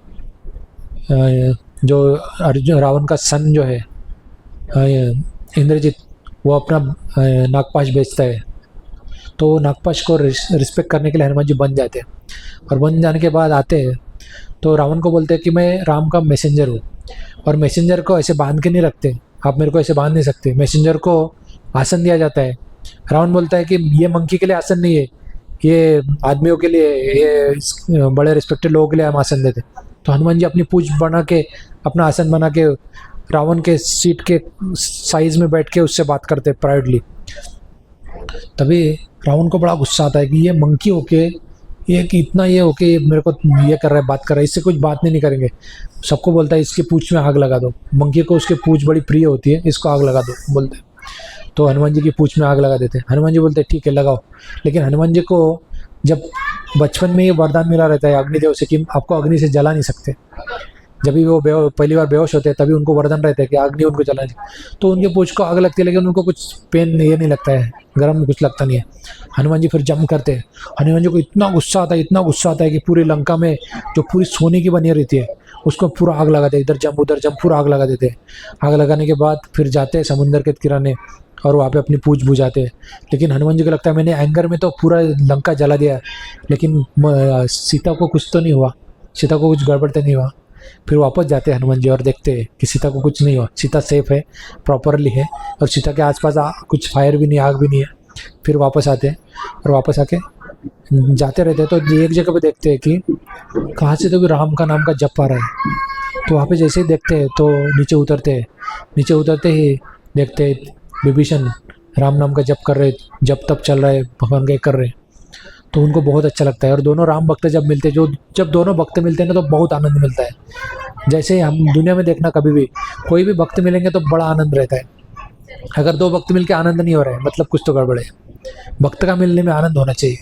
जो अर्जुन रावण का सन जो है इंद्रजीत, वो अपना नागपाश बेचता है। तो वो नागपाश को रिस्पेक्ट करने के लिए हनुमान जी बन जाते हैं, और बन जाने के बाद आते हैं तो रावण को बोलते हैं कि मैं राम का मैसेंजर हूँ, और मैसेंजर को ऐसे बांध के नहीं रखते, आप मेरे को ऐसे बांध नहीं सकते। मैसेंजर को आसन दिया जाता है। रावण बोलता है कि ये मंकी के लिए आसन नहीं है, ये आदमियों के लिए, ये बड़े रिस्पेक्टेड लोगों के लिए हम आसन देते। तो हनुमान जी अपनी पूंछ बना के, अपना आसन बना के रावण के सीट के साइज में बैठ के उससे बात करते प्राइवेटली। तभी रावण को बड़ा गुस्सा आता है कि ये मंकी होके, ये कि इतना ये होके मेरे को ये कर रहा है, बात कर रहा है, इससे कुछ बात नहीं करेंगे। सबको बोलता है इसकी पूंछ में आग लगा दो, मंकी को उसकी पूंछ बड़ी प्रिय होती है, इसको आग लगा दो बोलते हैं। तो हनुमान जी की पूंछ में आग लगा देते हैं। हनुमान जी बोलते हैं ठीक है लगाओ। लेकिन हनुमान जी को जब बचपन में ये वरदान मिला रहता है अग्निदेव से कि आपको अग्नि से जला नहीं सकते, जब भी वो पहली बार बेहोश होते हैं तभी उनको वरदान रहता है कि अग्नि उनको जला नहीं। तो उनके पूंछ को आग लगती है, लेकिन उनको कुछ पेन ये नहीं लगता है, गर्म कुछ लगता नहीं है। हनुमान जी फिर जंप करते हैं। हनुमान जी को इतना गुस्सा आता है, इतना गुस्सा आता है कि पूरी लंका में जो पूरी सोने की बनी रहती है उसको पूरा आग लगा देते, इधर जंप उधर जंप, पूरा आग लगा देते हैं। आग लगाने के बाद फिर जाते हैं समुंदर के किनारे और वहाँ पे अपनी पूंछ बुझाते हैं। लेकिन हनुमान जी को लगता है मैंने एंगर में तो पूरा लंका जला दिया, लेकिन सीता को कुछ तो नहीं हुआ, सीता को कुछ गड़बड़ तो नहीं हुआ। फिर वापस जाते हैं हनुमान जी और देखते हैं कि सीता को कुछ नहीं हुआ, सीता सेफ है, प्रॉपरली है, और सीता के आसपास कुछ फायर भी नहीं, आग भी नहीं है। फिर वापस आते हैं और वापस आके जाते रहते हैं, तो एक जगह पे देखते हैं कि कहाँ से तो भी राम का नाम का जप आ रहा है। तो वहाँ पे जैसे ही देखते हैं तो नीचे उतरते हैं। नीचे उतरते ही देखते हैं विभीषण राम नाम का जप कर रहे, जप तप चल रहा है, भगवान का कर रहे हैं। तो उनको बहुत अच्छा लगता है। और दोनों राम भक्त जब मिलते हैं, जब दोनों भक्त मिलते हैं ना, तो बहुत आनंद मिलता है। जैसे हम दुनिया में देखना, कभी भी कोई भी भक्त मिलेंगे तो बड़ा आनंद रहता है। अगर दो भक्त मिलके आनंद नहीं हो रहा है मतलब कुछ तो गड़बड़ है। भक्त का मिलने में आनंद होना चाहिए,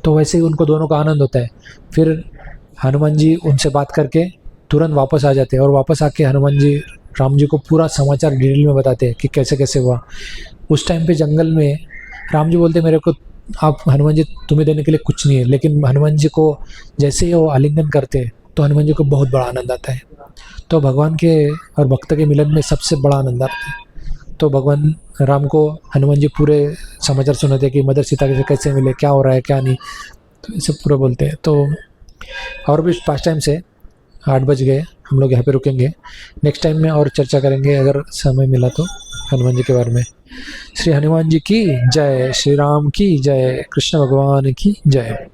तो वैसे ही उनको दोनों का आनंद होता है। फिर हनुमान जी उनसे बात करके तुरंत वापस आ जाते हैं, और वापस आके हनुमान जी राम जी को पूरा समाचार डिटेल में बताते हैं कि कैसे कैसे हुआ। उस टाइम पे जंगल में राम जी बोलते मेरे को, आप हनुमान जी तुम्हें देने के लिए कुछ नहीं है, लेकिन हनुमान जी को जैसे ही वो आलिंगन करते हैं तो हनुमान जी को बहुत बड़ा आनंद आता है। तो भगवान के और भक्त के मिलन में सबसे बड़ा आनंद आता है। तो भगवान राम को हनुमान जी पूरे समाचार सुनाते हैं कि मदर सीता कैसे मिले, क्या हो रहा है क्या नहीं, तो ये सब पूरा बोलते हैं। तो और भी 5 टाइम से 8 बज गए, हम लोग यहाँ पे रुकेंगे। नेक्स्ट टाइम में और चर्चा करेंगे अगर समय मिला तो हनुमान जी के बारे में। श्री हनुमान जी की जय, श्री राम की जय, कृष्ण भगवान की जय।